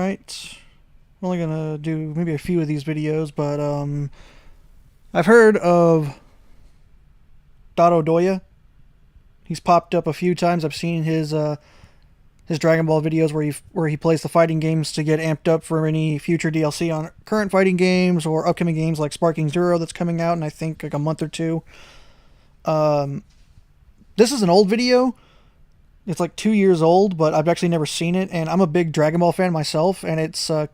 Alright. I'm only gonna do maybe a few of these videos, but I've heard of Dotto Doya. He's popped up a few times. I've seen his Dragon Ball videos where he plays the fighting games to get amped up for any future DLC on current fighting games or upcoming games like Sparking Zero that's coming out in I think like a month or two. This is an old video. It's like 2 years old, but I've actually never seen it, and I'm a big Dragon Ball fan myself, and it's a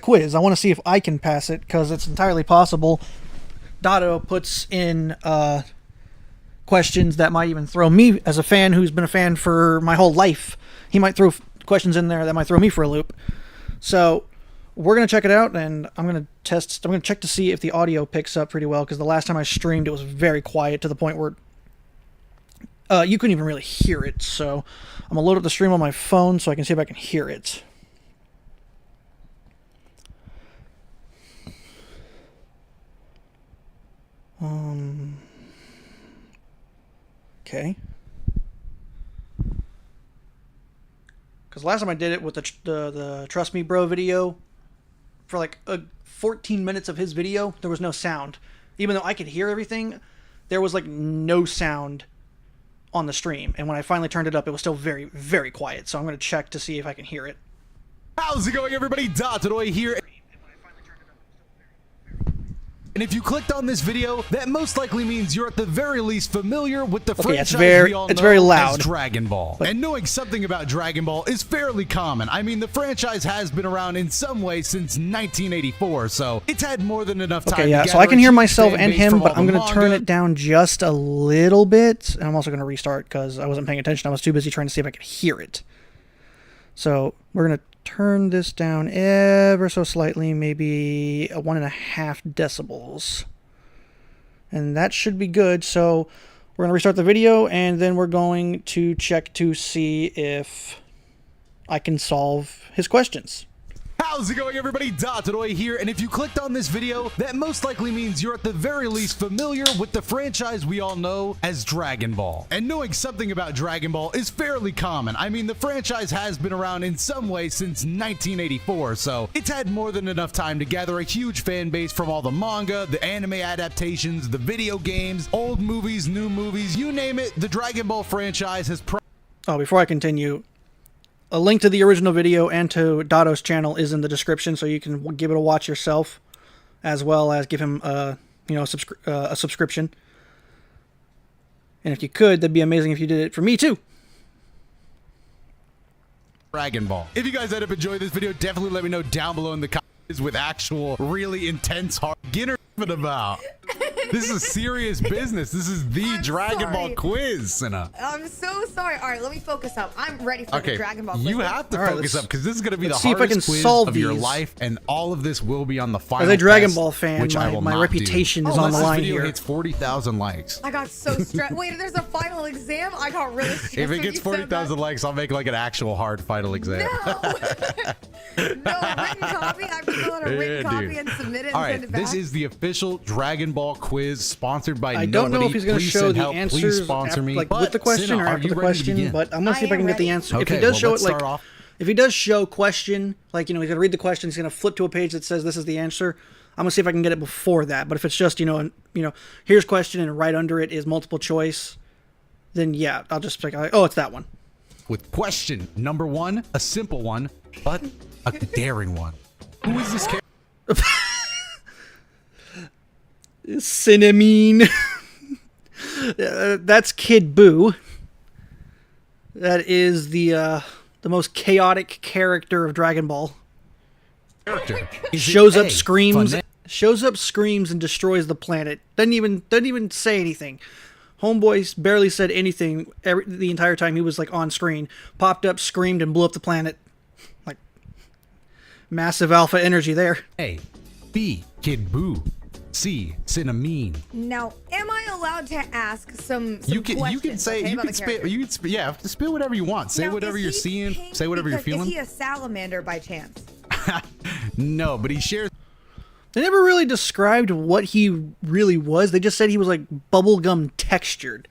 quiz. I want to see if I can pass it, because it's entirely possible. Dotto puts in questions that might even throw me, as a fan who's been a fan for my whole life, he might throw questions in there that might throw me for a loop. So we're going to check it out, and I'm going to check to see if the audio picks up pretty well, because the last time I streamed, it was very quiet to the point where you couldn't even really hear it. So I'm going to load up the stream on my phone so I can see if I can hear it. Okay. Because last time I did it with the Trust Me Bro video, for like 14 minutes of his video, there was no sound. Even though I could hear everything, there was like no sound on the stream. And when I finally turned it up, it was still very, very quiet. So I'm going to check to see if I can hear it. How's it going, everybody? Dotto here. And if you clicked on this video, that most likely means you're at the very least familiar with the franchise we all know very loud. as Dragon Ball. And knowing something about Dragon Ball is fairly common. I mean, the franchise has been around in some way since 1984, so it's had more than enough time. Okay, yeah, so I can hear myself and him, but I'm going to turn it down just a little bit. And I'm also going to restart because I wasn't paying attention. I was too busy trying to see if I could hear it. So we're going to turn this down ever so slightly, maybe 1.5 decibels. And that should be good. So we're going to restart the video, and then we're going to check to see if I can solve his questions. How's it going, everybody? Dotto here, and if you clicked on this video, that most likely means you're at the very least familiar with the franchise we all know as Dragon Ball. And knowing something about Dragon Ball is fairly common. I mean, the franchise has been around in some way since 1984, so it's had more than enough time to gather a huge fan base from all the manga, the anime adaptations, the video games, old movies, new movies, you name it, the Dragon Ball franchise has before I continue, a link to the original video and to Dotto's channel is in the description, so you can give it a watch yourself, as well as give him a subscription. And if you could, that'd be amazing if you did it for me too. Dragon Ball. If you guys end up enjoying this video, definitely let me know down below in the comments with actual, really intense hard beginner about. This is serious business. This is the Dragon Ball Quiz, Cinna. I'm so sorry. All right, let me focus up. I'm ready for the Dragon Ball Quiz. You have to focus up, because this is going to be the hardest quiz of your life, and all of this will be on the final As a Dragon test, Ball fan, which my reputation is on the line here. This video hits 40,000 likes. I got so stressed. Wait, there's a final exam? I got really stressed. If it gets 40,000 likes, I'll make like an actual hard final exam. No. No, written copy. I have to fill out a written copy and submit it and send it back. This is the official Dragon Ball Quiz sponsored by I don't know if he's going to show the answers Please sponsor me. Like with the question or after the question, but I'm going to see if I can get the answer. Okay, if he does show it, like, if he does show question, like, you know, he's going to read the question, he's going to flip to a page that says this is the answer. I'm going to see if I can get it before that. But if it's just, here's question and right under it is multiple choice, then yeah, I'll just pick, oh, it's that one. With question number 1, a simple one, but a daring one. Who is this character? Cinnamine. That's Kid Buu. That is the most chaotic character of Dragon Ball. Shows up, screams, and destroys the planet. Doesn't even say anything. Homeboy barely said anything the entire time he was like on screen. Popped up, screamed, and blew up the planet. Like massive alpha energy there. A, B, Kid Buu. C, Cinnamine. Now, am I allowed to ask some questions? You can say, yeah, spit whatever you want. Say whatever you're seeing. Say whatever you're feeling. Is he a salamander by chance? No, but he shares. They never really described what he really was. They just said he was like bubblegum textured.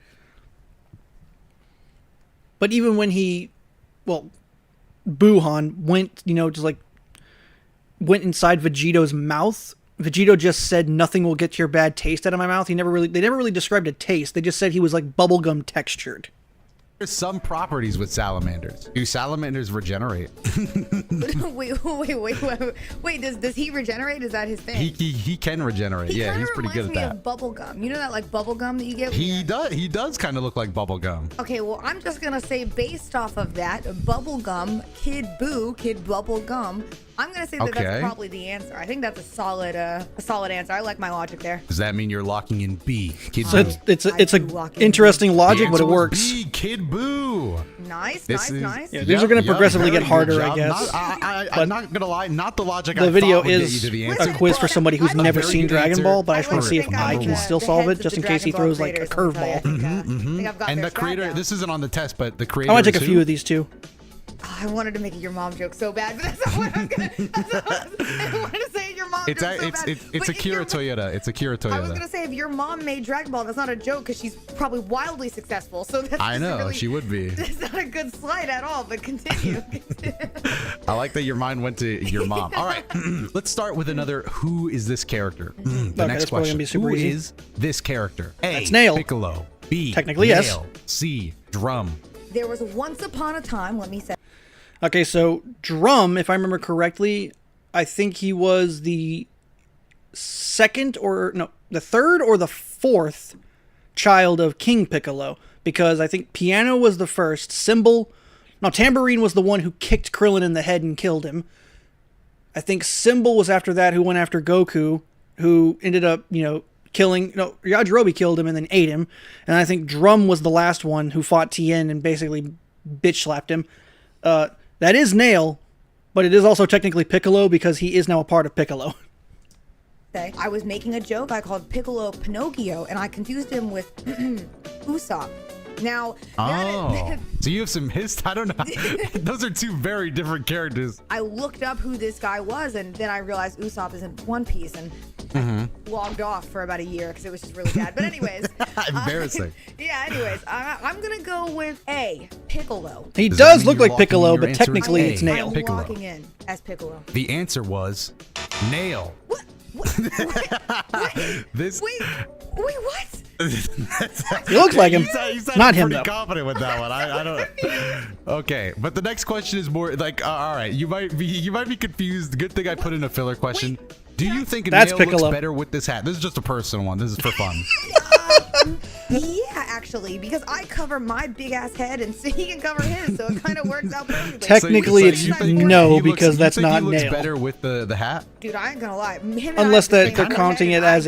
But even when he, well, Buhan went, just like went inside Vegito's mouth, Vegito just said nothing will get your bad taste out of my mouth. They never really described a taste. They just said he was like bubblegum textured. There's some properties with salamanders. Do salamanders regenerate? wait. Does he regenerate? Is that his thing? He can regenerate. Yeah, he's pretty good at that. Of bubble gum. You know that like bubble gum that you get? He does kind of look like bubble gum. Okay, well I'm just gonna say based off of that, bubble gum, Kid Boo, Kid Bubble Gum. I'm gonna say that that's probably the answer. I think that's a solid answer. I like my logic there. Does that mean you're locking in B, Kid so Boo? It's a interesting logic, but it works. B, Kid Boo. Nice. Yeah, these are gonna progressively get harder, I guess. I'm not gonna lie, not the logic. The I video thought would is get you to the a answer. quiz for somebody who's never seen Dragon Ball, but I just want to see if I I'm can still the solve heads it, just of in the case he Dragon Ball throws like a creators, let me curveball. tell you. I think I've got And their the strat creator, down. this isn't on the test, but the creator. I want to take a few of these too. Oh, I wanted to make it your mom joke so bad, but that's not what I'm gonna. I wanted to say your mom joke so bad. It's Akira Toyota. It's Akira Toyota. I was gonna say if your mom made Dragon Ball, that's not a joke because she's probably wildly successful. So that's I know really, she would be. It's not a good slide at all. But continue. I like that your mind went to your mom. All right, let's start with another. Who is this character? The next question. Who is this character? A. That's Nail. Piccolo. B. Technically, Nail. yes. C. Drum. There was once upon a time. Let me say. Okay, so Drum, if I remember correctly, I think he was the third or the fourth child of King Piccolo, because I think Piano was the first, Tambourine was the one who kicked Krillin in the head and killed him. I think Symbol was after that, who went after Goku, who ended up, Yajirobe killed him and then ate him. And I think Drum was the last one who fought Tien and basically bitch slapped him. That is Nail, but it is also technically Piccolo because he is now a part of Piccolo. I was making a joke. I called Piccolo Pinocchio, and I confused him with Usopp. Now, so you have some history. I don't know. Those are two very different characters. I looked up who this guy was, and then I realized Usopp is in One Piece, and I logged off for about a year because it was just really bad. But anyways, embarrassing. I'm gonna go with A, Piccolo. He does look like Piccolo, but technically it's Nail. I'm locking in as Piccolo. The answer was Nail. What? Wait, what? He looks like him. Not him, pretty though. confident with that one. I don't. Okay, but the next question is more like, all right, you might be confused. Good thing I put in a filler question. Do you think Nail looks better with this hat? This is just a personal one. This is for fun. Yeah, actually, because I cover my big ass head and so he can cover his, so it kind of works out perfectly. Technically, it's no, because that's not Nail. He looks Nail. better with the hat. Dude, I ain't gonna lie. Unless they're counting it as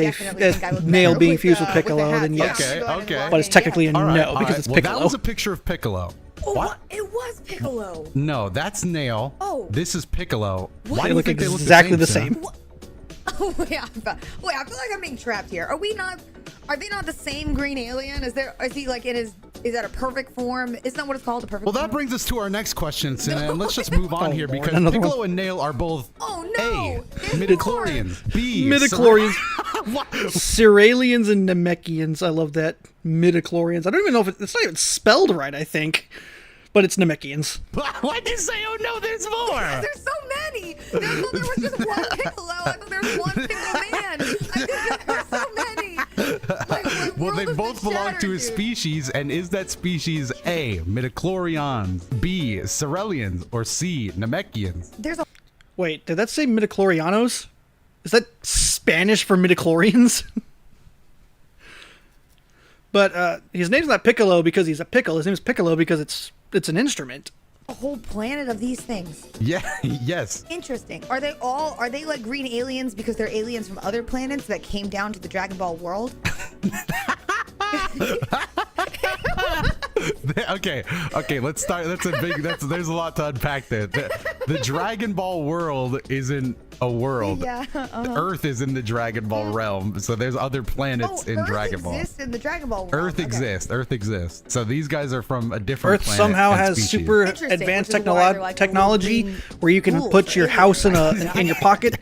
Nail being fused with Piccolo, then yes. Okay. But it's technically a no because it's Piccolo. Well, that was a picture of Piccolo. What? It was Piccolo. No, that's Nail. Oh. This is Piccolo. What? Why They look exactly the same. Oh, wait, I feel like I'm being trapped here. Are they not the same green alien? Is he like in his? Is that a perfect form? Isn't that what it's called? A perfect form? Well, that brings us to our next question, Sina, and let's just move on here because Another Piccolo one. and Nail are both A, They're midichlorians, B, Midichlorians, Cerealians, and Namekians. I love that. Midichlorians. I don't even know if it's not even spelled right, I think. But it's Namekians. Why'd you say, oh no, there's more? There's so many. I thought there was just one Piccolo. I thought there was one Piccolo man. There's so many. Well, they both belong to a species, and is that species A, midichlorians, B, Cerealians, or C, Namekians? Wait, did that say midichlorianos? Is that Spanish for midichlorians? But his name's not Piccolo because he's a pickle. His name's Piccolo because it's an instrument. A whole planet of these things. Yeah, yes. Interesting. Are they like green aliens because they're aliens from other planets that came down to the Dragon Ball world? Okay, let's start. There's a lot to unpack there. The Dragon Ball world isn't a world. Yeah. The Earth is in the Dragon Ball realm, so there's other planets in Earth Dragon Ball. exists in the Dragon Ball world. Earth exists. So these guys are from a different Earth planet somehow and has species. super advanced technology where you can put your house in your pocket,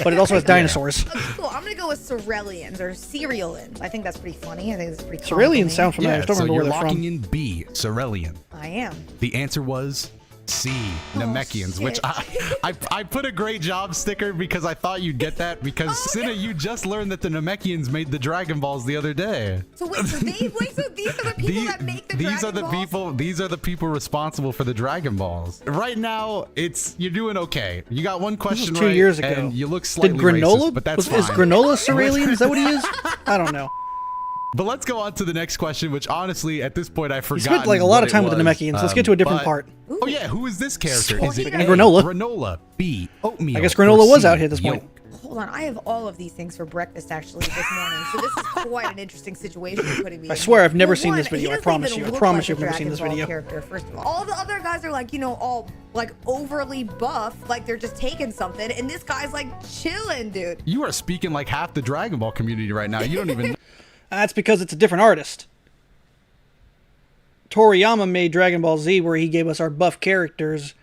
but it also has dinosaurs. Cool. I'm gonna go with Cerealians or Cerealians. I think that's pretty funny. I think it's pretty. Cerealians sound familiar. I Yeah, don't so remember you're where they're locking from. in B, Cerealian. I am. The answer was C. Namekians, which I put a great job sticker because I thought you'd get that because Cinna, you just learned that the Namekians made the Dragon Balls the other day. So wait, so these are the people that make the Dragon Balls? These are the people responsible for the Dragon Balls. Right now, you're doing okay. You got one question right. 2 years ago. And you look slightly Did Granola, racist, but that's fine. Is Granola Cerealian? Is that what he is? I don't know. But let's go on to the next question, which honestly, at this point, I forgot. He spent like a lot of time with the Namekians. Let's get to a different part. Oh yeah, who is this character? Is it A, Granola? Granola, B, oatmeal? I guess Granola was out here at this point. Hold on, I have all of these things for breakfast actually this morning, so this is quite an interesting situation you're putting me in. I swear I've never seen this video. I promise you. I promise you've never seen this video. Character, first of all the other guys are like, you know, all like overly buff, like they're just taking something, and this guy's like chilling, dude. You are speaking like half the Dragon Ball community right now. You don't even. That's because it's a different artist. Toriyama made Dragon Ball Z where he gave us our buff characters,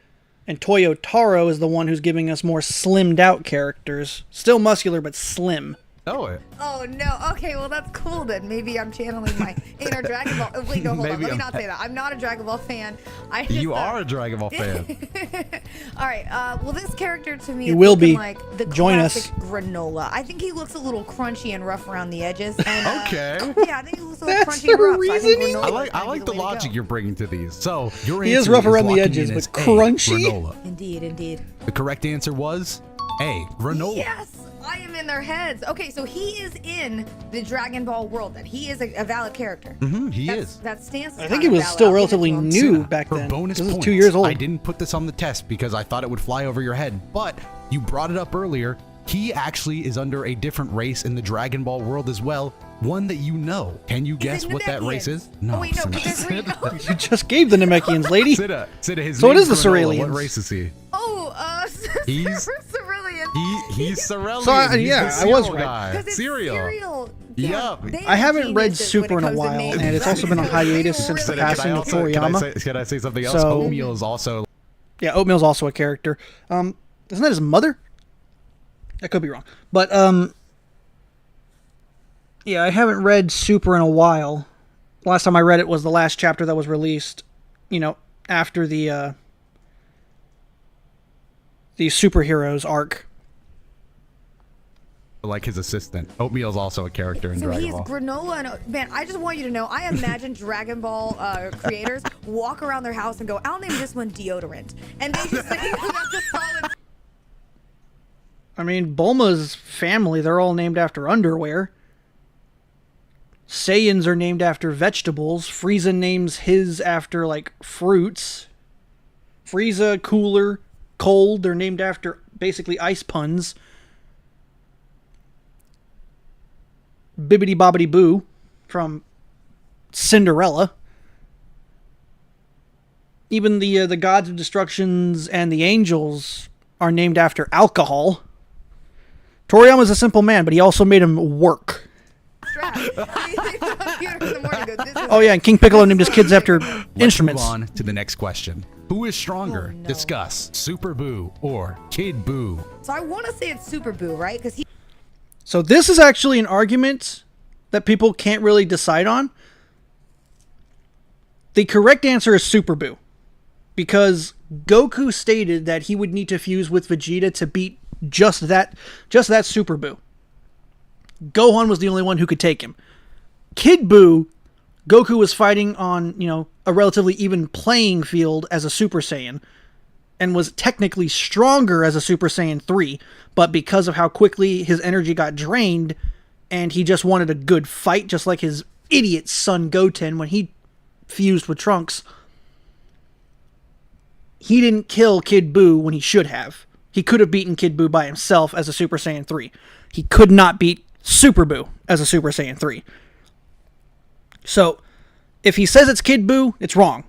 and Toyo Taro is the one who's giving us more slimmed out characters. Still muscular, but slim. Oh, oh no. Okay, well that's cool then. Maybe I'm channeling my inner Dragon Ball. Wait, no, hold on. Let me not say that. I'm not a Dragon Ball fan. You are a Dragon Ball fan. All right. Well, this character to me is will be like the Join classic us. Granola. I think he looks a little crunchy and rough around the edges. And, okay. Yeah, I think he looks a little crunchy and rough. Reasoning? I like the logic you're bringing to these. So your he is rough around the edges, but crunchy. Granola. Indeed. The correct answer was A. Granola. Yes. I am in their heads. Okay, so he is in the Dragon Ball world. Then he is a valid character. He is. That stance. I think he was still relatively new back then. Bonus this is points, 2 years old. I didn't put this on the test because I thought it would fly over your head, but you brought it up earlier. He actually is under a different race in the Dragon Ball world as well. One that you know. Can you guess what that race is? No. Oh, wait, no. You just gave the Namekians, lady. Sida, his so it is the Granola. Cerealians. What race is he? Oh, he's Cerealian. He's Cerealian. So, yeah, I was right. Cereal. Yeah. I haven't read Super in a while, and it's also been on hiatus since the passing of Toriyama. Can I say something else? So, Oatmeal is also. Yeah, Oatmeal's also a character. Isn't that his mother? I could be wrong, but yeah, I haven't read Super in a while. Last time I read it was the last chapter that was released, you know, after the superheroes arc. Like his assistant. Oatmeal is also a character in Dragon Ball. So he's Granola. And, man, I just want you to know, I imagine Dragon Ball creators walk around their house and go, I'll name this one deodorant. And they just think that's a solid. I mean, Bulma's family, they're all named after underwear. Saiyans are named after vegetables. Frieza names his after, like, fruits. Frieza, Cooler, Cold, they're named after, basically, ice puns. Bibbidi Bobbidi Boo from Cinderella. Even the gods of destructions and the angels are named after alcohol. Toriyama's a simple man, but he also made him work. Oh yeah, and King Piccolo named his kids after instruments. Let's move on to the next question. Who is stronger? Discuss Super Boo or Kid Boo. So I want to say it's Super Boo, right? Because So this is actually an argument that people can't really decide on. The correct answer is Super Boo, because Goku stated that he would need to fuse with Vegeta to beat just that Super Boo. Gohan was the only one who could take him. Kid Boo, Goku was fighting on, you know, a relatively even playing field as a Super Saiyan, and was technically stronger as a Super Saiyan 3, but because of how quickly his energy got drained, and he just wanted a good fight, just like his idiot son Goten when he fused with Trunks, he didn't kill Kid Boo when he should have. He could have beaten Kid Boo by himself as a Super Saiyan 3. He could not beat Super Boo as a Super Saiyan 3. So, if he says it's Kid Boo, it's wrong.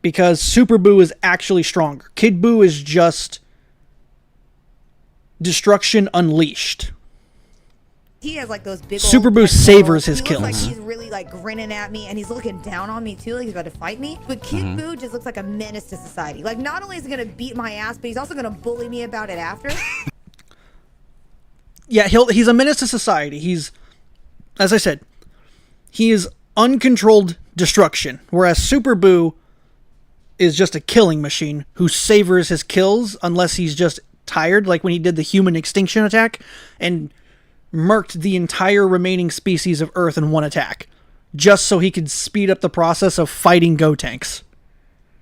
Because Super Boo is actually stronger. Kid Boo is just destruction unleashed. he has like those big Super old, Boo like, savors his he kills. looks like he's really like grinning at me, and he's looking down on me too, like he's about to fight me. But Kid Boo just looks like a menace to society. Like, not only is he gonna beat my ass, but he's also gonna bully me about it after. Yeah, he's a menace to society. He's, as I said, he is uncontrolled destruction, whereas Super Boo is just a killing machine who savors his kills unless he's just tired, like when he did the human extinction attack and murked the entire remaining species of Earth in one attack, just so he could speed up the process of fighting Gotenks.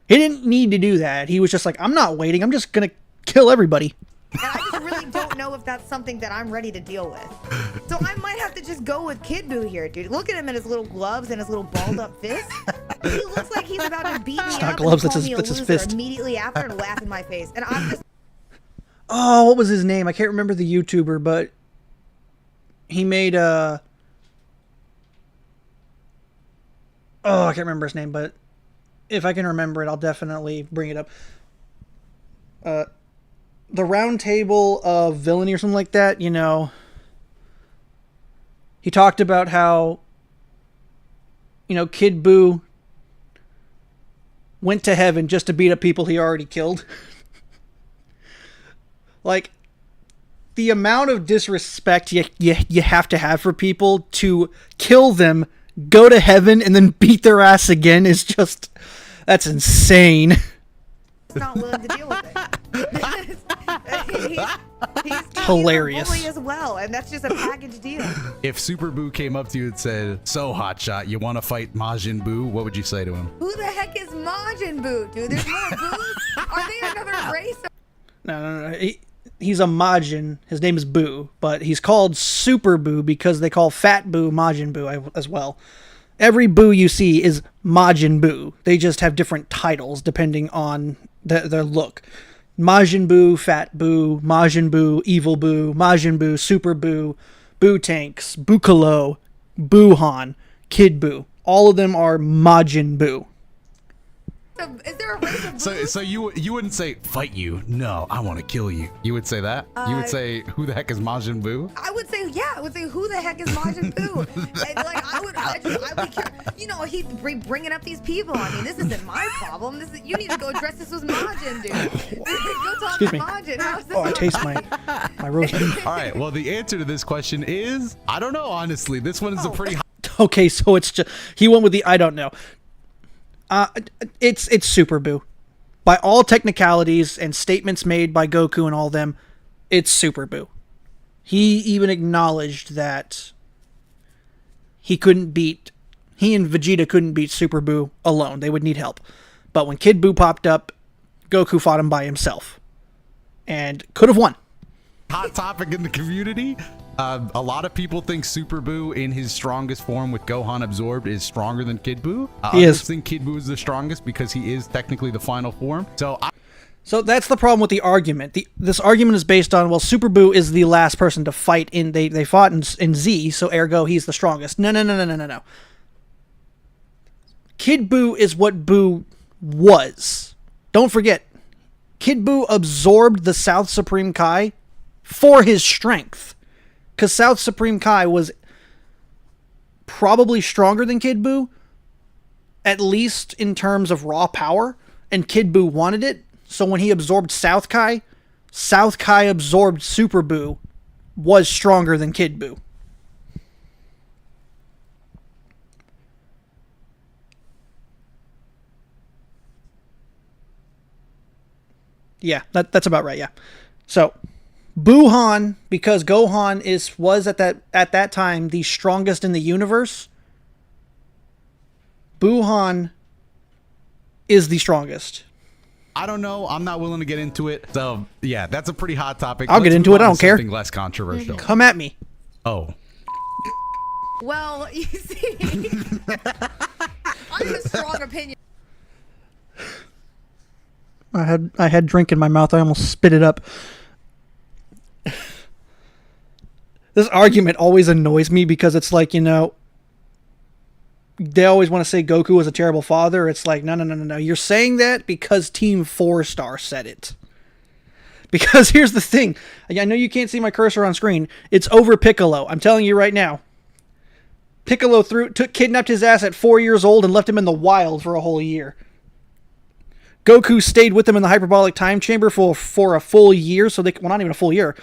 He didn't need to do that. He was just like, I'm not waiting, I'm just gonna kill everybody. And I just really don't know if that's something that I'm ready to deal with. So I might have to just go with Kid Buu here, dude. Look at him in his little gloves and his little balled up fist. He looks like he's about to beat me up gloves, and call that's me a his loser fist. immediately after and laugh in my face. And I'm just... Oh, what was his name? I can't remember the YouTuber, but he made a... Oh, I can't remember his name, but if I can remember it, I'll definitely bring it up. The Round Table of Villainy or something like that, you know. He talked about how, you know, Kid Buu went to heaven just to beat up people he already killed. Like, the amount of disrespect you have to have for people to kill them, go to heaven, and then beat their ass again is just... That's insane. not willing to deal with it. he's hilarious. A bully as well, and that's just a package deal. If Super Buu came up to you and said, "So Hotshot, you want to fight Majin Buu?" What would you say to him? Who the heck is Majin Buu, dude? There's more Boos? Are they another race? No. He's a Majin. His name is Buu, but he's called Super Buu because they call Fat Buu Majin Buu as well. Every Buu you see is Majin Buu. They just have different titles depending on their look. Majin Buu, Fat Buu, Majin Buu, Evil Buu, Majin Buu, Super Buu, Buu Tanks, Bukalo, Buuhan, Kid Buu. All of them are Majin Buu. Is there a race of Boos? So you wouldn't say fight you. No, I want to kill you. You would say that. You would say who the heck is Majin Buu? I would say I would say who the heck is Majin Buu? And like I would, you know, he's bringing up these people. I mean, this isn't my problem. You need to go address this with Majin, dude. Go talk to Majin. How's this? Oh, I taste my roast beef. All right. Well, the answer to this question is I don't know. Honestly, this one is a pretty. Okay, so it's just he went with the I don't know. It's Super Buu. By all technicalities and statements made by Goku and all them, it's Super Buu. He even acknowledged that he and Vegeta couldn't beat Super Buu alone. They would need help. But when Kid Buu popped up, Goku fought him by himself. And could have won. Hot topic in the community. A lot of people think Super Buu in his strongest form with Gohan absorbed is stronger than Kid Buu. Others think Kid Buu is the strongest because he is technically the final form. So that's the problem with the argument. This argument is based on, well, Super Buu is the last person to fight in. They fought in Z, so ergo he's the strongest. No. Kid Buu is what Buu was. Don't forget, Kid Buu absorbed the South Supreme Kai for his strength. Because South Supreme Kai was probably stronger than Kid Buu, at least in terms of raw power, and Kid Buu wanted it. So when he absorbed South Kai absorbed Super Buu, was stronger than Kid Buu. Yeah, that's about right, yeah. So Buuhan, because Gohan was at that time the strongest in the universe, Buuhan is the strongest. I don't know. I'm not willing to get into it. So yeah, that's a pretty hot topic. I'll get into it. I don't care. Something less controversial. Come at me. Oh. Well, you see, I have a strong opinion. I had drink in my mouth. I almost spit it up. This argument always annoys me because it's like, you know, they always want to say Goku was a terrible father. It's like, no. You're saying that because Team 4-Star said it. Because here's the thing. I know you can't see my cursor on screen. It's over Piccolo. I'm telling you right now. Piccolo kidnapped his ass at 4 years old and left him in the wild for a whole year. Goku stayed with them in the hyperbolic time chamber for a full year. So not even a full year.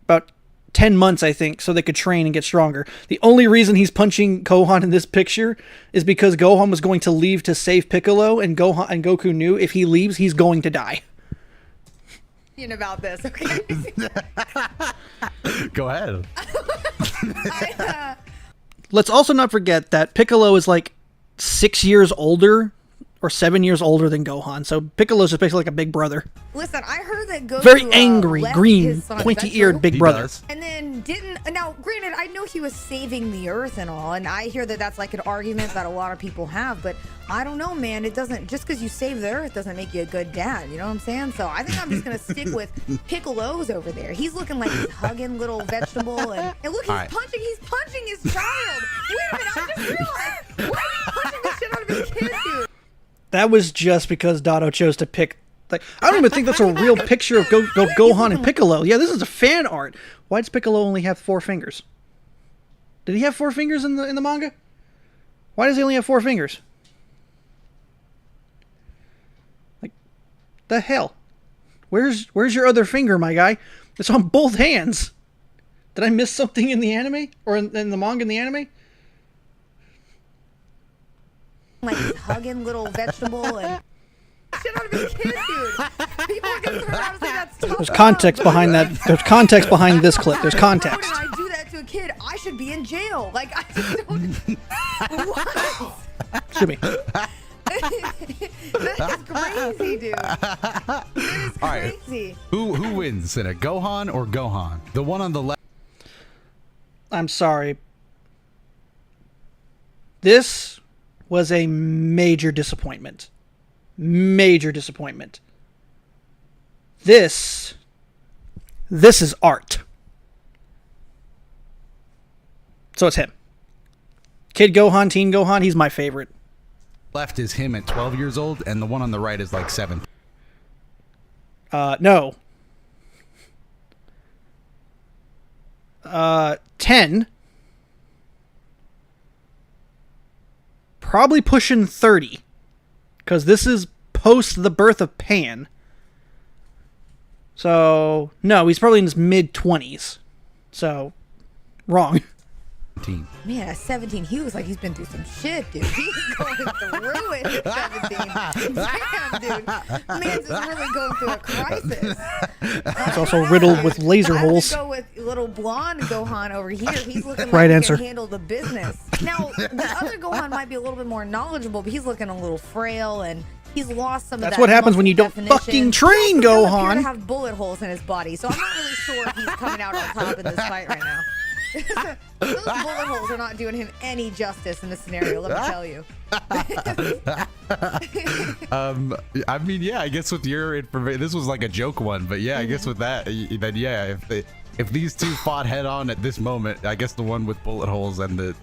About 10 months, I think, so they could train and get stronger. The only reason he's punching Gohan in this picture is because Gohan was going to leave to save Piccolo, and Goku knew if he leaves, he's going to die. About this, okay? Go ahead. Let's also not forget that Piccolo is like 6 years older or 7 years older than Gohan, so Piccolo's just basically like a big brother. Listen, I heard that Goku Very angry, left green, his son. pointy-eared big brother. Does. And then didn't. Now, granted, I know he was saving the Earth and all, and I hear that that's like an argument that a lot of people have, but I don't know, man. It doesn't, just because you save the Earth doesn't make you a good dad. You know what I'm saying? So I think I'm just gonna stick with Piccolo's over there. He's looking like he's hugging little vegetable, and look, he's punching. He's punching his child. Wait a minute, I just realized. Why are you punching the shit out of his kid, dude? That was just because Dotto chose to pick. Like, I don't even think that's a real picture of Gohan and Piccolo. Yeah, this is a fan art. Why does Piccolo only have 4 fingers? Did he have 4 fingers in the manga? Why does he only have 4 fingers? Like, the hell? Where's your other finger, my guy? It's on both hands. Did I miss something in the anime or in the manga and the anime? Like he's hugging little vegetable and shit out of his kid, dude. People are gonna turn around and say that's tough. There's context behind that. There's context behind this clip. There's context. When I do that to a kid, I should be in jail. Like, I just don't. What? Should be. That is crazy, dude. That is crazy. Who wins, Cinna? Gohan or Gohan? The one on the left. I'm sorry. This was a major disappointment. Major disappointment. This is art. So it's him. Kid Gohan, Teen Gohan, he's my favorite. Left is him at 12 years old, and the one on the right is like 7. No. 10. Probably pushing 30. Because this is post the birth of Pan. So, no, he's probably in his mid-20s. So, wrong. Man, at 17, he looks like he's been through some shit, dude. He's going through it at 17. Damn, dude. Man's just really going through a crisis. He's also riddled with laser holes. I would go with little blonde Gohan over here. He's looking like Right he answer. can handle the business. Now, the other Gohan might be a little bit more knowledgeable, but he's looking a little frail, and he's lost some of that. That's what happens when you don't definition. fucking train, He doesn't appear Gohan. to have bullet holes in his body, so I'm not really sure if he's coming out on top in this fight right now. Those bullet holes are not doing him any justice in this scenario, let me tell you. I mean, yeah, I guess with your information, this was like a joke one, but yeah, I guess with that, then yeah, if these two fought head on at this moment, I guess the one with bullet holes and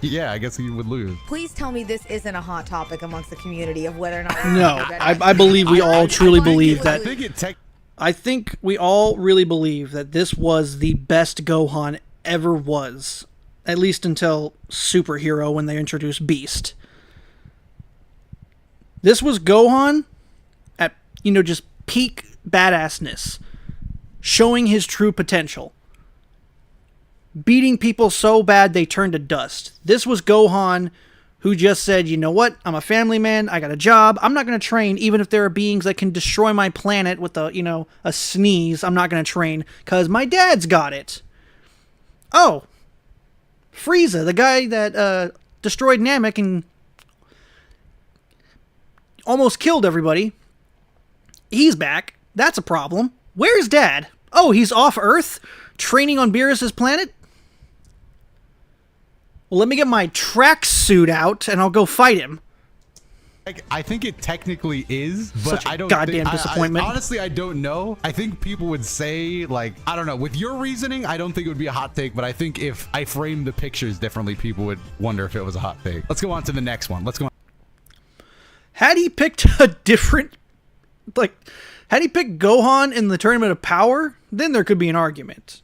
yeah, I guess he would lose. Please tell me this isn't a hot topic amongst the community of whether or not. No, I believe we all truly believe I that. think I think we all really believe that this was the best Gohan ever was, at least until Superhero when they introduced Beast. This was Gohan at, just peak badassness, showing his true potential, beating people so bad they turned to dust. This was Gohan who just said, you know what, I'm a family man, I got a job, I'm not going to train even if there are beings that can destroy my planet with a sneeze. I'm not going to train because my dad's got it. Oh, Frieza, the guy that destroyed Namek and almost killed everybody. He's back. That's a problem. Where's Dad? Oh, he's off Earth, training on Beerus' planet? Well, let me get my tracksuit out, and I'll go fight him. I think it technically is, but Such a I don't goddamn think, disappointment. Honestly, I don't know. I think people would say, like, I don't know. With your reasoning, I don't think it would be a hot take, but I think if I framed the pictures differently, people would wonder if it was a hot take. Let's go on to the next one. Let's go on. Had he picked a different, had he picked Gohan in the Tournament of Power, then there could be an argument.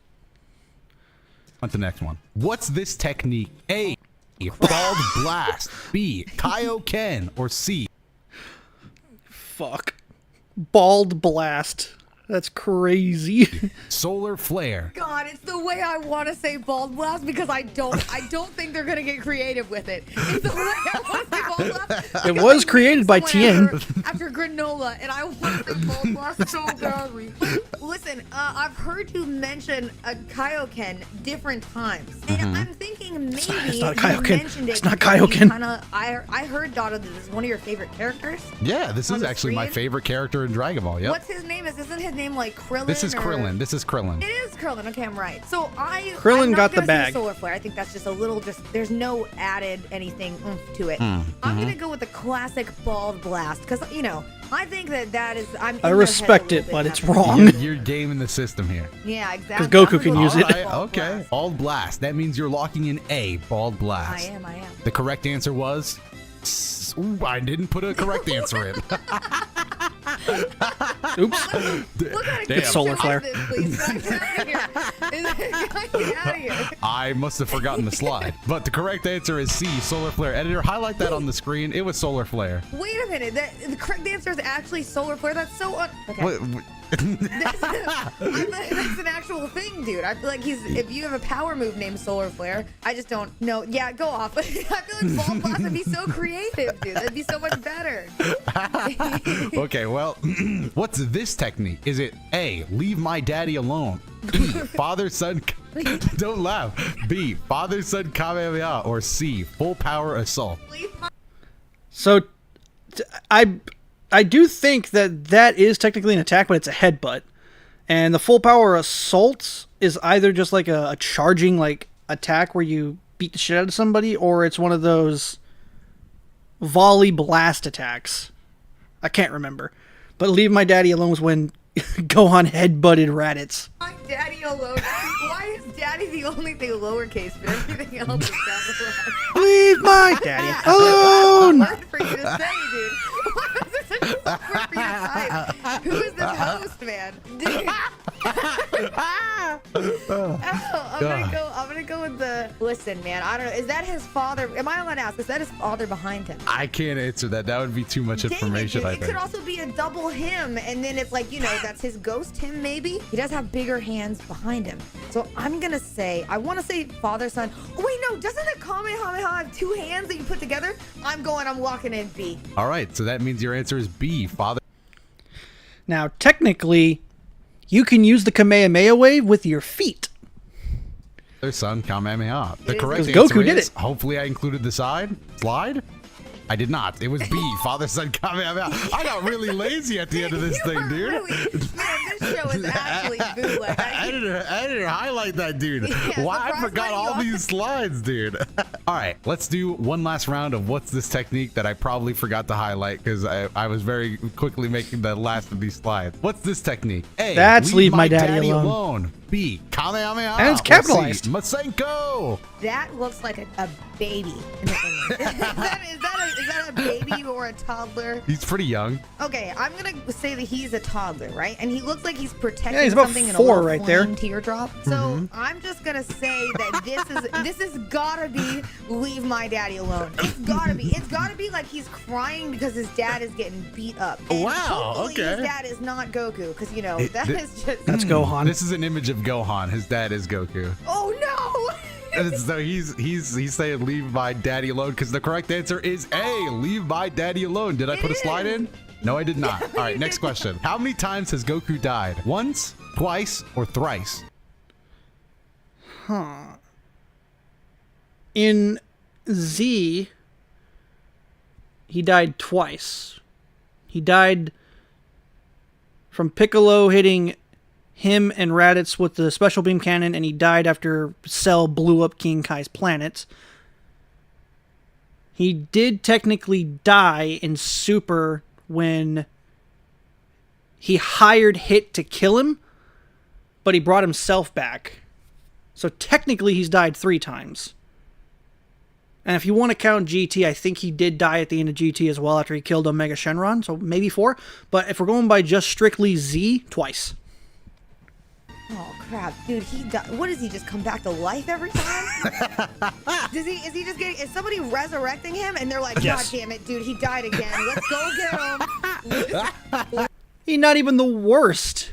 On to the next one. What's this technique? A, Bald Blast. B, Kaioken. Or C, Fuck. Bald Blast. That's crazy. Solar Flare. God, it's the way I want to say Bald Blast because I don't think they're gonna get creative with it. It's the way I want to say Bald Blast. It was created by Tien. After granola, and I want to say Bald Blast so badly. Listen, I've heard you mention a Kaioken different times, and I'm thinking maybe It's not you Kaioken. mentioned it. It's not because you Kaioken. I heard, Dotto, that this is one of your favorite characters. Yeah, this On is the actually my screen? favorite character in Dragon Ball. Yep. What's his name? Isn't his name like Krillin? This is or- Krillin. This is Krillin. It is Krillin. Okay, I'm right. So Krillin I'm not got the gonna say bag. Solar Flare. I think that's just a little. There's no added anything to it. I'm gonna go with the classic Bald Blast because I think that is. I'm. in I their respect heads it, a little but bit it's now. wrong. You're gaming the system here. Yeah, exactly. 'Cause Goku I'm can gonna use go it. with All right, Bald okay. Blast. Bald Blast. That means you're locking in A, Bald Blast. I am. The correct answer was. Ooh, I didn't put a correct answer in. Oops. Look at it. Damn. It's Solar Flare. This, please. Get out of here. Get out of here. I must have forgotten the slide. But the correct answer is C, Solar Flare. Editor, highlight that on the screen. It was Solar Flare. Wait a minute. The correct answer is actually Solar Flare. That's so okay. What- That's an actual thing, dude. I feel like if you have a power move named Solar Flare, I just don't know. Yeah, go off. I feel like Bald Blast would be so creative, dude. That'd be so much better. Okay, well, what's this technique? Is it A, leave my daddy alone? B, father son, don't laugh. B, father son Kamehameha, or C, full power assault? So, I do think that is technically an attack, but it's a headbutt. And the full power assault is either just like a charging like attack where you beat the shit out of somebody, or it's one of those volley blast attacks. I can't remember. But leave my daddy alone was when Gohan headbutted Raditz. My daddy alone. Why is daddy the only thing lowercase, but everything else is capitalized? Leave my daddy alone! Hard for you to say, dude. Why is this such a hard for you to type? Who is this host, man? Dude. I'm gonna go with the. Listen, man. I don't know. Is that his father? Am I allowed to ask? Is that his father behind him? I can't answer that. That would be too much Dang it, information, dude. I It could think. also be a double him, and then it's like, that's his ghost him, maybe? He does have bigger hands behind him. So I'm gonna say, I want to say father, son. Oh, wait, no, doesn't the Kamehameha have two hands that you put together? I'm locking in B. All right, so that means your answer is B, father. Now, technically, you can use the Kamehameha wave with your feet. Son Kamehameha. The It is correct because answer Goku did is, it. hopefully I included the slide. I did not. It was B, father, son Kamehameha. I got really lazy at the end of this thing, dude. Man, this show is actually bootleg. Editor, highlight that, dude. Yeah, Why I surprise forgot me, all you- these slides, dude. All right, let's do one last round of what's this technique that I probably forgot to highlight because I was very quickly making the last of these slides. What's this technique? A, That's leave my daddy alone. B, Kamehameha. And it's or C, capitalized. Masenko. That looks like a baby. In the image. is that a baby or a toddler? He's pretty young. Okay, I'm gonna say that he's a toddler, right? And he looks like he's protecting Yeah, he's about something in a 4 little right there. flame teardrop. So I'm just gonna say that this is gotta be leave my daddy alone. It's gotta be. It's gotta be like he's crying because his dad is getting beat up. And Wow, hopefully okay. His dad is not Goku because that is just. That's Gohan. This is an image of Gohan. His dad is Goku. Oh no! And so he's saying leave my daddy alone because the correct answer is A, leave my daddy alone. Did I put a slide in? No, I did not. All right, next question. How many times has Goku died? Once, twice, or thrice? In Z, he died twice. He died from Piccolo hitting him and Raditz with the special beam cannon, and he died after Cell blew up King Kai's planet. He did technically die in Super when he hired Hit to kill him, but he brought himself back. So technically he's died 3 times. And if you want to count GT, I think he did die at the end of GT as well after he killed Omega Shenron, so maybe 4. But if we're going by just strictly Z, twice. Oh crap, dude! What does he just come back to life every time? Is he just getting? Is somebody resurrecting him? And they're like, Yes. God damn it, dude! He died again. Let's go get him. He's not even the worst.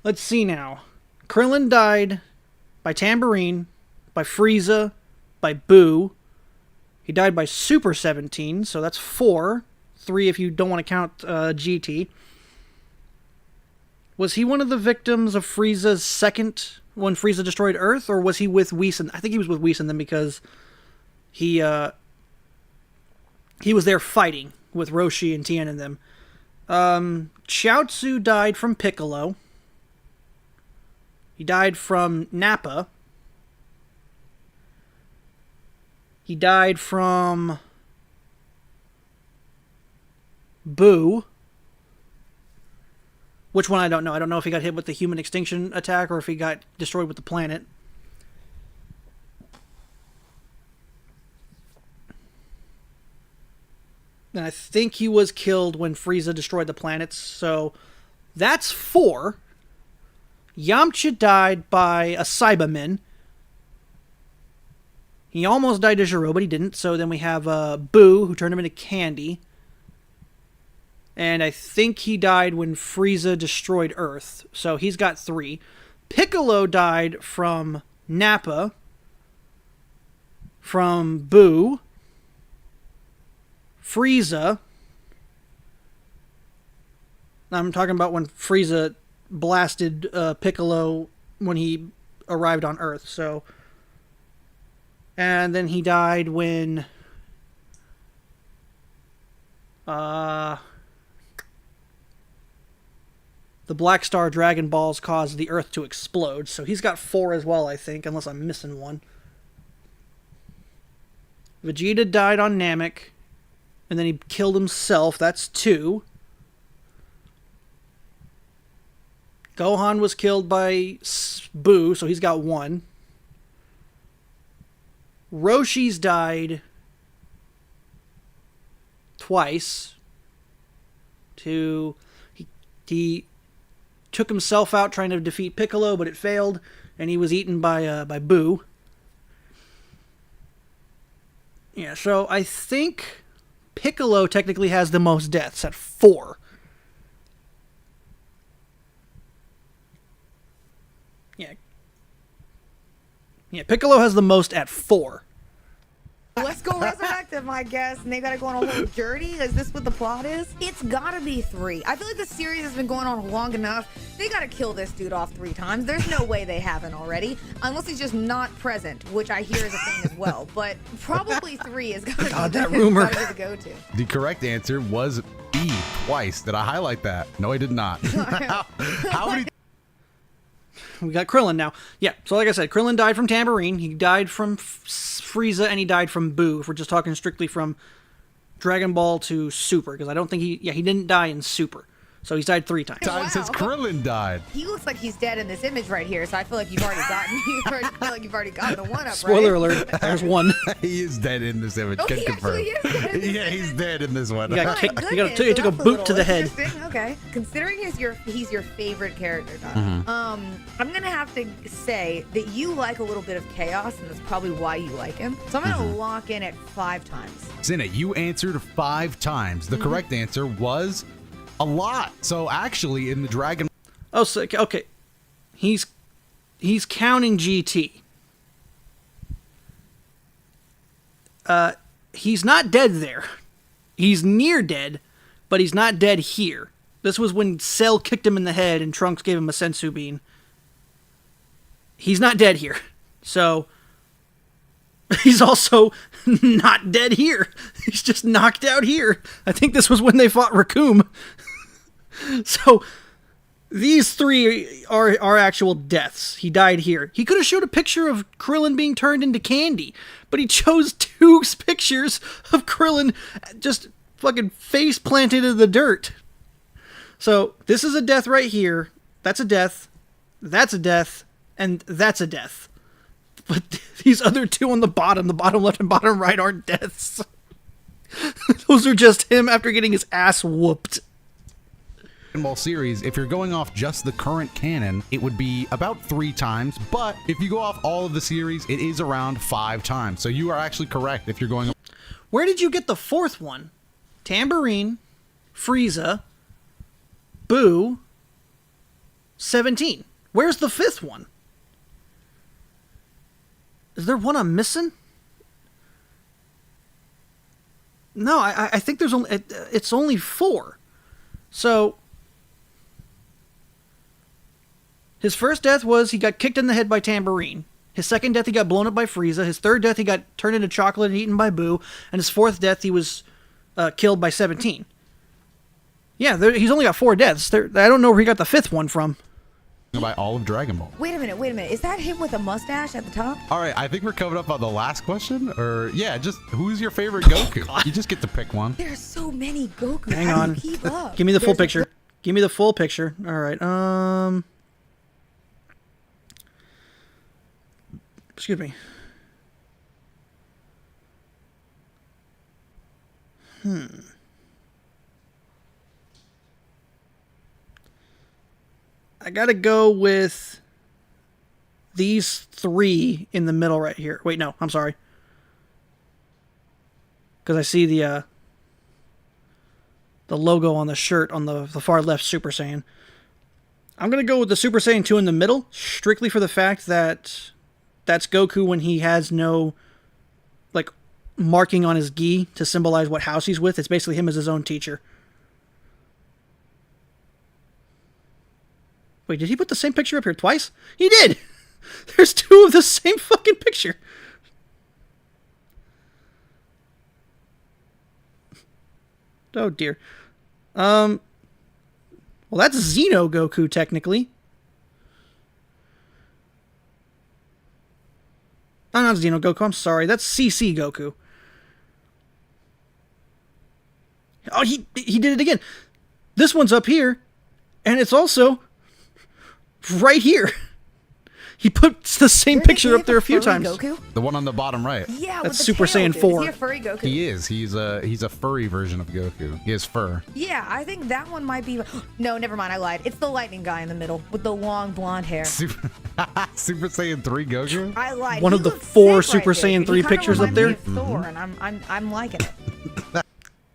Let's see now. Krillin died by Tambourine, by Frieza, by Boo. He died by Super 17, so that's 4. 3 if you don't want to count GT. Was he one of the victims of Frieza's second, when Frieza destroyed Earth, or was he with Whis? I think he was with Whis then, because he was there fighting with Roshi and Tien and them. Chiaotzu died from Piccolo. He died from Nappa. He died from Boo. Which one I don't know. I don't know if he got hit with the human extinction attack or if he got destroyed with the planet. And I think he was killed when Frieza destroyed the planets. So that's 4. Yamcha died by a Cyberman. He almost died to Gero, but he didn't. So then we have Boo, who turned him into candy. And I think he died when Frieza destroyed Earth. So he's got 3. Piccolo died from Nappa, from Boo, Frieza. I'm talking about when Frieza blasted Piccolo when he arrived on Earth. So, and then he died when the Black Star Dragon Balls caused the Earth to explode. So he's got 4 as well, I think, unless I'm missing one. Vegeta died on Namek, and then he killed himself. That's 2. Gohan was killed by Boo, so he's got 1. Roshi's died twice. He took himself out trying to defeat Piccolo, but it failed, and he was eaten by Boo. Yeah, so I think Piccolo technically has the most deaths at 4. Yeah, Piccolo has the most at 4. Let's go resurrect him, I guess. And they gotta go on a whole journey? Is this what the plot is? It's gotta be 3. I feel like the series has been going on long enough. They gotta kill this dude off 3 times. There's no way they haven't already. Unless he's just not present, which I hear is a thing as well. But probably 3 is gotta be the go-to. The correct answer was B, twice. Did I highlight that? No, I did not. How many? We got Krillin now. Yeah, so like I said, Krillin died from Tambourine. He died from Frieza, and he died from Boo, if we're just talking strictly from Dragon Ball to Super, because I don't think he didn't die in Super. So he's died 3 times. Time since Krillin died. He looks like he's dead in this image right here, so I feel like you've already gotten the one up. Spoiler alert, there's 1. He is dead in this image. Oh, Can he confirm. actually is dead. Yeah, he's dead in this one. He got kicked. Goodness, He took a boot to the head. Okay, considering he's your favorite character, Doc, I'm gonna have to say that you like a little bit of chaos, and that's probably why you like him. So I'm gonna lock in at 5 times. Zinna, you answered 5 times. The correct answer was a lot. So actually, in the Dragon... Oh, so, okay. He's counting GT. He's not dead there. He's near dead, but he's not dead here. This was when Cell kicked him in the head and Trunks gave him a sensu bean. He's not dead here. So, he's also not dead here. He's just knocked out here. I think this was when they fought Raccoon. So, these 3 are actual deaths. He died here. He could have showed a picture of Krillin being turned into candy, but he chose 2 pictures of Krillin just fucking face planted in the dirt. So, this is a death right here. That's a death. That's a death. And that's a death. But these other 2 on the bottom left and bottom right, aren't deaths. Those are just him after getting his ass whooped. Ball series, if you're going off just the current canon, it would be about 3 times, but if you go off all of the series, it is around 5 times. So you are actually correct if you're going... Where did you get the 4th one? Tambourine, Frieza, Boo, 17. Where's the 5th one? Is there one I'm missing? No, I think there's only... It's only 4. So... His first death was he got kicked in the head by Tambourine. His second death, he got blown up by Frieza. His third death, he got turned into chocolate and eaten by Boo. And his fourth death, he was killed by 17. Yeah, he's only got 4 deaths. I don't know where he got the 5th one from. By all of Dragon Ball. Wait a minute. Is that him with a mustache at the top? All right, I think we're coming up on the last question. Or, yeah, just who's your favorite Goku? You just get to pick one. There's so many Goku. Hang How do on. you keep up? Give me the full picture. Give me the full picture. All right. Excuse me. I gotta go with these 3 in the middle right here. Wait, no, I'm sorry. Because I see the logo on the shirt on the far left Super Saiyan. I'm gonna go with the Super Saiyan 2 in the middle, strictly for the fact that that's Goku when he has no, like, marking on his gi to symbolize what house he's with. It's basically him as his own teacher. Wait, did he put the same picture up here twice? He did! There's 2 of the same fucking picture. Oh, dear. Well, that's Xeno Goku, technically. Oh, not Xeno Goku, I'm sorry. That's CC Goku. Oh, he did it again. This one's up here, and it's also right here. He puts the same picture up there a few times. Goku? The one on the bottom right. Yeah, that's with the Super tail, Saiyan dude. 4. Is he a furry Goku? He is. He's a furry version of Goku. He has fur. Yeah, I think that one might be... No, never mind, I lied. It's the lightning guy in the middle with the long blonde hair. Super Saiyan 3 Goku? I lied. One He of the looks 4 sick Super right there, Saiyan dude. 3 He kinda pictures up reminds there. me of Thor, and I'm liking it.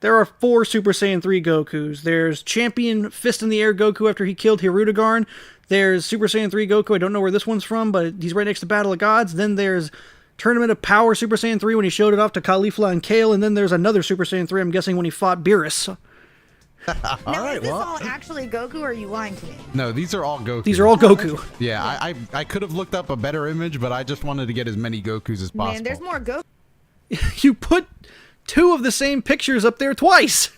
There are 4 Super Saiyan 3 Gokus. There's Champion Fist in the Air Goku after he killed Hirudegarn. There's Super Saiyan 3 Goku. I don't know where this one's from, but he's right next to Battle of Gods. Then there's Tournament of Power Super Saiyan 3 when he showed it off to Caulifla and Kale. And then there's another Super Saiyan 3, I'm guessing, when he fought Beerus. Now, is this all actually Goku, or are you lying to me? No, these are all Goku. These are all Goku. Yeah, I could have looked up a better image, but I just wanted to get as many Gokus as possible. Man, there's more Goku. You put 2 of the same pictures up there twice.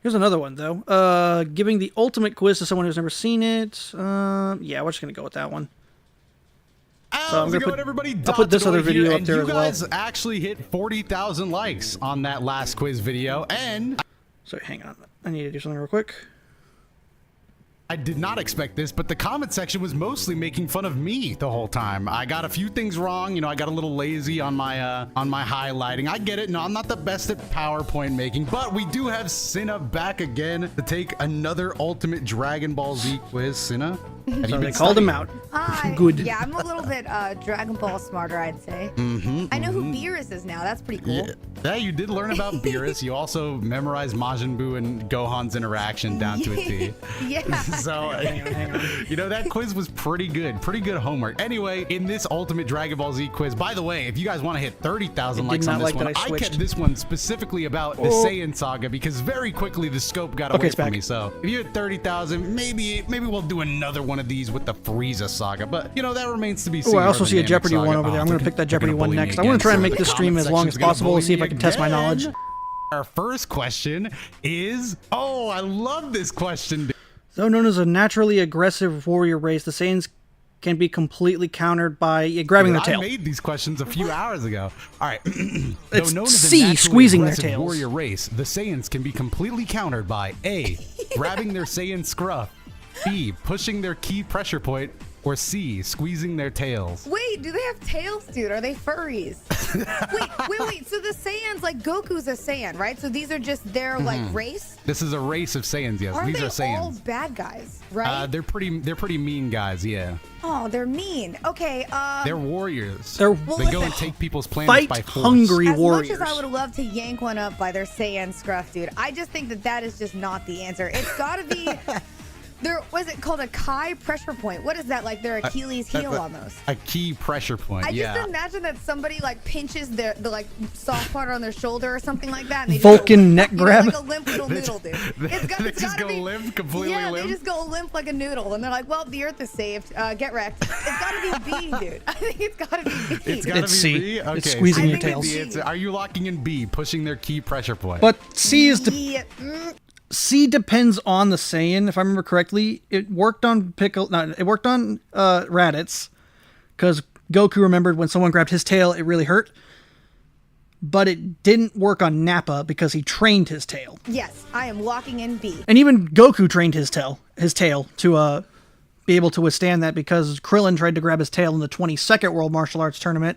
Here's another one, though. Giving the ultimate quiz to someone who's never seen it. Yeah, we're just going to go with that one. So I'm gonna I'll put this other video up there as well. You guys actually hit 40,000 likes on that last quiz video, and... Sorry, hang on. I need to do something real quick. I did not expect this, but the comment section was mostly making fun of me the whole time. I got a few things wrong. You know, I got a little lazy on my highlighting. I get it. No, I'm not the best at PowerPoint making, but we do have Cinna back again to take another Ultimate Dragon Ball Z quiz. Cinna, have you been called him out. Good. Yeah, I'm a little bit Dragon Ball smarter, I'd say. I know who Beerus is now. That's pretty cool. Yeah, you did learn about Beerus. You also memorized Majin Buu and Gohan's interaction down to a T. Yeah. So, you know, that quiz was pretty good homework. Anyway, in this Ultimate Dragon Ball Z quiz, by the way, if you guys want to hit 30,000 likes on this one, I kept this one specifically about the Saiyan saga because very quickly the scope got away from me. So if you hit 30,000, maybe we'll do another one of these with the Frieza saga. But, you know, that remains to be seen. Oh, I also see a Jeopardy one over there. I'm going to pick that Jeopardy one next. I want to try and make this stream as long as possible and see if I can test my knowledge. Our first question is, oh, I love this question. Though known as a naturally aggressive warrior race, the Saiyans can be completely countered by grabbing their tail. I made these questions a few hours ago. All right. It's Though known as a C, naturally squeezing their aggressive tails. warrior race, the Saiyans can be completely countered by A, grabbing their Saiyan scruff, B, pushing their key pressure point, or C, squeezing their tails? Wait, do they have tails, dude? Are they furries? wait. So the Saiyans, like Goku's a Saiyan, right? So these are just their like race. This is a race of Saiyans. Yes, Aren't these they are Saiyans. all bad guys, right? They're pretty mean guys. Yeah. Oh, they're mean. Okay. They're warriors. They're they go and take people's planets by force. fight-hungry warriors. As much as I would love to yank one up by their Saiyan scruff, dude, I just think that is just not the answer. It's got to be. Was it called a Kai pressure point? What is that, like their Achilles heel almost? A key pressure point, I yeah. just imagine that somebody like pinches the like soft part on their shoulder or something like that. And they Vulcan neck grab. Like a limp little noodle, dude. They just go limp, completely limp? Yeah, they just go limp like a noodle. And they're like, well, the earth is saved. Get wrecked. It's got to be B, dude. I think it's got to be B. It's got to be C. B? Okay. It's squeezing I your think it's tails. B. Are you locking in B, pushing their key pressure point? But C is C Yeah, depends on the Saiyan, if I remember correctly. It worked on Raditz, because Goku remembered when someone grabbed his tail, it really hurt. But it didn't work on Nappa because he trained his tail. yes, I am locking in B. And even Goku trained his tail to be able to withstand that, because Krillin tried to grab his tail in the 22nd World Martial Arts Tournament,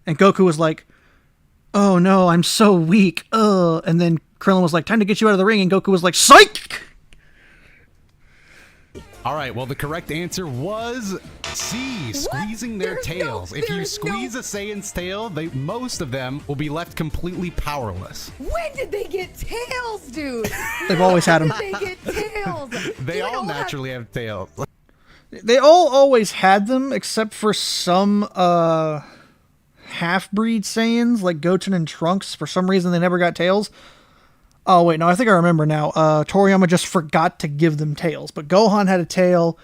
and Goku was like, "Oh no, I'm so weak." And then Krillin was like, "Time to get you out of the ring," and Goku was like, "Psych!" All right, well, the correct answer was C, squeezing their tails. If you squeeze a Saiyan's tail, most of them will be left completely powerless. When did they get tails, dude? They've always had them. When did they get tails? They all naturally have tails. They all always had them, except for some half-breed Saiyans, like Goten and Trunks. For some reason, they never got tails. Oh, wait, no, I think I remember now. Toriyama just forgot to give them tails. But Gohan had a tail.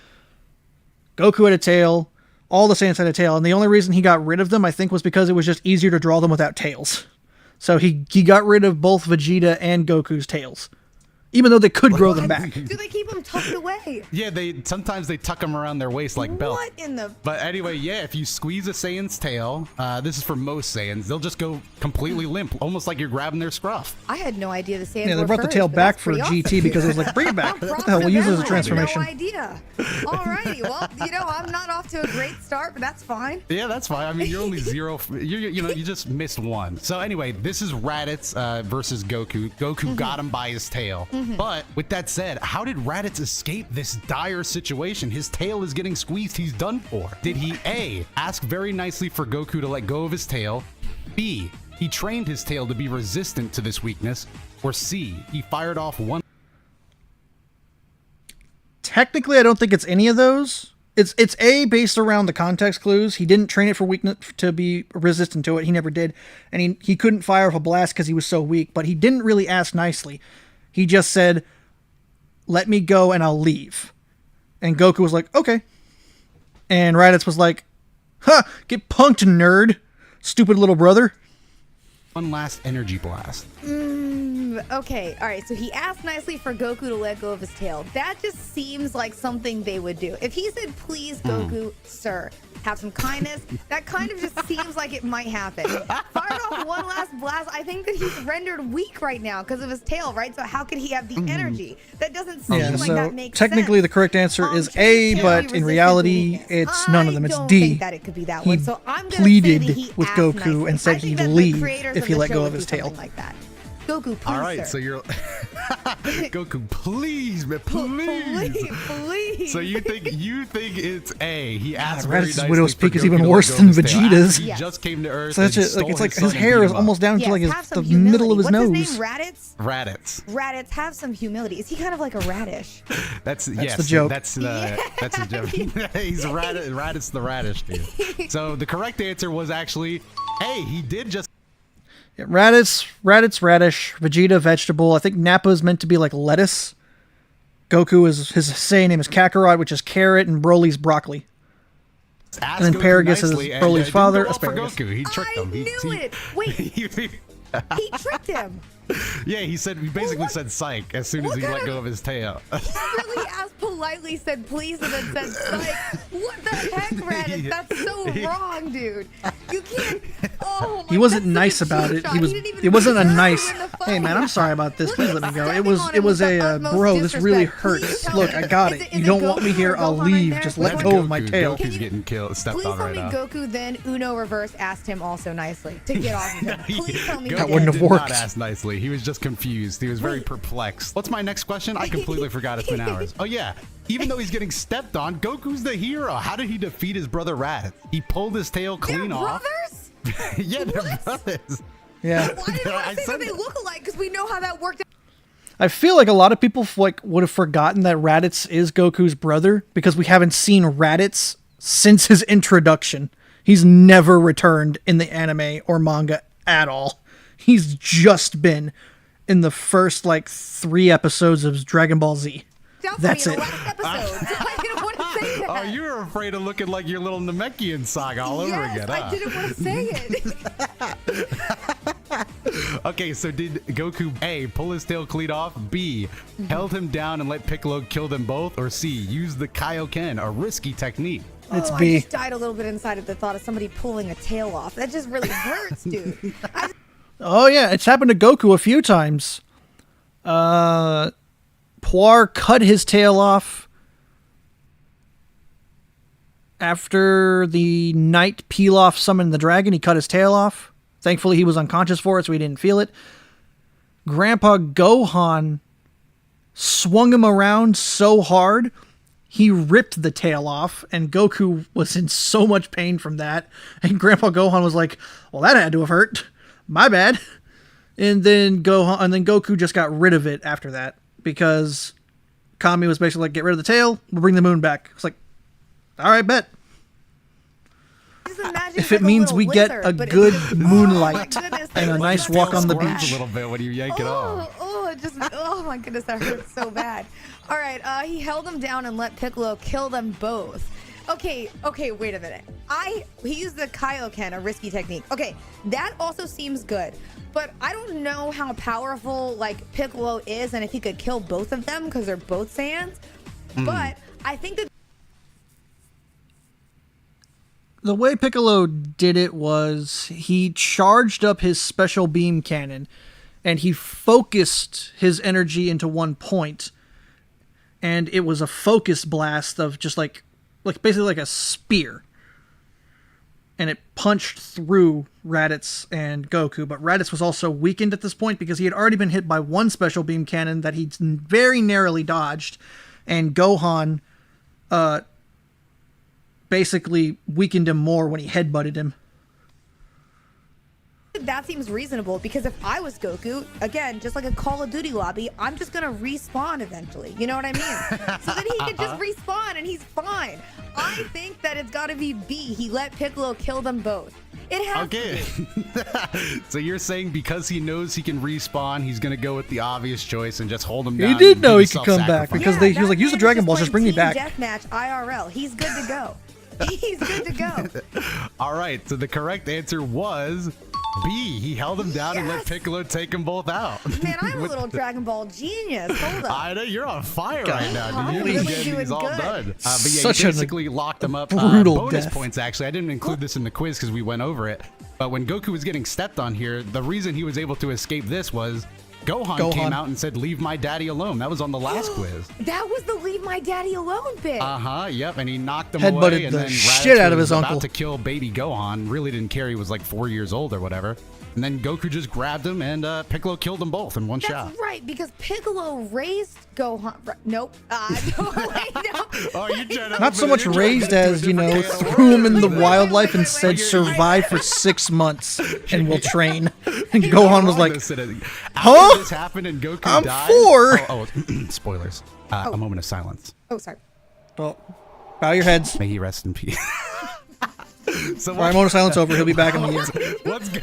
Goku had a tail. All the Saiyans had a tail. And the only reason he got rid of them, I think, was because it was just easier to draw them without tails. So he got rid of both Vegeta and Goku's tails. Even though they could grow them back. Do they keep them tucked away? Yeah, sometimes they tuck them around their waist like belts. What in the... But anyway, yeah, if you squeeze a Saiyan's tail, this is for most Saiyans, they'll just go completely limp, almost like you're grabbing their scruff. I had no idea the Saiyans Yeah, they were brought the furries, tail but back that's for pretty GT awesome. because it was like, bring it back. What the hell, we'll use it as a transformation. I had no idea. Alrighty, well, I'm not off to a great start, but that's fine. Yeah, that's fine. I mean, you're only zero. You just missed one. So anyway, this is Raditz versus Goku. Goku got him by his tail. But with that said, how did Raditz escape this dire situation? His tail is getting squeezed. He's done for. Did he A, ask very nicely for Goku to let go of his tail? B, he trained his tail to be resistant to this weakness? Or C, he fired off one... Technically, I don't think it's any of those. It's A, based around the context clues. He didn't train it for weakness to be resistant to it. He never did. And he couldn't fire off a blast because he was so weak. But he didn't really ask nicely. He just said, "Let me go and I'll leave." And Goku was like, "Okay." And Raditz was like, "Huh, get punked, nerd. Stupid little brother." One last energy blast. Okay, all right, so he asked nicely for Goku to let go of his tail. That just seems like something they would do. If he said, "Please, Goku, sir, have some kindness," that kind of just seems like it might happen. Fired off one last blast. I think that he's rendered weak right now because of his tail, right? So how could he have the energy? That doesn't seem Yeah, like so that makes technically sense. the correct answer is Trained A, tail but be in resistant reality, to weakness. it's none of them. It's I D. don't think that it could be that He one. So I'm gonna pleaded say that he with asked Goku nicely. and said I think he'd that the leave creators if he the let show go would of do his tail. something like that. Goku, please, All right, sir. so you're... Goku, please, man, please. Please. So you think it's A? He asked very Raditz's nicely widow's for peak is Goku even to worse let go of than his tail. Vegeta's. He Yes. just came to Earth. So that's and it. Like, stole it's like son his and hair beat is him almost down to Yes, like have the some middle of his humility. nose. What's his name? Raditz? Raditz. Raditz, have some humility. Is he kind of like a radish? That's the joke. That's the joke. He's Raditz the radish dude. So the correct answer was actually A. He did just. Yeah, Raditz, radish, Vegeta, vegetable. I think Nappa's meant to be like lettuce. Goku is his Saiyan name is Kakarot, which is carrot, and Broly's broccoli. Ask And then Goku Paragus is nicely, and, Broly's it didn't father, go well for Asparagus. Goku. He tricked him. I knew it. Wait, he tricked him. Yeah, he basically what- said psych as soon as what he kind let of- go of his tail. He really asked politely, said please, and then said psych. What the heck, Raditz? That's so wrong, dude. You can't. Oh Oh, He wasn't that's nice such a about cheap it. shot. He was. didn't even It wasn't a deserve to nice. win the Hey fight. man, I'm sorry about this. Please let me go. It Stepping was. on It him was with the a utmost bro. This really disrespect. Please hurts. tell Look, me. I got Is it. is You don't want Goku me here? or I'll Gohan leave. right Just there? let Which go one? of my tail. Goku's getting killed, stepped Please on tell right me now. Goku then Uno reverse asked him also nicely to get off of him. Please tell me Goku That wouldn't have did worked. not ask nicely. He was just confused. He was very perplexed. What's my next question? I completely forgot. It's been hours. Oh yeah. Even though he's getting stepped on, Goku's the hero. How did he defeat his brother Raditz? He pulled his tail clean They're off. brothers? Yeah, they're What? brothers. Yeah. Why did I I say said that they that. look alike? Because we know how that worked out. I feel like a lot of people would have forgotten that Raditz is Goku's brother because we haven't seen Raditz since his introduction. He's never returned in the anime or manga at all. He's just been in the first 3 episodes of Dragon Ball Z. Out for That's me in it. the last episode. So I didn't want to say that. Oh, you were afraid of looking like your little Namekian saga all over Yes, again, I huh? didn't want to say it. Okay, so did Goku A, pull his tail clean off, B, held him down and let Piccolo kill them both, or C, use the Kaioken, a risky technique? It's I B. just died a little bit inside at the thought of somebody pulling a tail off. That just really hurts, dude. Oh yeah, it's happened to Goku a few times. Poir cut his tail off after the night Pilaf summoned the dragon. He cut his tail off. Thankfully, he was unconscious for it, so he didn't feel it. Grandpa Gohan swung him around so hard, he ripped the tail off, and Goku was in so much pain from that. And Grandpa Gohan was like, "Well, that had to have hurt. My bad." And then Goku just got rid of it after that because Kami was basically like, "Get rid of the tail. We'll bring the moon back." It's like, all right, bet. Just imagine If like it means a we little get lizard, a but it's good just- moonlight oh my goodness, and a that nice looks walk so on the bad. beach. A little bit when you yank it off. It just, oh my goodness, that hurts so bad. All right, he held them down and let Piccolo kill them both. Okay, wait a minute. He used the Kaioken, a risky technique. Okay, that also seems good, but I don't know how powerful Piccolo is and if he could kill both of them because they're both Saiyans. But I think that The way Piccolo did it was he charged up his special beam cannon and he focused his energy into one point, and it was a focus blast of just basically like a spear, and it punched through Raditz and Goku. But Raditz was also weakened at this point because he had already been hit by one special beam cannon that he very narrowly dodged, and Gohan basically weakened him more when he headbutted him. that seems reasonable because if I was Goku, again, just like a Call of Duty lobby, I'm just gonna respawn eventually. You know what I mean? So then he could just respawn and he's fine. I think that it's gotta be B. He let Piccolo kill them both. It has Okay. to be. So you're saying because he knows he can respawn, he's going to go with the obvious choice and just hold him He down. did and know do he could come back self-sacrifice. because he was like, use the that Dragon man Balls, is just bring me playing back. Deathmatch IRL. He's good to go. He's good to go. All right, so the correct answer was B. He held him down and let Yes. Piccolo take them both out. Man, I'm a little Dragon Ball genius. Hold up. I know you're on fire right now, dude. I'm You're really getting doing these all good. done. But yeah, Such you a basically locked them up. brutal Bonus death. points, actually. I didn't include this in the quiz because we went over it. But when Goku was getting stepped on here, the reason he was able to escape this was Gohan came out and said, "Leave my daddy alone." That was on the last quiz. That was the leave my daddy alone bit. Yep, and he knocked him Headbutted away, and the then shit Raditz out of was his about uncle. to kill baby Gohan. Really didn't care. He was like 4 years old or whatever. And then Goku just grabbed him, and Piccolo killed them both in one shot. That's right, because Piccolo raised Gohan. Nope. No, wait, no. Oh, you're trying to Not so open- much you're trying to raised get to a as, different can of threw him in worms. the Wait, wildlife wait, and wait, said wait. survive for 6 months and we'll train. And You're Gohan was wrong, like, though, huh? After this happened and Goku I'm died. 4. Oh, spoilers. A moment of silence. Oh, sorry. well, bow your heads. May he rest in peace. So All right, moment of silence over. He'll be back in a year. What's go-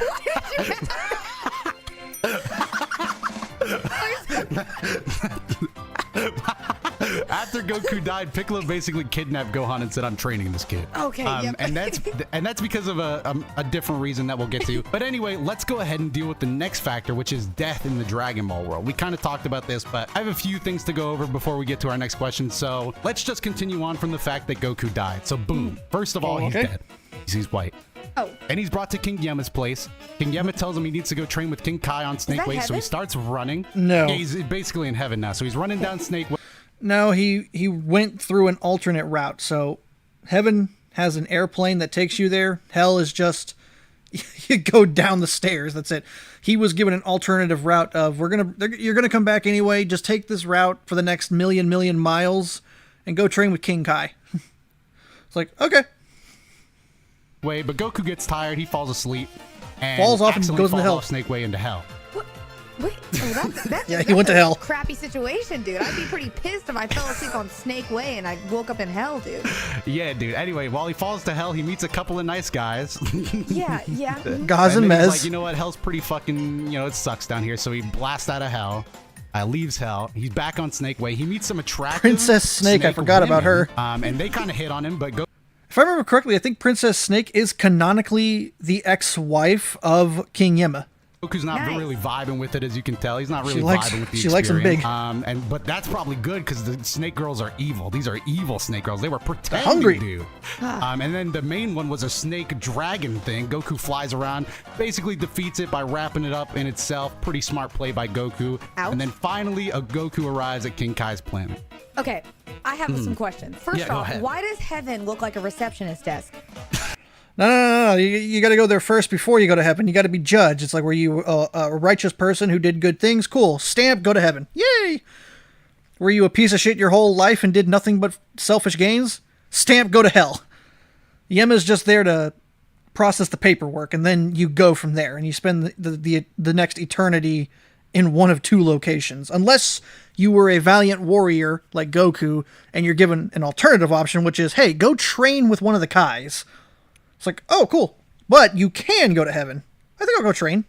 After Goku died, Piccolo basically kidnapped Gohan and said, "I'm training this kid." Okay, yep. and that's because of a different reason that we'll get to. But anyway, let's go ahead and deal with the next factor, which is death in the Dragon Ball world. We kind of talked about this, but I have a few things to go over before we get to our next question. So let's just continue on from the fact that Goku died. So boom. First of all, he's okay. dead. He's white. Oh. And he's brought to King Yema's place. King Yema tells him he needs to go train with King Kai on Snake Way, so he starts running. No. Yeah, he's basically in heaven now, so he's running down Snake Way. No, he went through an alternate route. So heaven has an airplane that takes you there. Hell is just you go down the stairs. That's it. He was given an alternative route of you're gonna come back anyway. Just take this route for the next million miles and go train with King Kai. It's like, okay. But Goku gets tired. He falls asleep and falls off and goes into hell. Off Snake Way into hell. What? Wait, that's yeah, he went to hell. Crappy situation, dude. I'd be pretty pissed if I fell asleep on Snake Way and I woke up in hell, dude. Yeah, dude. Anyway, while he falls to hell, he meets a couple of nice guys. Yeah. Gaz and Mez. Mez. Like, you know what? Hell's pretty fucking, it sucks down here. So he blasts out of hell. Leaves hell. He's back on Snake Way. He meets some attractive Princess Snake. I forgot about her. And they kind of hit on him, but if I remember correctly, I think Princess Snake is canonically the ex-wife of King Yema. Goku's not really vibing with it, as you can tell. He's not really vibing with the experience. She likes him big. But that's probably good because the Snake Girls are evil. These are evil Snake Girls. They were pretending hungry. to. And then the main one was a snake dragon thing. Goku flies around, basically defeats it by wrapping it up in itself. Pretty smart play by Goku. Ouch. And then finally, a Goku arrives at King Kai's planet. Okay, I have some questions. First go off, ahead. why does heaven look like a receptionist desk? No. You got to go there first before you go to heaven. You got to be judged. It's like, were you a righteous person who did good things? Cool. Stamp, go to heaven. Yay! Were you a piece of shit your whole life and did nothing but selfish gains? Stamp, go to hell. Yema's just there to process the paperwork, and then you go from there, and you spend the next eternity in one of two locations. Unless you were a valiant warrior like Goku, and you're given an alternative option, which is, hey, go train with one of the Kais. It's like, oh, cool. But you can go to heaven. I think I'll go train.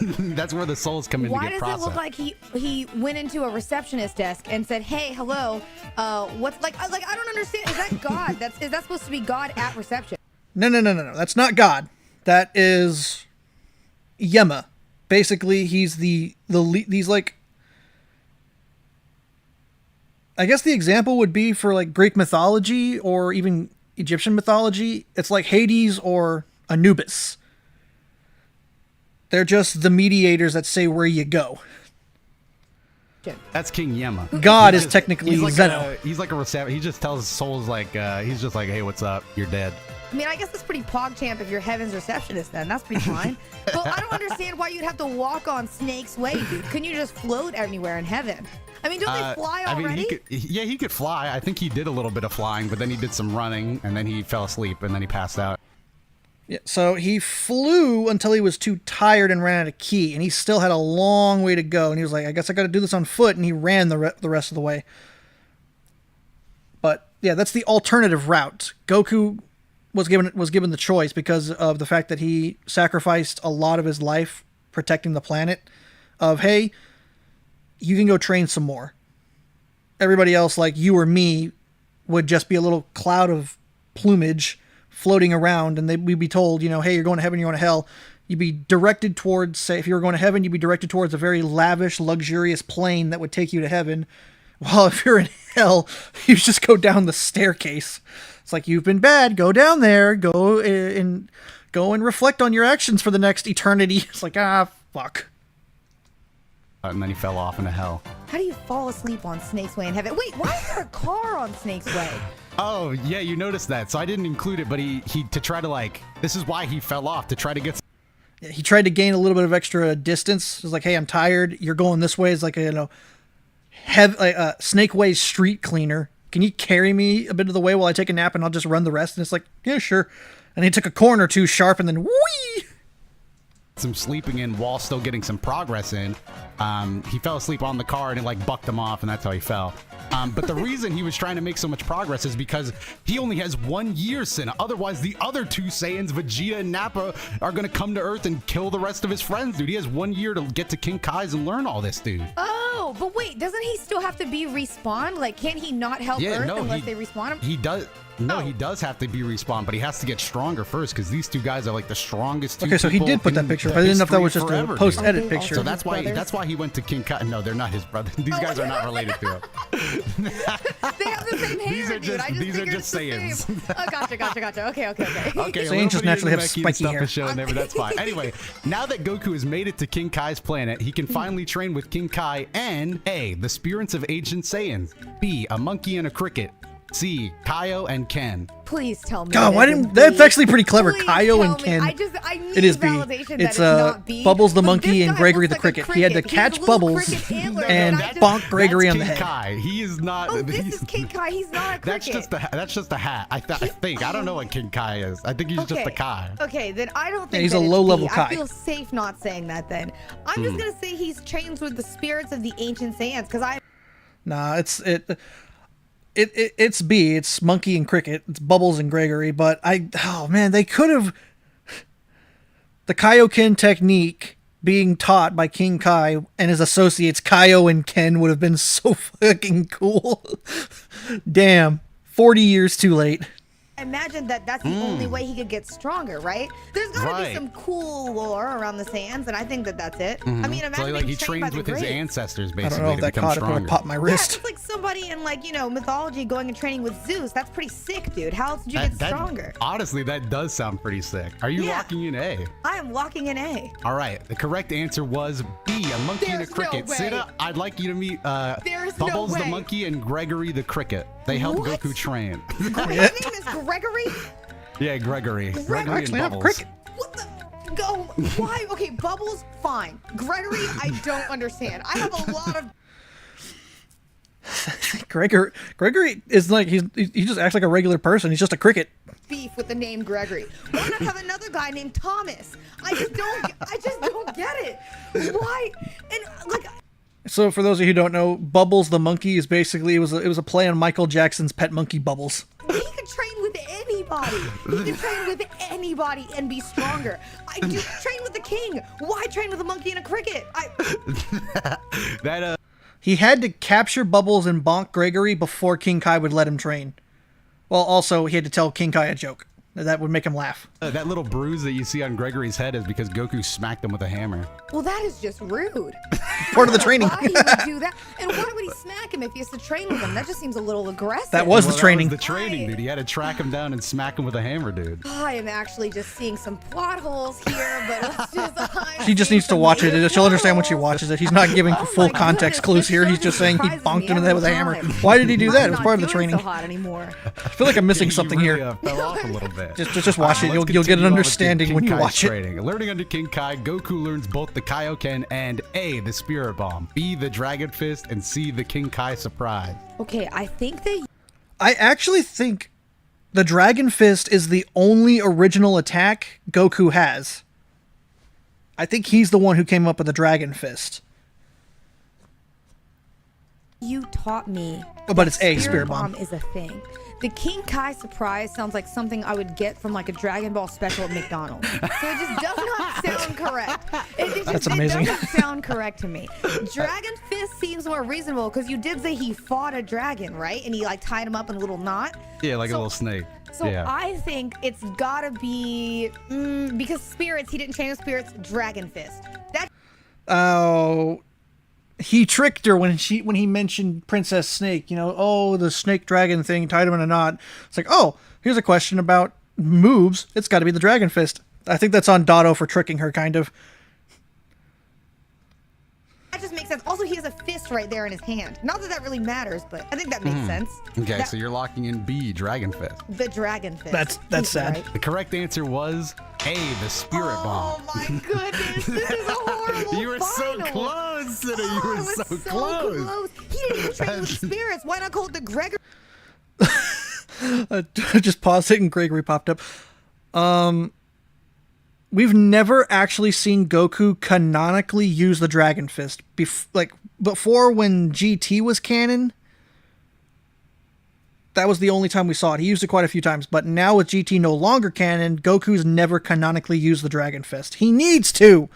That's where the souls come in to get processed. Why does it look like he went into a receptionist desk and said, "Hey, hello, what's like I don't understand. Is that God? Is that supposed to be God at reception?" No. That's not God. That is Yema. Basically, he's he's like, I guess the example would be for like Greek mythology or even Egyptian mythology. It's like Hades or Anubis. They're just the mediators that say where you go. That's King Yema. God is technically Zeno. He's like a reception. He just tells souls he's just like, hey, what's up? You're dead. I mean, I guess that's pretty PogChamp if you're heaven's receptionist then. That's pretty fine. But I don't understand why you'd have to walk on Snake's Way, dude. Couldn't you just float anywhere in heaven? I mean, don't they fly already? He could fly. I think he did a little bit of flying, but then he did some running, and then he fell asleep, and then he passed out. Yeah, so he flew until he was too tired and ran out of ki, and he still had a long way to go, and he was like, I guess I got to do this on foot, and he ran the rest of the way. But yeah, that's the alternative route. Goku was given the choice because of the fact that he sacrificed a lot of his life protecting the planet. Of, hey, you can go train some more. Everybody else, like you or me, would just be a little cloud of plumage floating around, and we'd be told, hey, you're going to heaven, you're going to hell. You'd be directed towards, say, if you were going to heaven, you'd be directed towards a very lavish, luxurious plane that would take you to heaven. While if you're in hell, you just go down the staircase. It's like, you've been bad, go down there, go and reflect on your actions for the next eternity. It's like, fuck. And then he fell off into hell. How do you fall asleep on Snake's Way in heaven? Wait, why is there a car on Snake's Way? Oh, yeah, you noticed that. So I didn't include it, but he to try to this is why he fell off, to try to get... Yeah, he tried to gain a little bit of extra distance. It was like, hey, I'm tired. You're going this way. It's like, Snake Way street cleaner. Can you carry me a bit of the way while I take a nap and I'll just run the rest? And it's like, yeah, sure. And he took a corner too sharp and then whee! Some sleeping in while still getting some progress in. He fell asleep on the car and it bucked him off, and that's how he fell. But the reason he was trying to make so much progress is because he only has 1 year, Sin. Otherwise, the other two Saiyans, Vegeta and Nappa, are going to come to Earth and kill the rest of his friends, dude. He has 1 year to get to King Kai's and learn all this, dude. Oh, but wait, doesn't he still have to be respawned? Like, can't he not help Earth unless they respawn him? He does. No, he does have to be respawned, but he has to get stronger first because these two guys are like the strongest two Okay, so he people did put that in picture, the but I didn't know if that history was just forever, a dude. post-edit Are they picture. So also that's why he went to King Kai. No, they're not his brothers. These guys are not related to him. They have the same hair, dude. I just these are figured just it's the Saiyans. same. Oh, gotcha. Okay. Okay, Saiyans a little just bit of naturally have Namekian spiky stuff hair. is showing there, but that's fine. Anyway, now that Goku has made it to King Kai's planet, he can finally train with King Kai and A, the spirits of ancient Saiyans, B, a monkey and a cricket, C, Kaio and Ken. Please tell me. God, why it didn't? isn't That's B. actually pretty clever. Please Kaio tell and me. Ken. I need It is B. validation that It's not B. Bubbles the But monkey this and guy Gregory looks the like a cricket. He had to cricket. He has catch little Bubbles cricket antlers, and I just- bonk Gregory That's on the King head. Kai. He is not. Oh, this is King Kai. He's not a cricket. That's just a hat. I think. I don't know what King Kai is. I think he's just a Kai. Okay, then I don't think he's that a it's low-level B. Kai. I feel safe not saying that then. I'm just gonna say he's trained with the spirits of the ancient Saiyans because I. Nah, it's B. It's monkey and cricket. It's Bubbles and Gregory. But oh man, they could have the Kaioken technique being taught by King Kai and his associates Kaio and Ken would have been so fucking cool. Damn, 40 years too late. Imagine that's the only way he could get stronger, right? There's gotta be some cool lore around the Saiyans, and I think that's it. I mean, imagine So like he being trained by trains the with his greats. ancestors I basically don't know if to that become caught it, but I stronger. popped my Yeah, wrist. it's like somebody in mythology going and training with Zeus. That's pretty sick, dude. How else did you get stronger? Honestly, that does sound pretty sick. Are you Yeah. locking in A? I am locking in A. All right, the correct answer was B, a monkey and a There's no cricket. way. Sita, I'd like you to meet There's no Bubbles the way. monkey and Gregory the cricket. They help What? Goku train. His name is Gregory. Yeah, Gregory. Gregory Actually, I and have Bubbles. cricket. What the? Go. Why? Okay, Bubbles, fine. Gregory, I don't understand. I have a lot of Gregory is like he just acts like a regular person. He's just a cricket. beef with the name Gregory. Why not have another guy named Thomas? I just don't get it. Why? And like. So for those of you who don't know, Bubbles the monkey is basically it was a play on Michael Jackson's pet monkey Bubbles. He could train with anybody. He could train with anybody and be stronger. I do train with the king. Why train with a monkey and a cricket? He had to capture Bubbles and bonk Gregory before King Kai would let him train. Well, also he had to tell King Kai a joke that would make him laugh. That little bruise that you see on Gregory's head is because Goku smacked him with a hammer. Well, that is just rude. Part of the training. Why he would do that? And why would he smack him if he has to train with him? That just seems a little aggressive. That was the training. That was the training, dude. He had to track him down and smack him with a hammer, dude. I am actually just seeing some plot holes here, but let's just. She just needs to watch it. She'll understand when she watches it. He's not giving full context clues here. He's just saying he bonked him in the head with a hammer. Why did he do that? It was part of the training. So hot anymore. I feel like I'm missing something You really, here. fell off a little bit. Just watch it. Let's You'll get continue an on with understanding King when you Kai's watch it. training. Learning under King Kai, Goku learns both the Kaioken and A, the Spirit Bomb, B, the Dragon Fist, and C, the King Kai Surprise. Okay, I think that. I actually think the Dragon Fist is the only original attack Goku has. I think he's the one who came up with the Dragon Fist. You taught me. Oh, but it's A, Spirit Spirit Bomb. is a thing. The King Kai surprise sounds like something I would get from like a Dragon Ball special at McDonald's. So it just does not sound correct. That's amazing. It doesn't sound correct to me. Dragon Fist seems more reasonable because you did say he fought a dragon, right? And he like tied him up in a little knot. Yeah, like a little snake. So yeah. I think it's gotta be because spirits. He didn't train with spirits. Dragon Fist. That. Oh, he tricked her when he mentioned Princess Snake. You know, oh, the snake dragon thing tied him in a knot. It's like, oh, here's a question about moves. It's got to be the Dragon Fist. I think that's on Dotto for tricking her, kind of. That just makes sense. Also, he has a fist right there in his hand. Not that that really matters, but I think that makes sense. Okay, That- so you're locking in B, Dragon Fist. the Dragon Fist. That's He's sad. right. The correct answer was A, the Spirit Oh Bomb. my goodness, this is a horrible You were so final. close, Sita. You Oh, were it was so close. He didn't even train with spirits. Why not call it the Gregory? Just paused it and Gregory popped up. We've never actually seen Goku canonically use the Dragon Fist. Before when GT was canon, that was the only time we saw it. He used it quite a few times, but now with GT no longer canon, Goku's never canonically used the Dragon Fist. He needs to.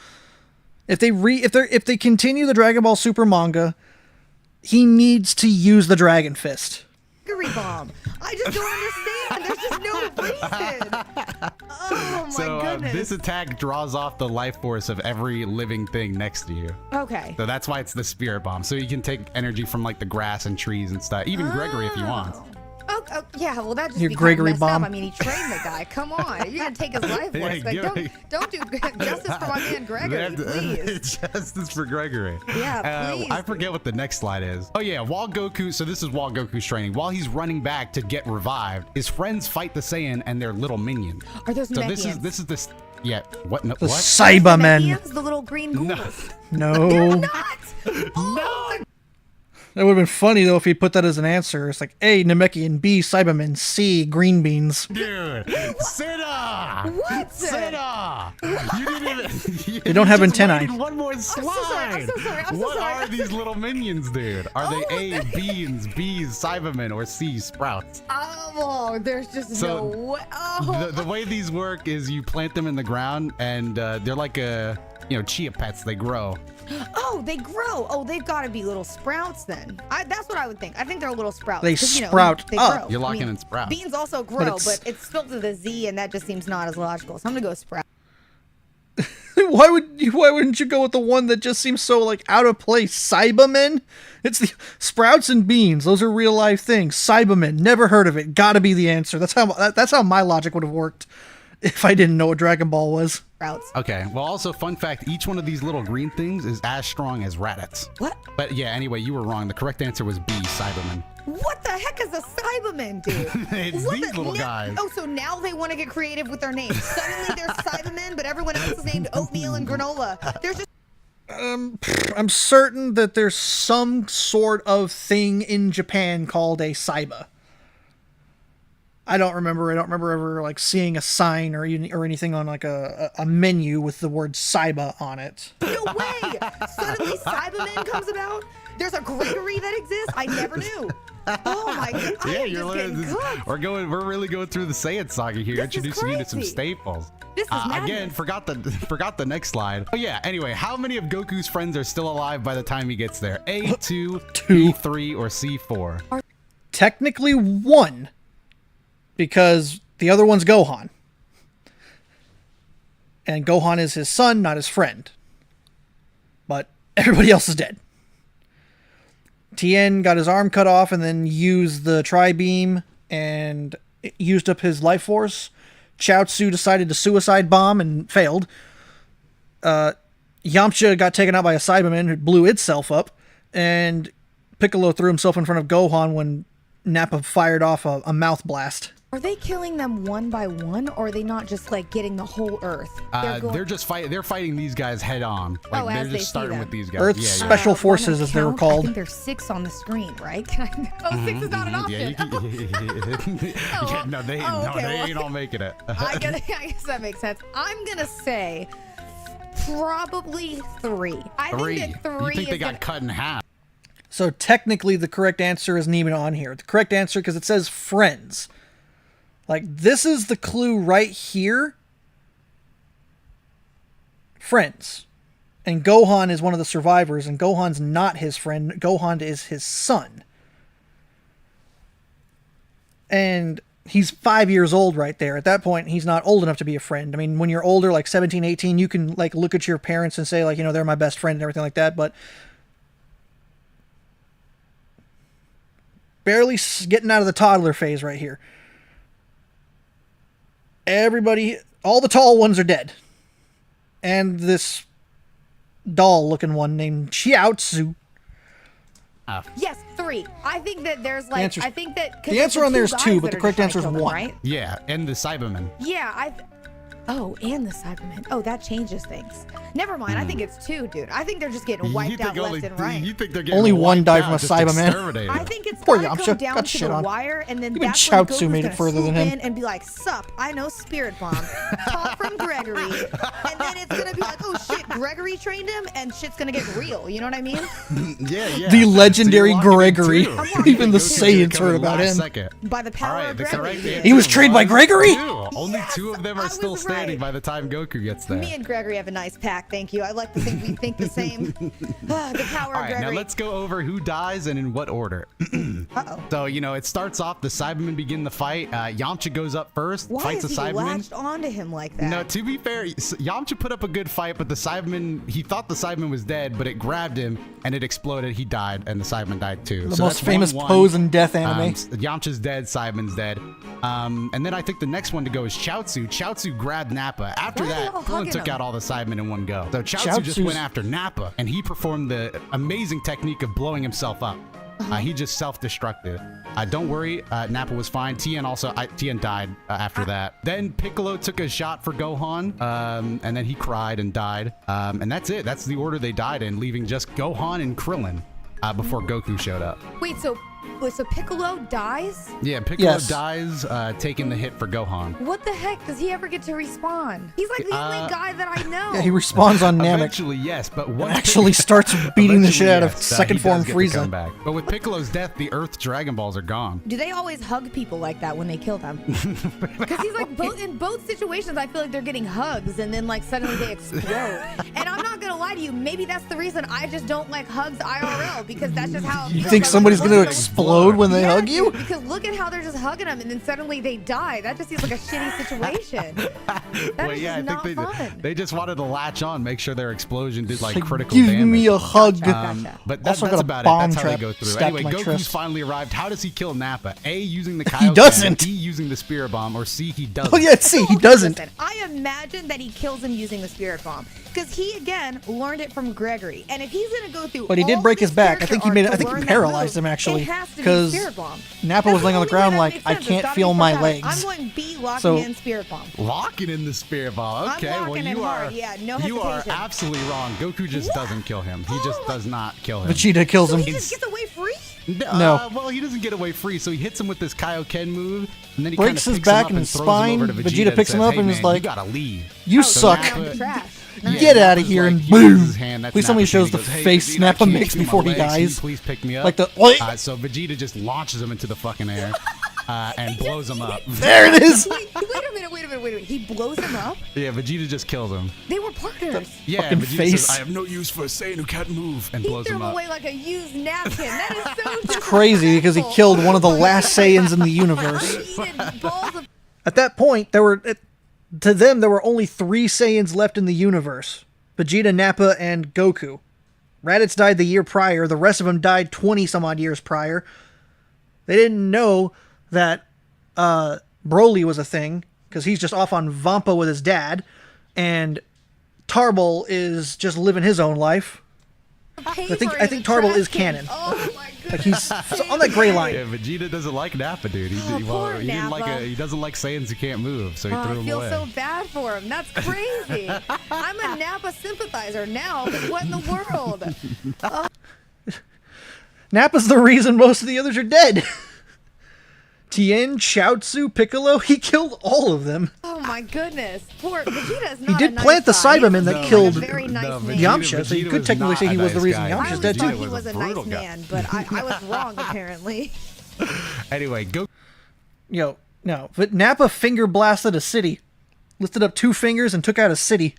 If they continue the Dragon Ball Super manga, he needs to use the Dragon Fist. Bomb. I just don't understand. There's just no reason. Oh my goodness. This attack draws off the life force of every living thing next to you. Okay. So that's why it's the spirit bomb. So you can take energy from like the grass and trees and stuff. Even Gregory if you want. Oh, yeah, well, that just Your be Gregory messed up. bomb. I mean, he trained the guy. Come on. You're going to take his life force. Like, don't do justice for my man Gregory, please. Justice for Gregory. Yeah, please. I forget what the next slide is. Oh, yeah, while Goku, so this is while Goku's training. While he's running back to get revived, his friends fight the Saiyan and their little minions. Are those So Namekians? this is this. Yeah, what? No, The what? Cybermen. Namekians, the little green ghouls. No. They're not. Oh, That would have been funny though if he put that as an answer. It's like A, Namekian, B, Cybermen, C, green beans. Dude, Sita! What? Sita! You didn't even. They don't have just antennae. waited one more slide. I'm so sorry. What are these little minions, dude? Are they A, beans, B's, Cybermen, or C, sprouts? Oh, there's just So, no way. Oh. The way these work is you plant them in the ground, and they're like chia pets. They grow. Oh, they grow. Oh, they've got to be little sprouts then. That's what I would think. I think they're little sprouts. They 'cause, sprout they up. grow. You're locking in sprouts. Beans also grow, it's- but it's spelled with a Z, and that just seems not as logical. So I'm gonna go sprout. Why wouldn't you go with the one that just seems so like out of place? Cybermen? It's the sprouts and beans. Those are real life things. Cybermen. Never heard of it. Gotta be the answer. That's how my logic would have worked if I didn't know what Dragon Ball was. Sprouts. Okay. Well, also fun fact: each one of these little green things is as strong as Raditz. What? But yeah. Anyway, you were wrong. The correct answer was B, Cyberman. What the heck is a Cyberman, dude? It's What these little guys. Oh, so now they want to get creative with their names. Suddenly they're Cybermen, but everyone else is named oatmeal and granola. There's just I'm certain that there's some sort of thing in Japan called a Saiba. I don't remember ever like seeing a sign or anything on like a menu with the word Saiba on it. no way. Suddenly Cyberman comes about. There's a Gregory that exists. I never knew. Oh my god! I am just getting cooked. We're really going through the Saiyan saga here, This is introducing you to some crazy. staples. This is madness. Again, forgot the next slide. Oh yeah. Anyway, how many of Goku's friends are still alive by the time he gets there? A 2, B 3, or C 4? Technically one, because the other one's Gohan. And Gohan is his son, not his friend. But everybody else is dead. Tien got his arm cut off and then used the tri-beam and used up his life force. Chaozu decided to suicide bomb and failed. Yamcha got taken out by a Cyberman who blew itself up. And Piccolo threw himself in front of Gohan when Nappa fired off a mouth blast. Are they killing them one by one, or are they not just like getting the whole Earth? They're just fighting. They're fighting these guys head on. Like Oh, they're as they just see starting them. with these guys. Earth's Yeah, yeah. Special Forces, as they were I called. think there's 6 on the screen, right? Can I? 6 is not an option. Yeah, you can, yeah, no, they ain't all making it. I guess that makes sense. I'm gonna say probably 3. I think that 3 You think is they got cut in half? So technically the correct answer isn't even on here. The correct answer, because it says friends. Like, this is the clue right here. Friends. And Gohan is one of the survivors, and Gohan's not his friend. Gohan is his son. And he's 5 years old right there. At that point, he's not old enough to be a friend. I mean, when you're older, like 17, 18, you can, like, look at your parents and say, like, they're my best friend and everything like that, but barely getting out of the toddler phase right here. Everybody, all the tall ones are dead. And this doll-looking one named Chiaotzu. Yes, 3. I think that there's like answer's- I think that 'cause the there's answer on there is guys 2, but that the are correct just trying answer to is kill them, 1. right? Yeah, and the Cybermen. Yeah, Oh, and the Cybermen. Oh, that changes things. Never mind. I think it's 2, dude. I think they're just getting wiped out left and right. You think they're getting Only one wiped died out, from a just Cyberman. exterminated. I think it's Poor gonna Yamcha, come down got to shit the on. wire, and then Even that's when Chaozu Goku's made it gonna further than swoop him. in and be like, "Sup, I know Spirit Bomb, pop from Gregory," and then it's gonna be like, "Oh shit, Gregory trained him," and shit's gonna get real. You know what I mean? Yeah. The legendary So you're locking in Gregory. two. Even the Goku's gonna Saiyans come heard in about last him. second. By the power All right, of the Gregory. correct dude. answer He was trained by was Gregory? 2. Only Yes, 2 of them I are was still right. understanding by the time Goku gets there. Me and Gregory have a nice pack, thank you. I like to think we think the same. The power All of right, Gregory. now let's go over who dies and in what order. Uh-oh. So, you know, it starts off, the Cybermen begin the fight. Yamcha goes up first, Why fights is the he Cybermen. latched onto him like that? No, to be fair, Yamcha put up a good fight, but the Cyberman, he thought the Cyberman was dead, but it grabbed him and it exploded. He died, and the Cyberman died too. The So most that's famous 1-1. pose in death anime. Yamcha's dead, Cyberman's dead. And then I think the next one to go is Chaozu. Chaozu grabbed Nappa. After Why are they that, all Krillin hugging took him? out all the Cybermen in one go. So Chaozu just Chaozu's- went after Nappa, and he performed the amazing technique of blowing himself up. He just self-destructed. Don't worry, Nappa was fine. Tien also, Tien died after that. Then Piccolo took a shot for Gohan, and then he cried and died. And that's it. That's the order they died in, leaving just Gohan and Krillin before Goku showed up. Wait, so Piccolo dies? Yeah, Piccolo Yes. dies, taking the hit for Gohan. What the heck? Does he ever get to respawn? He's like the only guy that I know. Yeah, he respawns on Namek. Eventually, yes, but what Actually starts beating the shit out of Eventually, yes, second he form does get to come Frieza. back. But with Piccolo's death, the Earth Dragon Balls are gone. Do they always hug people like that when they kill them? Because he's like, in both situations, I feel like they're getting hugs and then like suddenly they explode. And I'm not gonna lie to you, maybe that's the reason I just don't like hugs IRL, because that's just how. You think somebody's gonna explode when they hug you? Because look at how they're just hugging them and then suddenly they die. That just seems like a shitty situation. That Well, is yeah, I just think not fun. they just wanted to latch on, make sure their explosion did like Like, critical give damage. me a hug. Gotcha. But Also that's got a about it. bomb That's how they trap go through. stacked Anyway, to my Goku's chest. finally arrived. How does he kill Nappa? A, using the Kaioken. doesn't. B, using the Spirit Bomb. Or C, he doesn't. Oh yeah, see, he Okay, doesn't. Listen, I imagine that he kills him using the spirit bomb because he again learned it from Gregory. And if he's gonna go through, But he did all break this his back. I character think he arc made to it. I think learn he that paralyzed move, him actually, it has to be because spirit bomb. Nappa That's was laying on the only way ground that like, makes I sense. It's can't gotta feel be my foreshadowing. legs. I'm going B, locking So- in spirit bomb. Locking in the Spirit Bomb. I'm Okay, well locking it you are hard, yeah, no you are hesitation. absolutely wrong. Goku just doesn't kill him. He just does not kill him. Vegeta kills So him. he just gets away free? No. Well, he doesn't get away free, so he hits him with this Kaioken move, and then he kinda Breaks his picks him back up and his throws him spine. over to Vegeta picks him says, up "Hey, and is man, like, you gotta leave. You So suck. now I'm the trash. Yeah, Get out of Nappa's here like, and he boom. uses his hand, that's Please tell me he Nappa's shows hand. the He goes, "Hey, face Vegeta, I Nappa can't makes feel my before he legs. Can you dies. please pick me up. Like the what? So Vegeta just launches him into the fucking air and blows him up. There it is. Wait a minute. He blows him up? Yeah, Vegeta just kills him. They were partners. Yeah, Fucking Vegeta face. says, "I have no use for a Saiyan who can't move," and He blows threw him him up. away like a used napkin. That is so It's crazy because he killed one of the last Saiyans in the universe. balls of At that point, to them there were only 3 Saiyans left in the universe: Vegeta, Nappa, and Goku. Raditz died the year prior. The rest of them died 20 some odd years prior. They didn't know that Broly was a thing because he's just off on Vampa with his dad, and Tarbell is just living his own life. paper I think in the Tarbell trash is can. canon. Oh my goodness. Like he's on that gray line. Yeah, Vegeta doesn't like Nappa, dude. poor He didn't like Nappa. he doesn't like Saiyans who can't move, so he Oh, threw I him feel away. so bad for him. That's crazy. I'm a Nappa sympathizer now, but what in the world? Nappa's the reason most of the others are dead. Tien, Chaozu, Piccolo, he killed all of them. Oh my goodness. Poor Vegeta is not He a did nice plant the guy. Cyberman He's that like killed a very nice man. Yamcha, so you could was technically not say he a was the nice reason guy. Yamcha's I always dead thought too. he was a brutal nice guy. man, but I was wrong apparently. Anyway, Goku But Nappa finger blasted a city. Lifted up 2 fingers and took out a city.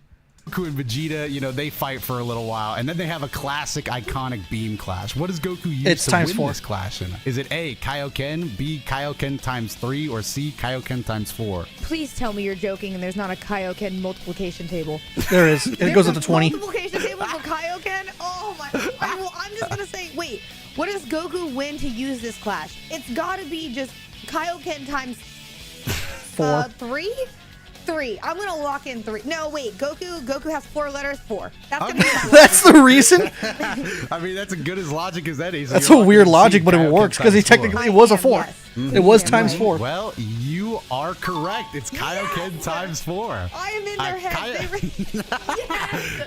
and Vegeta, they fight for a little while, and then they have a classic, iconic beam clash. What does Goku use It's to times win 4. this clash? Is it A, Kaioken, B, Kaioken times 3, or C, Kaioken times 4? Please tell me you're joking and there's not a Kaioken multiplication table. There is. It goes up to 20. Multiplication table for Kaioken? Oh my. I'm just going to say, wait. What does Goku win to use this clash? It's got to be just Kaioken times 4. 3? 3. I'm gonna lock in 3. No, wait. Goku has 4 letters. 4. That's gonna be my That's the reason. I mean, that's as good as logic as any. So That's you're a locking weird in C, logic, but it Kaioken works because he times 4. technically it was a 4. Yes. It was Yeah, times right. 4. Well, you are correct. It's Kaioken times 4. I am in their head. Yes.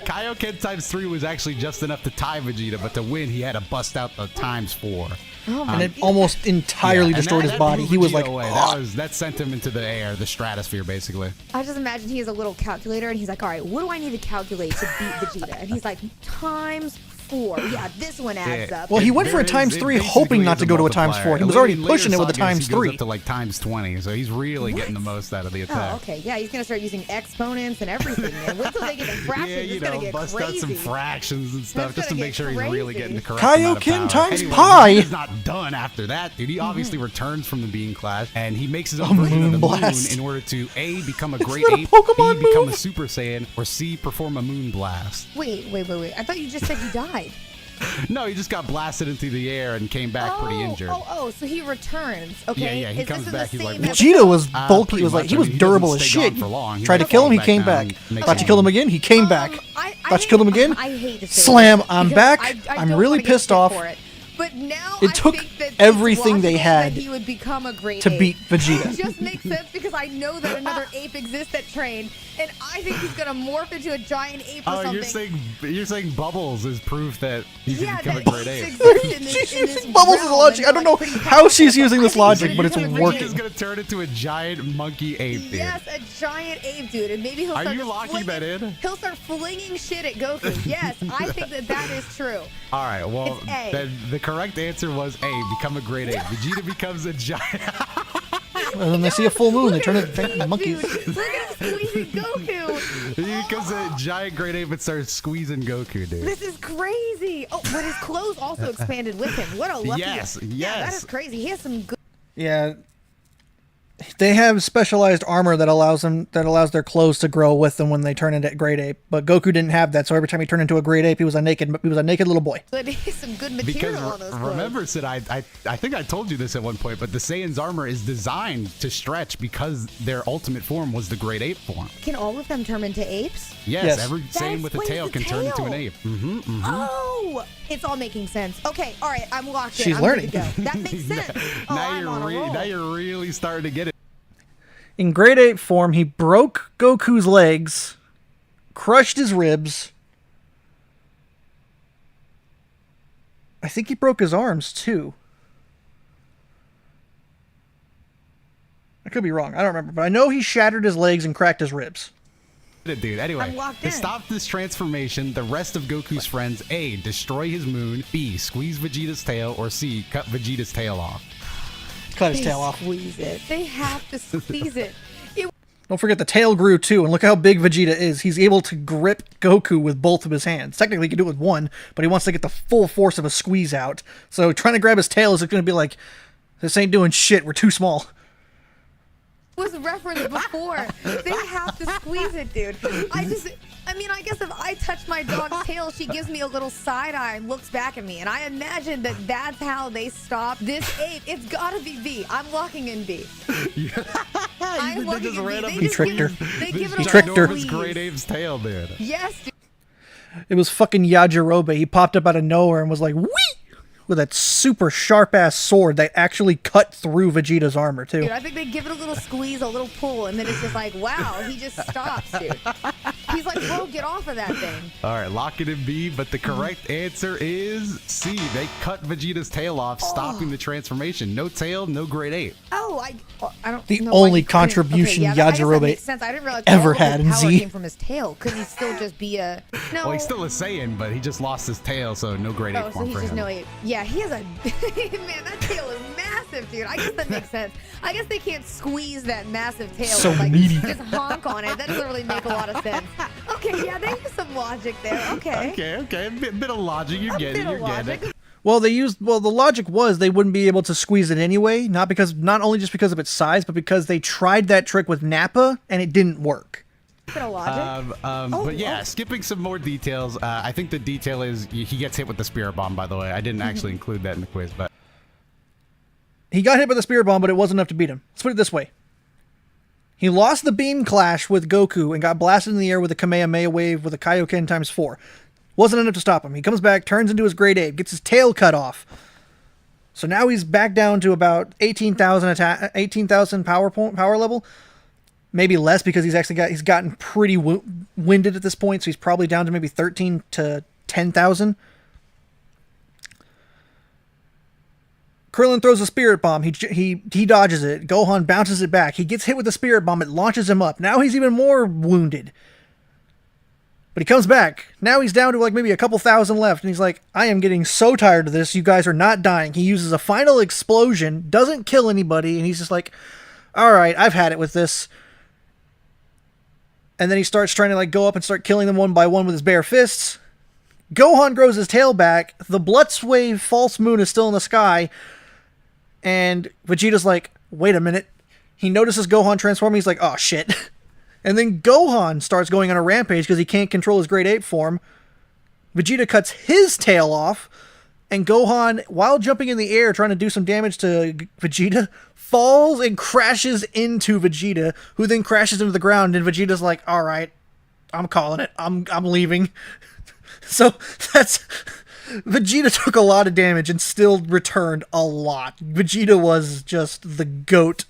Kaioken times 3 was actually just enough to tie Vegeta, but to win, he had to bust out the times 4. Oh my. And it almost entirely and destroyed that his body. blew He was Vegeta like, away. "Ugh." That sent him into the air, the stratosphere, basically. I just imagine he has a little calculator and he's like, all right, what do I need to calculate to beat Vegeta? And he's like, times 4. Yeah, this one adds up. Well, he went for a times 3, hoping not to go to a times 4. He was already pushing it with a times 3. He goes up to like times 20, so he's really getting the most out of the attack. Oh, okay. Yeah, he's gonna start using exponents and everything, man. Wait till they get to fractions. Yeah, it's gonna get bust crazy. out some fractions and stuff That's just to gonna make get sure he's really crazy. getting the correct amount of Kaioken power. times Anyway, pi. He's not done after that, dude. He obviously returns from the Beam Clash, and he makes his own version of the Blast. moon in order to A, become a great that a ape, Pokemon B, become move? a Super Saiyan, or C, perform a moon blast. Wait. I thought you just said he died. No, he just got blasted into the air and came back pretty injured. So he returns. Okay. Yeah, he comes back, he's like, Vegeta was bulky. pretty He was like much. he I was mean, he durable doesn't as stay shit. gone for long. He Tried to might kill him, fall he back came down, back. makes Thought you sense. killed him again, he came back. Thought you killed him again. I hate to say Slam, this I'm because back. I I'm don't really wanna get pissed shit off. for it. But now It I took think that everything it's they logical had that he would become a great to ape. beat Vegeta. It just makes sense because I know that another ape exists that trained, and I think he's gonna morph into a giant ape or something. You're saying Bubbles is proof that he can become a that great ape. apes exist in this, She's in this using Bubbles as realm, logic. and I don't they're, know like, pretty how she's powerful. using this I think logic, he's but it's gonna become a working. great He's gonna turn into a giant monkey ape, dude. Yes, a giant ape, dude, and maybe he'll Are start you locking that in? He'll start flinging shit at Goku. Yes, I think that is true. All right, well, It's A. then the correct answer was A, become a great ape. Vegeta becomes a giant. And then they see a full moon, they turn Look at into him, monkeys. dude. Look at him squeezing Goku. He becomes a giant great ape and starts squeezing Goku, dude. This is crazy. Oh, but his clothes also expanded with him. What a lucky. Yes, Yeah, that yes. is crazy. He has some good. Yeah. They have specialized armor that allows their clothes to grow with them when they turn into Great Ape. But Goku didn't have that, so every time he turned into a Great Ape, he was a naked little boy. He has some good material Because on those clothes. remember, Sid, I think I told you this at one point, but the Saiyan's armor is designed to stretch because their ultimate form was the Great Ape form. Can all of them turn into apes? Yes, Yes. every That Saiyan with a explains tail the can turn into an tail. ape. Oh, it's all making sense. Okay, all right, I'm locked in. She's I'm learning. Good to go. That makes sense. Oh, I'm on a roll. Now you're really starting to get it. In Great Ape form, he broke Goku's legs, crushed his ribs. I think he broke his arms, too. I could be wrong. I don't remember. But I know he shattered his legs and cracked his ribs. Dude, anyway, I'm locked to in. stop this transformation, the rest of Goku's friends, A, destroy his moon, B, squeeze Vegeta's tail, or C, cut Vegeta's tail off. Cut his They tail off. squeeze it. They have to squeeze it. Don't forget the tail grew, too. And look how big Vegeta is. He's able to grip Goku with both of his hands. Technically, he can do it with one, but he wants to get the full force of a squeeze out. So trying to grab his tail is going to be like, this ain't doing shit. We're too small. Was referenced before. They have to squeeze it, dude. I guess if I touch my dog's tail, she gives me a little side eye and looks back at me. And I imagine that that's how they stop this ape. It's gotta be B. I'm locking in B. I'm locking in B. He tricked her. They give it He a tricked little her. His squeeze. Great Ape's tail, dude. Yes, dude. It was fucking Yajirobe. He popped up out of nowhere and was like, whee! With that super sharp-ass sword that actually cut through Vegeta's armor, too. I think they give it a little squeeze, a little pull, and then it's just like, wow, he just stops, dude. He's like, bro, get off of that thing. All right, lock it in B, but the correct answer is C. They cut Vegeta's tail off, stopping the transformation. No tail, no Great Ape. Oh, I don't The know why only he couldn't- contribution I guess that Yajirobe makes sense. I didn't realize ever all of had his in power Z. came from his tail. Could he still just be a no? Well, he's still a Saiyan, but he just lost his tail, so no Great Ape Oh, so form he's for just him. no ape. Yeah, he has a man. That tail is massive, dude. I guess that makes sense. I guess they can't squeeze that massive tail. So and, like, meaty. just honk on it. That doesn't really make a lot of sense. Okay, yeah, there's some logic there. Okay. Okay. A bit of logic. You're getting bit it. of You're getting it. logic. Well, the logic was they wouldn't be able to squeeze it anyway, not only just because of its size, but because they tried that trick with Nappa and it didn't work. Bit of logic. But yeah, skipping some more details. I think the detail is he gets hit with the spirit bomb. By the way, I didn't actually include that in the quiz, but He got hit by the spirit bomb, but it wasn't enough to beat him. Let's put it this way. He lost the beam clash with Goku and got blasted in the air with a Kamehameha wave with a Kaioken times 4. Wasn't enough to stop him. He comes back, turns into his Great Ape, gets his tail cut off. So now he's back down to about 18,000 power level. Maybe less because he's gotten pretty winded at this point, so he's probably down to maybe 13 to 10,000. Krillin throws a spirit bomb. He dodges it. Gohan bounces it back. He gets hit with the spirit bomb. It launches him up. Now he's even more wounded. But he comes back. Now he's down to like maybe a couple thousand left. And he's like, I am getting so tired of this. You guys are not dying. He uses a final explosion, doesn't kill anybody. And he's just like, all right, I've had it with this. And then he starts trying to like go up and start killing them one by one with his bare fists. Gohan grows his tail back. The Blutzwave false moon is still in the sky. And Vegeta's like, wait a minute. He notices Gohan transforming. He's like, oh shit. And then Gohan starts going on a rampage because he can't control his Great Ape form. Vegeta cuts his tail off, and Gohan, while jumping in the air trying to do some damage to Vegeta, falls and crashes into Vegeta, who then crashes into the ground, and Vegeta's like, all right, I'm calling it. I'm leaving. So that's... Vegeta took a lot of damage and still returned a lot. Vegeta was just the GOAT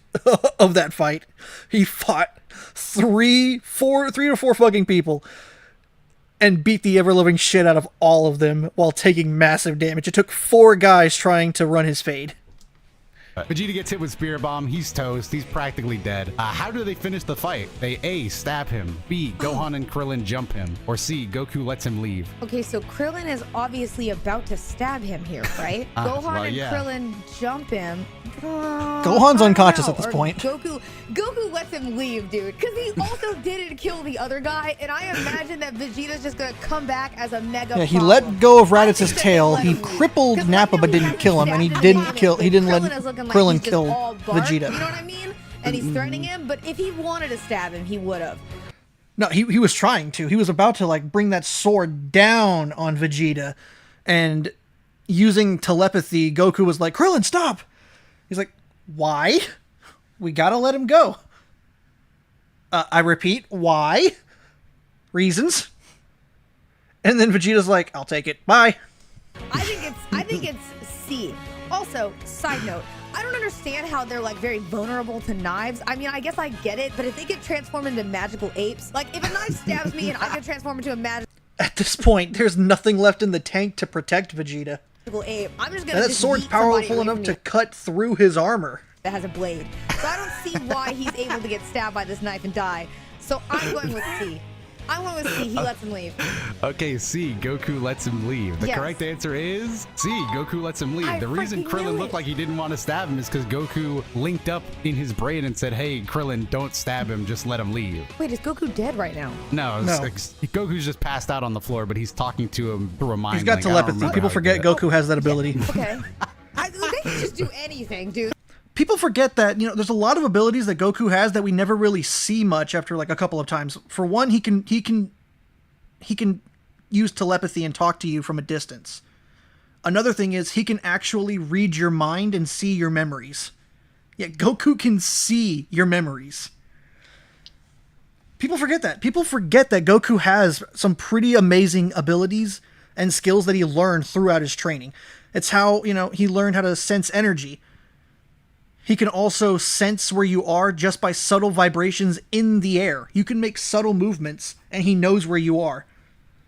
of that fight. He fought three to four fucking people and beat the ever-living shit out of all of them while taking massive damage. It took 4 guys trying to run his fade. Vegeta gets hit with Spirit Bomb. He's toast. He's practically dead. How do they finish the fight? They A, stab him. B, Gohan and Krillin jump him. Or C, Goku lets him leave. Okay, so Krillin is obviously about to stab him here, right? Gohan and Krillin jump him. Gohan's unconscious at this point. Goku lets him leave, dude, because he also didn't kill the other guy, and I imagine that Vegeta's just gonna come back as a mega. Yeah, he let go of Raditz's tail. He crippled Nappa, but didn't kill him, and he didn't let Krillin kill Vegeta. You know what I mean? And he's threatening him, but if he wanted to stab him, he would have. No, he was trying to. He was about to like bring that sword down on Vegeta, and using telepathy, Goku was like, Krillin, stop! He's like, why? We gotta let him go. I repeat, why? Reasons. And then Vegeta's like, I'll take it. Bye. I think it's C. Also, side note, I don't understand how they're like very vulnerable to knives. I mean, I guess I get it, but if they get transformed into magical apes, like if a knife stabs me and I can transform into a magical... At this point, there's nothing left in the tank to protect Vegeta. Ape. I'm just gonna. And that sword's powerful enough to cut through his armor. That has a blade. So I don't see why he's able to get stabbed by this knife and die. So I'm going with C. I'm going with C. He lets him leave. Okay, C. Goku lets him leave. The correct answer is C. Goku lets him leave. The reason Krillin looked like he didn't want to stab him is because Goku linked up in his brain and said, hey, Krillin, don't stab him. Just let him leave. Wait, is Goku dead right now? No. Goku's just passed out on the floor, but he's talking to him through a mind. He's got telepathy. People forget Goku has that ability. Okay. They can just do anything, dude. People forget that, you know, there's a lot of abilities that Goku has that we never really see much after like a couple of times. For one, he can use telepathy and talk to you from a distance. Another thing is he can actually read your mind and see your memories. Yeah, Goku can see your memories. People forget that. People forget that Goku has some pretty amazing abilities and skills that he learned throughout his training. It's how, you know, he learned how to sense energy. He can also sense where you are just by subtle vibrations in the air. You can make subtle movements, and he knows where you are.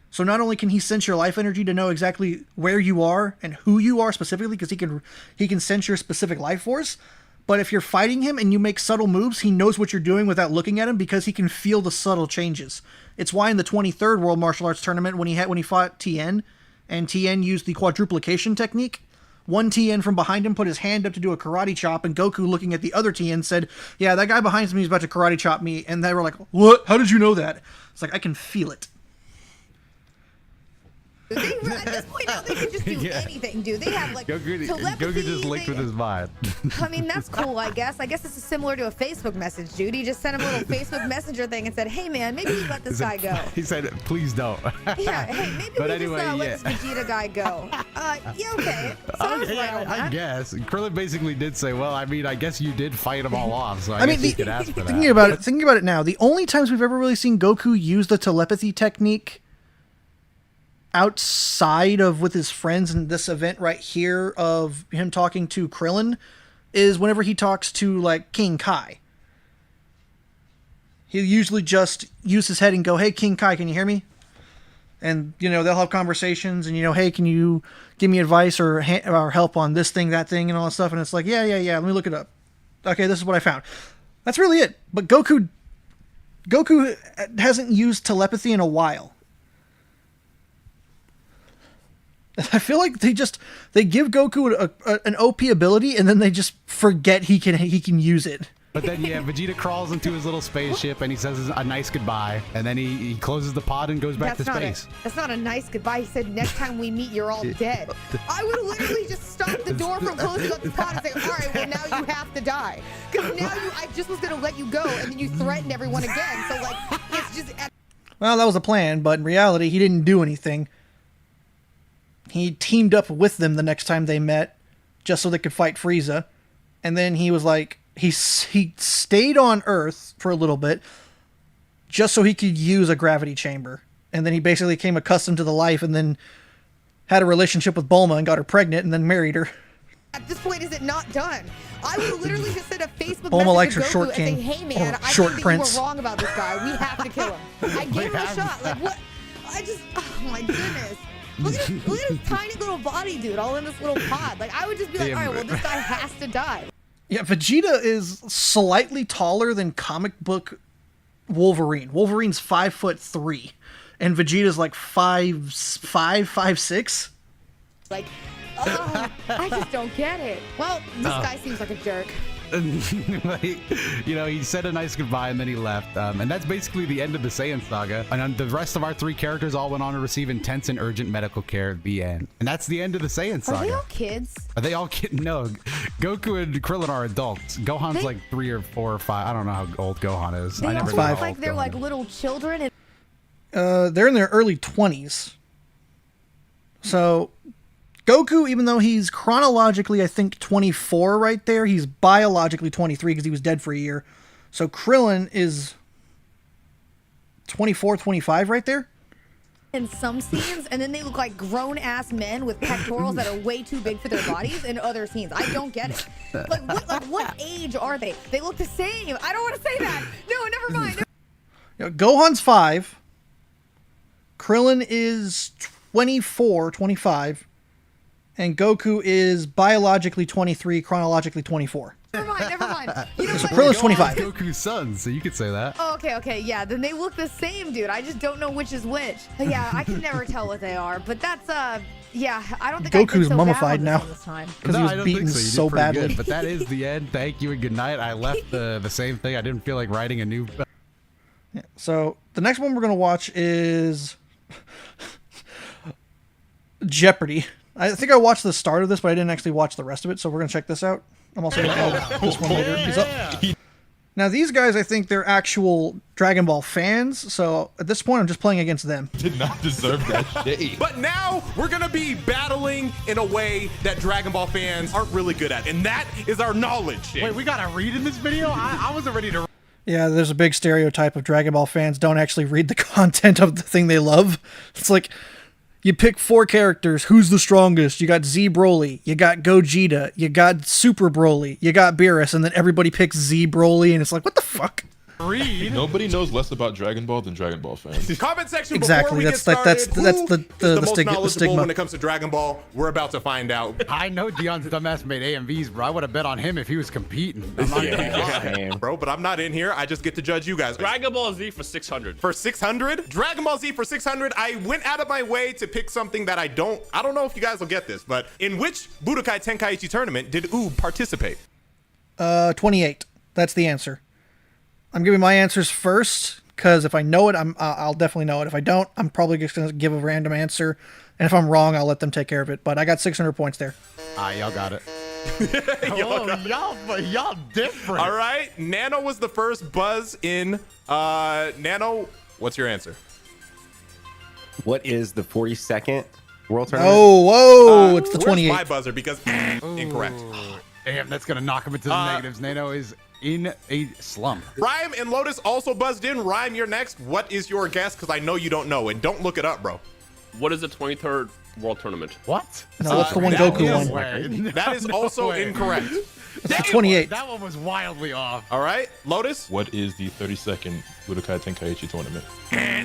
So not only can he sense your life energy to know exactly where you are and who you are specifically, because he can sense your specific life force, but if you're fighting him and you make subtle moves, he knows what you're doing without looking at him because he can feel the subtle changes. It's why in the 23rd World Martial Arts Tournament, when he fought Tien, and Tien used the quadruplication technique, one Tien from behind him put his hand up to do a karate chop, and Goku, looking at the other Tien, said, yeah, that guy behind me is about to karate chop me. And they were like, what? How did you know that? It's like, I can feel it. At this point now, they can just do anything, dude. They have like telepathy. Goku just linked with his mind. I mean, that's cool, I guess. I guess this is similar to a Facebook message, dude. He just sent him a little Facebook Messenger thing and said, hey, man, maybe you let this guy go. He said, please don't. Yeah, hey, maybe we just let this Vegeta guy go. Yeah, okay. I guess. Krillin basically did say, well, I mean, I guess you did fight them all off, so I guess you could ask for that. Thinking about it now, the only times we've ever really seen Goku use the telepathy technique outside of with his friends in this event right here of him talking to Krillin is whenever he talks to like King Kai. He'll usually just use his head and go, hey, King Kai, can you hear me? And, you know, they'll have conversations and, you know, hey, can you give me advice or help on this thing, that thing, and all that stuff? And it's like, yeah, let me look it up. Okay, this is what I found. That's really it. But Goku hasn't used telepathy in a while. I feel like they give Goku an OP ability and then they just forget he can use it. But then, yeah, Vegeta crawls into his little spaceship and he says a nice goodbye. And then he closes the pod and goes back to space. That's not a nice goodbye. He said, next time we meet, you're all dead. I would literally just stop the door from closing up the pod and say, all right, well, now you have to die. Because now I just was going to let you go, and then you threatened everyone again. So, like, it's just... Well, that was the plan, but in reality, he didn't do anything. He teamed up with them the next time they met, just so they could fight Frieza. And then he was like... He stayed on Earth for a little bit just so he could use a gravity chamber. And then he basically became accustomed to the life and then had a relationship with Bulma and got her pregnant and then married her. At this point, is it not done? I would literally just send a Facebook Bulma likes message her to Goku short king, and say, hey, man, I short think prince. that you were wrong about this guy. We have to kill him. I gave him a shot. Like, what? Oh, my goodness. Look at his tiny little body, dude, all in this little pod. Like, I would just be like, all right, well, this guy has to die. Yeah, Vegeta is slightly taller than comic book Wolverine. Wolverine's 5'3", and Vegeta's like 5'5", 5'6". Like, I just don't get it. Well, this guy seems like a jerk. You know, he said a nice goodbye and then he left. And that's basically the end of the Saiyan saga. And the rest of our 3 characters all went on to receive intense and urgent medical care at the end. And that's the end of the Saiyan saga. Are they all kids? Are they all kids? No. Goku and Krillin are adults. Gohan's like 3 or 4 or 5. I don't know how old Gohan is. They I never all know how look like old they're Gohan like is. little children. They're in their early 20s. So... Goku, even though he's chronologically, I think, 24 right there, he's biologically 23 because he was dead for a year. So Krillin is 24, 25 right there? In some scenes, and then they look like grown-ass men with pectorals that are way too big for their bodies in other scenes. I don't get it. Like, what age are they? They look the same. I don't want to say that. No, never mind. You know, Gohan's 5. Krillin is 24, 25. And Goku is biologically 23, chronologically 24. Never mind. You know So what? Krillin's 25. Goku's son, so you could say that. Oh, okay, yeah. Then they look the same, dude. I just don't know which is which. Yeah, I can never tell what they are. But that's yeah. I don't think Goku's I did so mummified bad now on this one this time. because No, he I was don't beaten think so. You did so pretty badly. good, but that is the end. Thank you and good night. I left the same thing. I didn't feel like writing a new... Yeah, so the next one we're going to watch is Jeopardy. I think I watched the start of this, but I didn't actually watch the rest of it, so we're going to check this out. I'm also going to add this one later. He's up. Now, these guys, I think they're actual Dragon Ball fans, so at this point, I'm just playing against them. Did not deserve that shade. But now we're gonna be battling in a way that Dragon Ball fans aren't really good at, and that is our knowledge. Wait, we gotta read in this video? I wasn't ready to... Yeah, there's a big stereotype of Dragon Ball fans don't actually read the content of the thing they love. It's like, you pick 4 characters, who's the strongest? You got Z Broly, you got Gogeta, you got Super Broly, you got Beerus, and then everybody picks Z Broly, and it's like, what the fuck? read. Nobody knows less about Dragon Ball than Dragon Ball fans. Comment section Exactly, before we that's get like- started. that's Who the is most stigma- the knowledgeable stigma. when it comes to Dragon Ball? We're about to find out. I know Dion's dumbass made AMVs, bro. I would have bet on him if he was competing. I'm not gonna lie. Bro, but I'm not in here. I just get to judge you guys. Dragon Ball Z for 600. For 600? Dragon Ball Z for 600. I went out of my way to pick something that I don't know if you guys will get this, but in which Budokai Tenkaichi tournament did Oob participate? 28. That's the answer. I'm giving my answers first, because if I know it, I'll definitely know it. If I don't, I'm probably just going to give a random answer, and if I'm wrong, I'll let them take care of it. But I got 600 points there. Y'all got it. Y'all different. All right. Nano was the first buzz in. Nano, what's your answer? What is the 42nd World Tournament? Oh, whoa, it's the Where's 28th. my buzzer? Because incorrect. Damn, that's gonna knock him into the negatives. Nano is in a slump. Rhyme and Lotus also buzzed in. Rhyme, you're next. What is your guess? Because I know you don't know, and don't look it up, bro. What is the 23rd World Tournament? What? No, that's the one that Goku is- won. That is also way. incorrect. It's the 28th. That one was wildly off. All right, Lotus. What is the 32nd Budokai Tenkaichi tournament?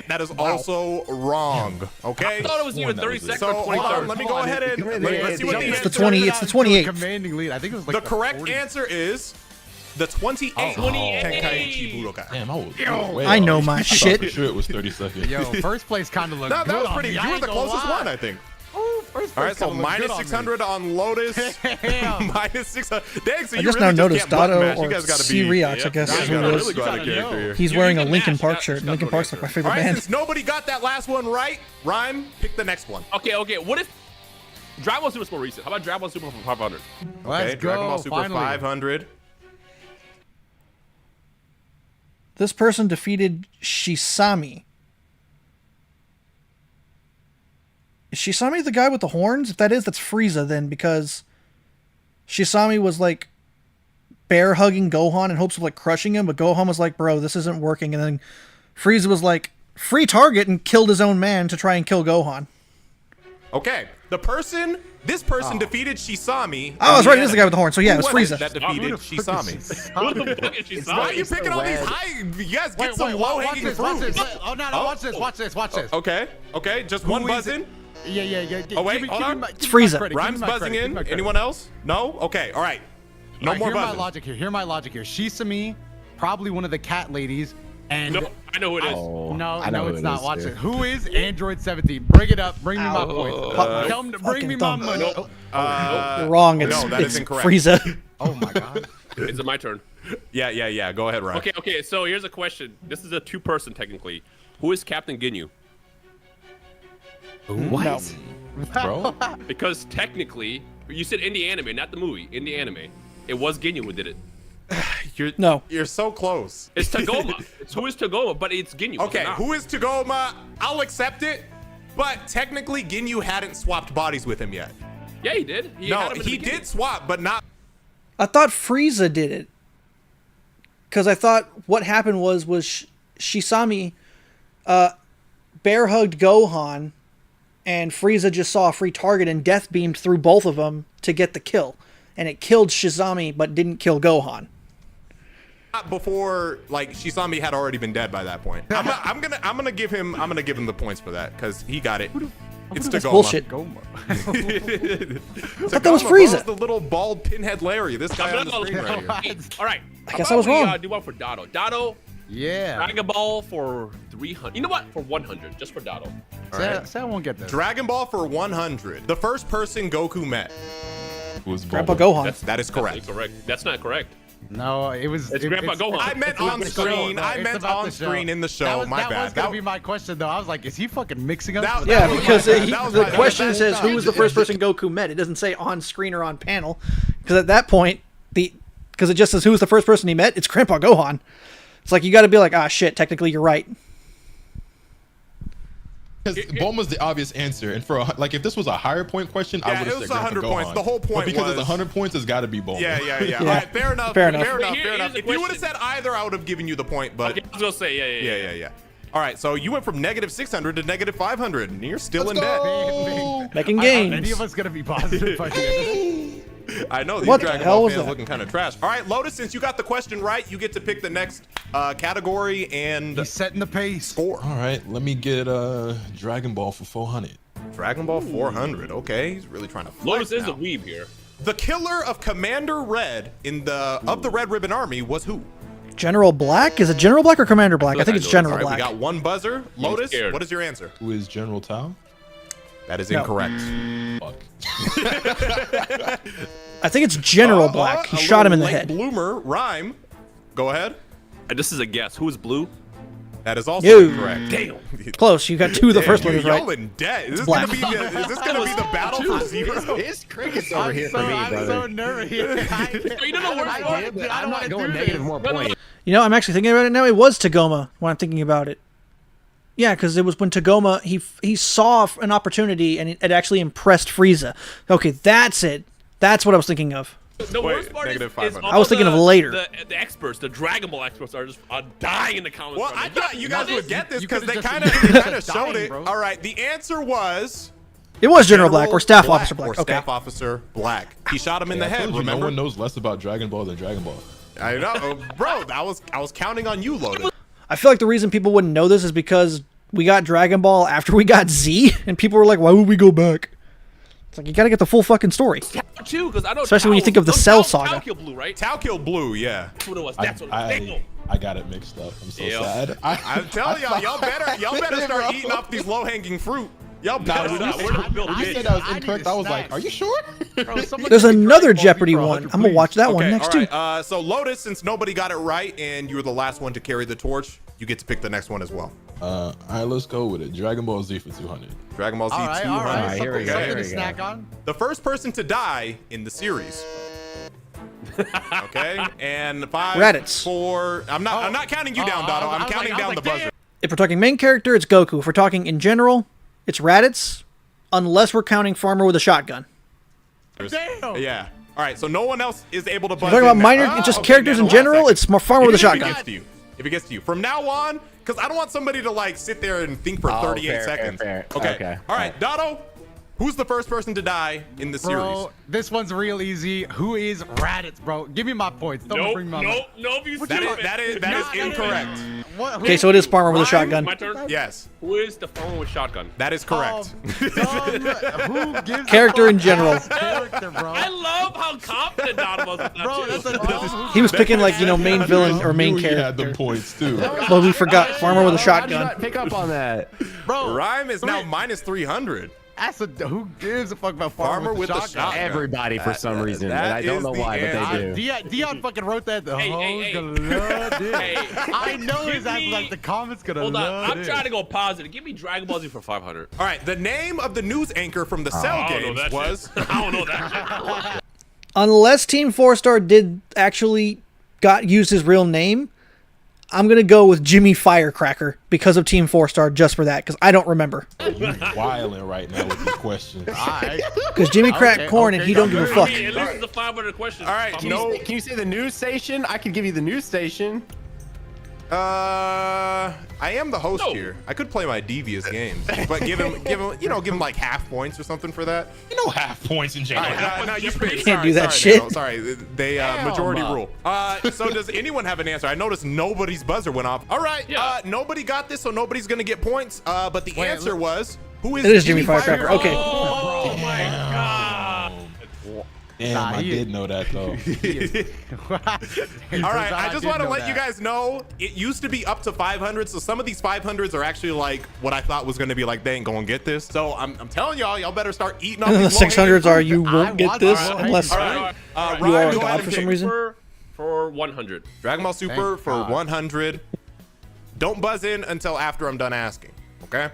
That is also wrong. Okay. I thought it was either One that was 32nd it. So or hold on, 23rd. let me go ahead and let's see what the It's answer the 20. It's the 28th. Commanding lead. I think it was like The correct 40. answer is the 28th 28th. Tenkaichi Budokai. Damn, I was I know my I thought shit. for sure it was 32nd. Yo, first place kind of looked No, good that was on pretty. me. You I were ain't the gonna closest lie. one, I think. Ooh, All right, so minus 600 on Lotus. Damn. Minus 600. Dang, so I you just really now noticed can't button Dotto mash. You or guys gotta C be. Reax, I guess You is guys who gotta it really is. go out of You character here. He's You wearing a can Linkin mash, Park not- shirt. not Linkin go Park's character. like my favorite All right, band. since nobody got that last one right, Rhyme, pick the next one. Okay, what if Dragon Ball Super is more recent? How about Dragon Ball Super for 500? Let's Okay, go. Dragon Ball Super finally. 500. This person defeated Shisami. Is Shisami the guy with the horns? If that is, that's Frieza then, because Shisami was like bear hugging Gohan in hopes of like crushing him, but Gohan was like, bro, this isn't working. And then Frieza was like, free target, and killed his own man to try and kill Gohan. Okay, this person defeated Shisami. Oh, that's right, it is the guy with the horn. So yeah, it was Who was it Frieza. that defeated Shisami. Who the fuck is she? Why are you It's the picking all these web. high? You guys get Wait, some wait, low watch hanging this, watch fruit. this. Oh, no, watch this, watch this, watch this. Okay, just one Who is buzz in. Yeah. Oh, wait, hold on. It's Frieza. Rhymes buzzing in. Anyone else? No? Okay, all right. No more Hear my buzzing. logic here. Hear my logic here. Shisami, probably one of the cat ladies. And No, I know who it is. Oh, no, I know who it's it not. is, Watch too. it. Who is Android 17? Bring it up. Bring me my points. Tell him to bring fucking me my thumb. money. Nope. You're wrong. It's, no, that is it's incorrect. Frieza. Oh my god. Is it my turn? Yeah. Go ahead, Ryan. Okay. So here's a question. This is a two-person technically. Who is Captain Ginyu? What? Bro, Because technically, you said in the anime, not the movie. In the anime, it was Ginyu who did it. No. You're so who It's Tagoma. Who is Tagoma? But it's Ginyu. Okay, Not. who is Tagoma? I'll accept it, but technically Ginyu hadn't swapped bodies with him yet. Yeah, he did. No, had him in the he beginning. did swap, but not. I thought Frieza did it. Because I thought what happened was Shisami bear hugged Gohan, and Frieza just saw a free target and death beamed through both of them to get the kill. And it killed Shizami, but didn't kill Gohan. Not before, like, Shisami had already been dead by that point. I'm gonna give him the points for that because he got it. It's That's Tagoma. bullshit. Go. I thought that was Frieza. The little bald pinhead Larry. This guy on the screen right here. All right. I guess I was wrong. Do one for Dotto. Dotto, Yeah. Dragon Ball for 300. You know what? For 100, just for Dotto. Say I won't get this. Dragon Ball for 100. The first person Goku met. who was Grandpa Bulma? Gohan. That is correct. Correct. That's not correct. No, it was. It's Grandpa Gohan. I meant it's on the show. screen. No, I it's meant about on the show. screen in the show. That was, My that bad. was gonna be my question though. I was like, is he fucking mixing up? That- Yeah, that was because my bad. That was the my bad. question That- says who was the first person Goku met. It doesn't say on screen or on panel. Because at that point, because it just says who was the first person he met, it's Grandpa Gohan. It's like you got to be like, ah, shit. Technically, you're right. Because Bulma's the obvious answer, and for like if this was a higher point question, I Yeah, would it have was said Grandpa 100 points. Gohan. The whole point but because was- it's 100 points, it's got to be Bulma. Yeah. All right, fair enough. Fair enough. Fair Here's enough. the If you would have question. said either, I would have given you the point. But Okay, I was gonna say yeah. yeah. All right, so you went from negative 600 to negative 500, and you're still Let's in debt. go! Making Any games. of us gonna be positive by the end of this? I know these What the Dragon hell Ball was fans that? looking kind of trash. All right, Lotus, since you got the question right, you get to pick the next category and He's setting the pace. score. All right, let me get Dragon Ball for 400. Dragon Ball 400. Okay, he's really trying to flex Lotus is now. a weeb here. The killer of Commander Red of the Red Ribbon Army was who? General Black? Is it General Black or Commander Black? I think it's All General All right, Black. we got one buzzer. Lotus, scared. what is your answer? Who is General Tao? That is No. incorrect. Fuck. I think it's General Black. He a shot him in the little late head. Bloomer, Rhyme. Go ahead. This is a guess. Who is blue? That is also No. incorrect. Damn. Close. You got two of the Damn, first you- ones y'all right. in debt. Is this black. gonna be the battle for zero? It's crickets over here for me, I'm brother. so nervous. You don't know where I it's don't- Yeah, but I I'm don't not wanna going do negative this. more No, no, points. You know, I'm actually thinking about it now. It was Tagoma when I'm thinking about it. Yeah, because it was when Tagoma, he saw an opportunity and it actually impressed Frieza. Okay, that's it. That's what I was thinking of. The Wait, worst part negative is 500. all I was thinking of later. The experts, the Dragon Ball experts, are just dying in the comments. Well, right I now. thought you guys would get this You because could've they just kind of dying, showed it. bro. All right, the answer was It was General Black or Staff Officer Black. Or Okay. Staff Officer Black. He shot him in Yeah, the I head. told you, Remember? no one knows less about Dragon Ball than Dragon Ball. I know, bro. I was counting on you, Lotus. I feel like the reason people wouldn't know this is because we got Dragon Ball after we got Z, and people were like, why would we go back? It's like, you gotta get the full fucking story. Too, because I know. Especially when you think of the Cell Saga. Tao killed blue, right? Tao killed Blue, yeah. That's what it was. That's what it was. Damn. I got it mixed up. I'm so Yeah. sad. I'm telling y'all better start eating off these low-hanging fruit. Y'all Nah, better when not. you We're said- not building you it. said that was I need incorrect. the I was like, snacks. are you sure? Bro, somebody There's give me another Dragon Ball Jeopardy Z for one. 100, I'm gonna please. watch that one Okay, next all too. right. So Lotus, since nobody got it right and you were the last one to carry the torch, you get to pick the next one as well. All right, let's go with it. Dragon Ball Z for 200. Dragon Ball Z All right, 200. all right. Here we go, Something here to we go. snack on. The first person to die in the series. Okay, and 5, Raditz. 4. I'm not counting you down, Dotto. I'm counting down the buzzer. If we're talking main character, it's Goku. If we're talking in general, it's Raditz, unless we're counting Farmer with a shotgun. Damn. Yeah. All right. So no one else is able to buzz We're talking in about now. minor, Oh, just okay, characters man, in hold on a general. second. It's more Farmer with a If it shotgun. gets to you. If it gets to you. From now on, because I don't want somebody to like sit there and think for 38 fair, seconds. fair. Okay. Okay. All right, Dotto. Who's the first person to die in the series? Bro, this one's real easy. Who is Raditz, bro? Give me my points. Don't Nope, bring my nope, you That stupid. is incorrect. What? Okay, so it is Farmer with a shotgun. My turn. Yes, Who is the farmer with shotgun? that is correct. Who gives a Character fuck in general. about character, bro? I love how confident Don was with that Bro, too. that's a dumb. He was picking like main villain or main Knew he had character. them points too. But we forgot Farmer with a How did you shotgun. not pick up on that? Bro, Rhyme is now minus 300. that's a who gives a fuck about Farmer farmer with with the a shotgun? shotgun. Everybody for some reason, that and I don't is know the why, but answer. they do. Dion fucking wrote that. The Hey, hoes hey, hey. gonna love it. Hey, I know give his ass me- like the comments gonna Hold love on, I'm it. trying to go positive. Give me Dragon Ball Z for 500. All right, the name of the news anchor from the Cell I don't know games that was. shit. I don't know that shit. Unless Team 4-Star did actually use his real name, I'm gonna go with Jimmy Firecracker because of Team 4-Star, just for that, because I don't remember. Wilding right now with these questions. Alright. Because Jimmy cracked corn and he don't give a I fuck. mean, at least it's a 500 question. All right, Can, no. can you say the news station? I could give you the news station. I am the host No. here. I could play my devious games, but give him like half points or something for that. You know, half points in All general. right, no, you Can't sorry, do that sorry, shit. Daniel, sorry, they majority no. rule. So does anyone have an answer? I noticed nobody's buzzer went off. All right, Yeah. nobody got this, so nobody's gonna get points. But the answer was who is? It is Jimmy Firecracker. Okay. Oh my god. Damn, Nah, I he- did know that though. All right, I just want to let you guys know it used to be up to 500, so some of these 500s are actually like what I thought was going to be like, they ain't going to get this. So I'm telling y'all better start eating up And the these low-hanging 600s are fruit. you won't get want this that. unless All right, you are Ryan, a go ahead god and for pick. some reason. For 100. Dragon Ball Super Thank for God. 100. Don't buzz in until after I'm done asking, okay?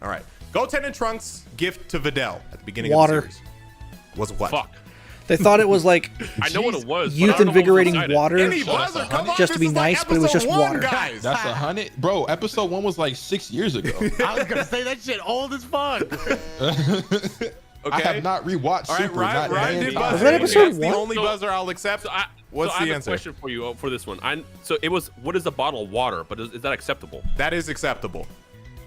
All right. Goten and Trunks gift to Videl at the beginning Water. of the series was what? Fuck. They thought it was like I know what it was. but I youth don't know what was invigorating inside it. water. Any buzzer? Come on, Just to this be is like nice, but it was just episode 1, water. guys. That's 100, bro. Episode 1 was like 6 years ago. I was gonna say that shit old as fuck. Okay. I have not rewatched All right, Super. Ryan, not Ryan damn did time. buzz. Was that in. episode That's the 1? only So- buzzer I'll accept. What's I the have answer? a question for you for this one. So it was, what is a bottle of water? But is that acceptable? That is acceptable.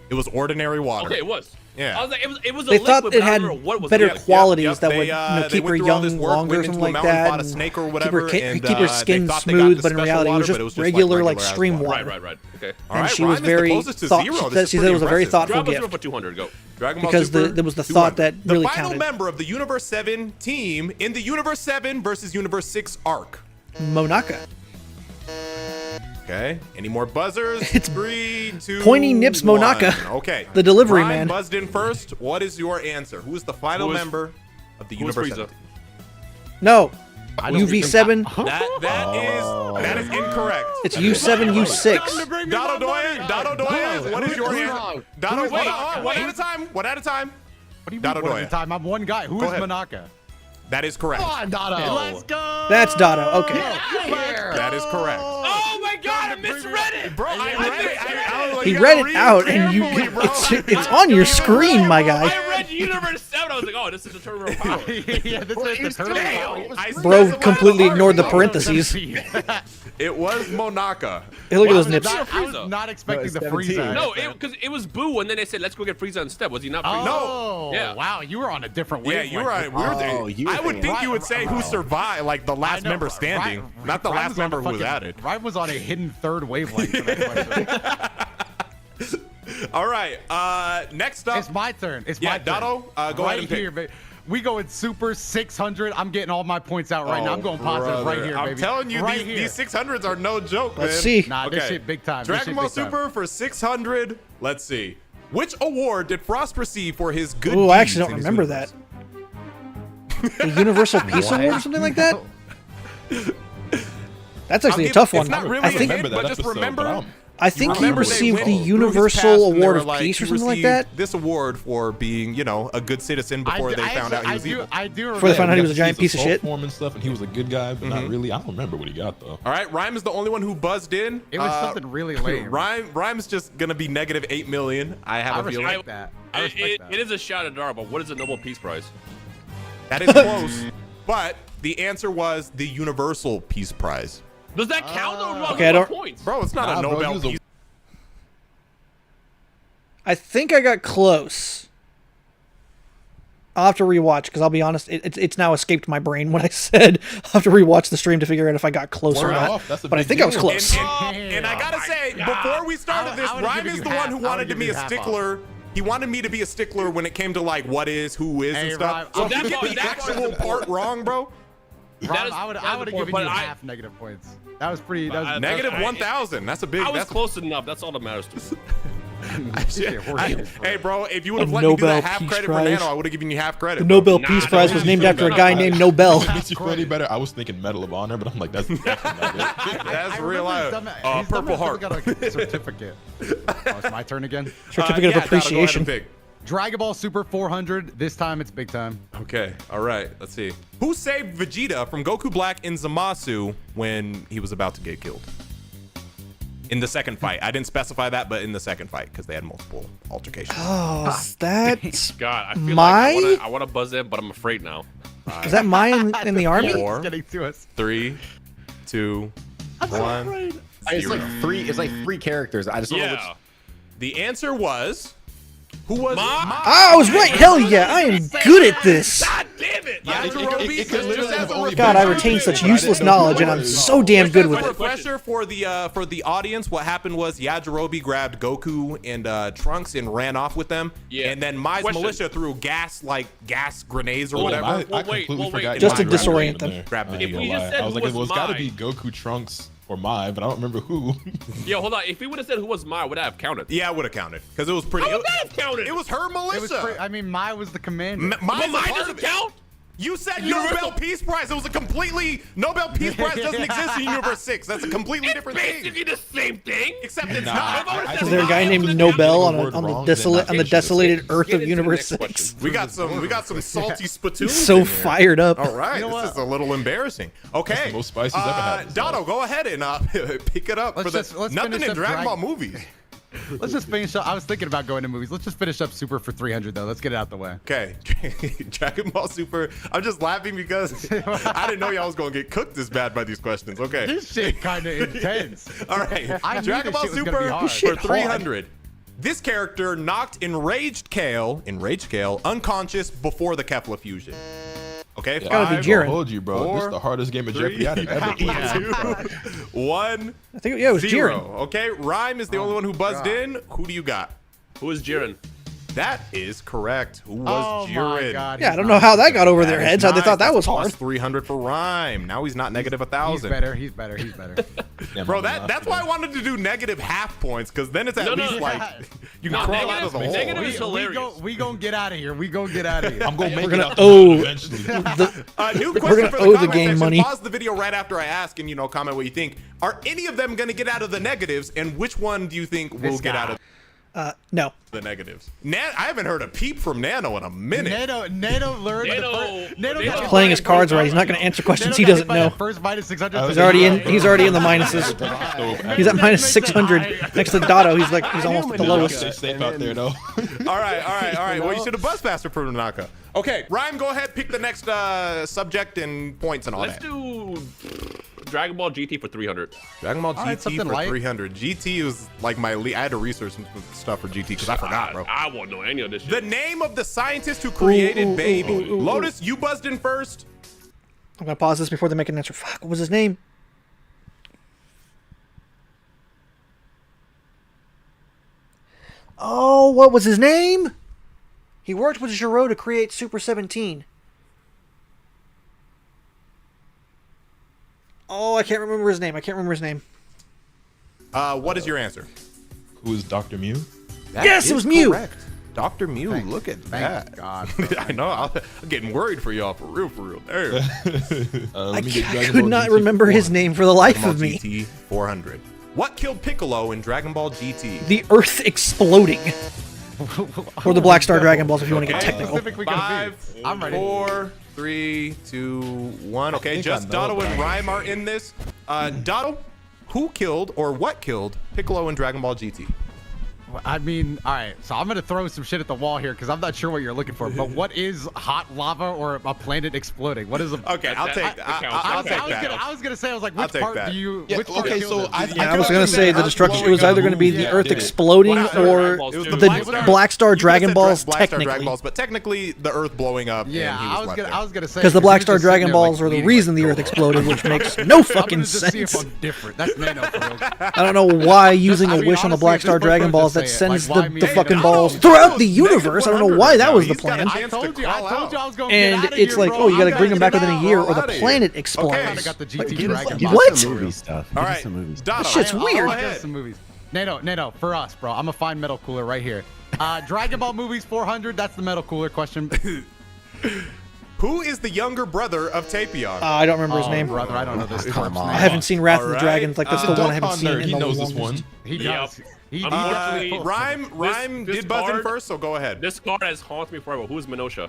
It was ordinary water. Okay, it was. Yeah. I was like, it was a They liquid, thought but it I had don't remember what was better in it. qualities that They, would they keep her went through all this young work, longer, went something into a like mountain, that. fought a and snake or keep whatever, her, and, keep her they skin thought they got smooth, the but in special reality water, it was but just like regular, like regular-ass stream water. water. Right. Okay. All And right, she was Ryan is the very closest to thought. zero. She This said is she said pretty it was a very impressive. thoughtful Dragon Ball Super gift. for 200. Go. Dragon Ball Because Super, there was the 200. thought that really the final counted. member of the Universe 7 team in the Universe 7 versus Universe 6 arc. Monaka. Okay. Any more buzzers? It's 3, 2, Pointy Nips 1. Monaka. Okay. The delivery Ryan man. buzzed in first. What is your answer? Who is the final Who is- member of the who is Universe Frieza? 7 team? No. I don't UV7. That is incorrect. It's U7, U6. Dotto Doya, what is your Who's answer? wrong? Dotto, Who's wait, wrong? one at a time. One at a time. What do you Dotto mean one Doya. at a time? I'm one guy. Who Go is ahead. Manaka? That is correct. Let's go. That's Dotto. Okay. That is correct. Oh my god, I misread it! Bro, I read it. I was like, He you read gotta it out, and you carefully, bro. it's on your screen, my guy. I read Universe 7. I was like, oh, this is the Tournament of Power. Yeah, this is the tournament. I Bro specified completely the ignored the arc. parentheses. It was Monaka. Hey, look at those Wow, nips. that's I was Frieza. not expecting the 17. Frieza. No, because it was Boo, and then they said, let's go get Frieza instead. Was he not Frieza? Oh, Yeah. wow, you were on a different Yeah, wavelength. you were right. We were Oh, you were I would thinking- think you would say who survived, like the I last know, member standing, not the Ryan last was on member a who was fucking- added. Ryan was on a hidden third wavelength for that question. All right. Next up. It's my turn. It's Yeah, my turn. Dotto, go right ahead and pick. here, baby. We going super 600. I'm getting all my points out right now. I'm going positive brother. right here, I'm baby. telling you, right these 600s are no joke, Let's man. see. Nah, this shit big time. This Dragon shit Ball big time. Super for 600. Let's see. Which award did Frost receive for his good Ooh, I actually deeds don't in his remember universe? that. The Universal Peace Award or something like that? That's actually a tough one. It's not really I a think hint, but just remember. I think he Remember they received went the through his Universal past and they Award were of like, Peace or he something like received that. This award for being, you know, a good citizen before they found out he was evil. I do remember. Before they found out he was a giant piece of shit. Form and stuff, and he was a good guy, but not really. I don't remember what he got though. All right, Rhyme is the only one who buzzed in. It was something really lame. Rhyme's just gonna be negative 8 million. I have a feeling. respect that. I respect that. It is a shot at Dara, but what is the Nobel Peace Prize? That is close, but the answer was the Universal Peace Prize. Does that count? Okay, I don't- Points. Bro, it's not a Bro, Nobel he was a- Peace. I think I got close. I'll have to rewatch because I'll be honest, it's now escaped my brain what I said. I'll have to rewatch the stream to figure out if I got close or Word not. off, that's a But I big think I was deal. close. And I gotta say, before we started this, I would've Rhyme given is you the half. one who I wanted would've to be given a you half off. stickler. He wanted me to be a stickler when it came to like what is, who is, and Hey, stuff. Rhyme, So if that you get part- the that part- actual part wrong, bro. Rhyme, is- I would that's have the given point, you but half negative points. That was pretty. That was I- Negative I- 1,000. That's a big. I was That's close enough. That's all that matters to me. Hey, bro, if you would have A let me do Nobel that half Peace credit for Prize. Nano, I would have given you half credit. The bro. Nobel Nah, Peace Prize that was was named so after a bad. guy named Nobel. Makes you feel any better? I was thinking Medal of Honor, but I'm like, that's definitely not it. That's real remember life. his dumb- Purple Heart. Got a certificate. Oh, it's my turn again. Certificate Yeah, of Dado, go ahead and Appreciation. pick. Dragon Ball Super 400. This time it's big time. Okay, all right, let's see. Who saved Vegeta from Goku Black in Zamasu when he was about to get killed? In the second fight. I didn't specify that, but in the second fight, because they had multiple altercations. Oh, is that God, I feel My- like I want to buzz in, but I'm afraid now. is that mine in the army? Four, It's getting to us. 3, 2, 1. It's like 0. three. It's like 3 characters. I just don't know which. Yeah. The answer was. Who was I was right. Hell yeah, I am good at this. God damn it! Yajirobe? could literally have only God, been I three retain characters, such but I useless didn't know who knowledge, it and I'm was. so damn good with Quick it. refresher for the audience. What happened was Yajirobe grabbed Goku and Trunks and ran off with them. Yeah. And then Mai's Question. militia threw gas grenades or Oh, whatever. I Well, wait, completely well, wait. forgot. Just to Mai grabbed disorient in them. there. Grabbed I them. ain't If gonna we just lie. said I was who like, was it's got to Mai. be Goku, Trunks, or Mai, but I don't remember who. Yo, hold on. If we would have said who was mine, would that have counted? Yeah, it would have counted because it was pretty. How would that have counted? It was her It was militia. I mean, Mai was the commander. Mai's But a mine part doesn't of it. count. You said Universal- Nobel Peace Prize. It was a completely Nobel Peace Prize doesn't exist in Universe 6. That's a completely It's different basically thing. the same thing. Except it's Nah, not. Is there a guy named Nobel on the desolated Earth of Universe 6? We got some salty spittoons. So in here. fired up. All right, You know this what? is a little embarrassing. Okay, That's the most spice he's ever had. Dotto, go ahead and pick it up Let's for the just- let's nothing finish in up Dragon Ball Dragon- movies. Let's just finish up. I was thinking about going to movies. Let's just finish up Super for 300 though. Let's get it out the way. Okay, Dragon Ball Super. I'm just laughing because I didn't know y'all was gonna get cooked this bad by these questions. Okay, This shit kind of intense. all right. I knew Dragon this Ball shit was gonna be Super hard. for Shit hard. 300. This character knocked enraged Kale unconscious before the Kefla fusion. Okay, gotta be 5, Jiren. I'll hold you, bro. This is four, the hardest game of 3, Jeopardy I've ever played. 2, 1. I think it was 0. Jiren. Okay, Rhyme is the only one who buzzed in. Who do you got? Who is Jiren? That is correct. Who was Oh Jiren? my god. Yeah, I he's don't not- know how that got over That their is heads. How they nice. thought that That's was plus hard. 300 for Rhyme. Now he's not negative He's 1,000. better. He's better. He's better. Damn, Bro, I'm that's lost why I today. wanted to do negative half points, because then it's at No, no, least no. like you can No, crawl out of the hole. negative is hilarious. We gon' get out of here. We gon' get out of here. I'm gonna make We're it gonna out the owe mud eventually. New We're question gonna for the owe the comment game section. money. Pause the video right after I ask and comment what you think. Are any of them gonna get out of the negatives, and which one do you think will This get guy. out of No. the negatives? I haven't heard a peep from Nano in a minute. Nano learned Nano got is Playing his cards right. He's not going to answer questions he doesn't know. First minus 600. He's already in. He's already in the minuses. He's at minus 600 next to Dotto. He's almost at the lowest. Stay safe out there, though. All right. Well, you should have buzzed faster for Naka. Okay, Rhyme, go ahead, pick the next subject and points and all Let's that. do Dragon Ball GT for 300. Dragon Ball right, GT something for light. 300. GT was like my lead. I had to research some stuff for GT because I forgot, bro. I won't know any of this shit. The name of the scientist who created Baby. Lotus, you buzzed in first. I'm going to pause this before they make an answer. Fuck, what was his name? Oh, what was his name? He worked with Giro to create Super 17. Oh, I can't remember his name. What is your answer? Who is Dr. Mew? That Yes, it is was Mew. correct. Dr. Mew, look at that. Thank God. I know. I'm getting worried for y'all, for real, for real. There. I could not remember his name for the life Dragon of Ball me. GT 400. What killed Piccolo in Dragon Ball GT? The Earth exploding. Or the Black Star Dragon Balls, if you want to get technical. Specifically gonna Five, be. I'm ready. 4, 3, 2, 1. Okay, think just I know, Dotto but and I- Rhyme are in this. Dotto, who killed or what killed Piccolo in Dragon Ball GT? I mean, all right. So I'm gonna throw some shit at the wall here because I'm not sure what you're looking for. But what is hot lava or a planet exploding? What is a? Okay, I'll take that. I I'll take that. I was gonna say, I was like, I'll which take part that. do you? Yeah, Which part okay, killed so it? I I was feel gonna like say that the destruction. It was either gonna be the Earth exploding What or Dragon Balls It was do? Black the Star- Black Star you could've Dragon said Balls. Black Star Dragon Technically, Balls, but technically the Earth blowing up. Yeah, and he was left I was gonna say because the he Black was Star just sitting Dragon there, Balls like, are the bleeding, reason like, the Earth "Oh." exploded, which makes no I'm fucking gonna just see if sense. I'm different. That's Nano for real. I don't know why using I a mean, wish on the honestly, Black at this Star point, Dragon bro, Balls just that say it. sends Like, why the me? fucking Hey, balls Dotto, throughout the Dotto's universe. I don't know -100 why that now. was the He's got a plan. chance to I call out. told you I was gonna get And out of it's here, like, bro. oh, you gotta I'm bring him gonna back get within a out. year, all or the outta here. planet Okay. explodes. I got the GT Give us Dragon What? some movie stuff. Give All us right, some movies. Dotto. This shit's I'll weird. get us some movies. Nano, for us, bro. I'm gonna find metal cooler right here. Dragon Ball movies 400. That's the metal cooler question. Who is the younger brother of Tapion? I don't remember his name. Brother, I don't know this. Come corpse on. name. I haven't seen Wrath of the Alright. Dragons. Like that's the one I haven't Dokkan seen nerd, in he the knows this longest. one. He Yep. does. He Unfortunately, Rhyme this did buzz in card- first, so go ahead. This card has haunted me forever. Who's Minosha?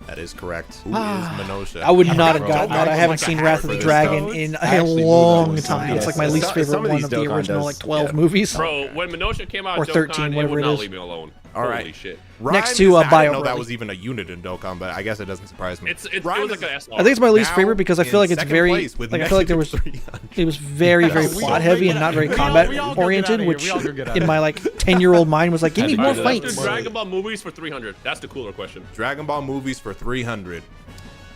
That is correct. Who is Minosha? I would not have Bro, gotten that. I I'm haven't like seen a Wrath of the hacker for Dragon this. in I a actually knew that long was time. something. It's like my Yes. least Some favorite of one these of the Dokkan original does. like 12 Yeah. movies. Bro, when Minosha came out, Or in 13, Dokkan, whatever it would it not is. leave me alone. All right. Holy shit. Rhyme Next to, is- I Bio didn't know that Broly. was even a unit in Dokkan, but I guess it doesn't surprise me. It Rhyme was like is an SR. I think it's my least now favorite because I feel in like it's second very place with like I feel like there was negative 300. it was very plot heavy and not very combat oriented, which in my like 10-year-old mind was like, give me more Let's do fights. Dragon Ball movies for 300. That's the cooler question. Dragon Ball movies for 300.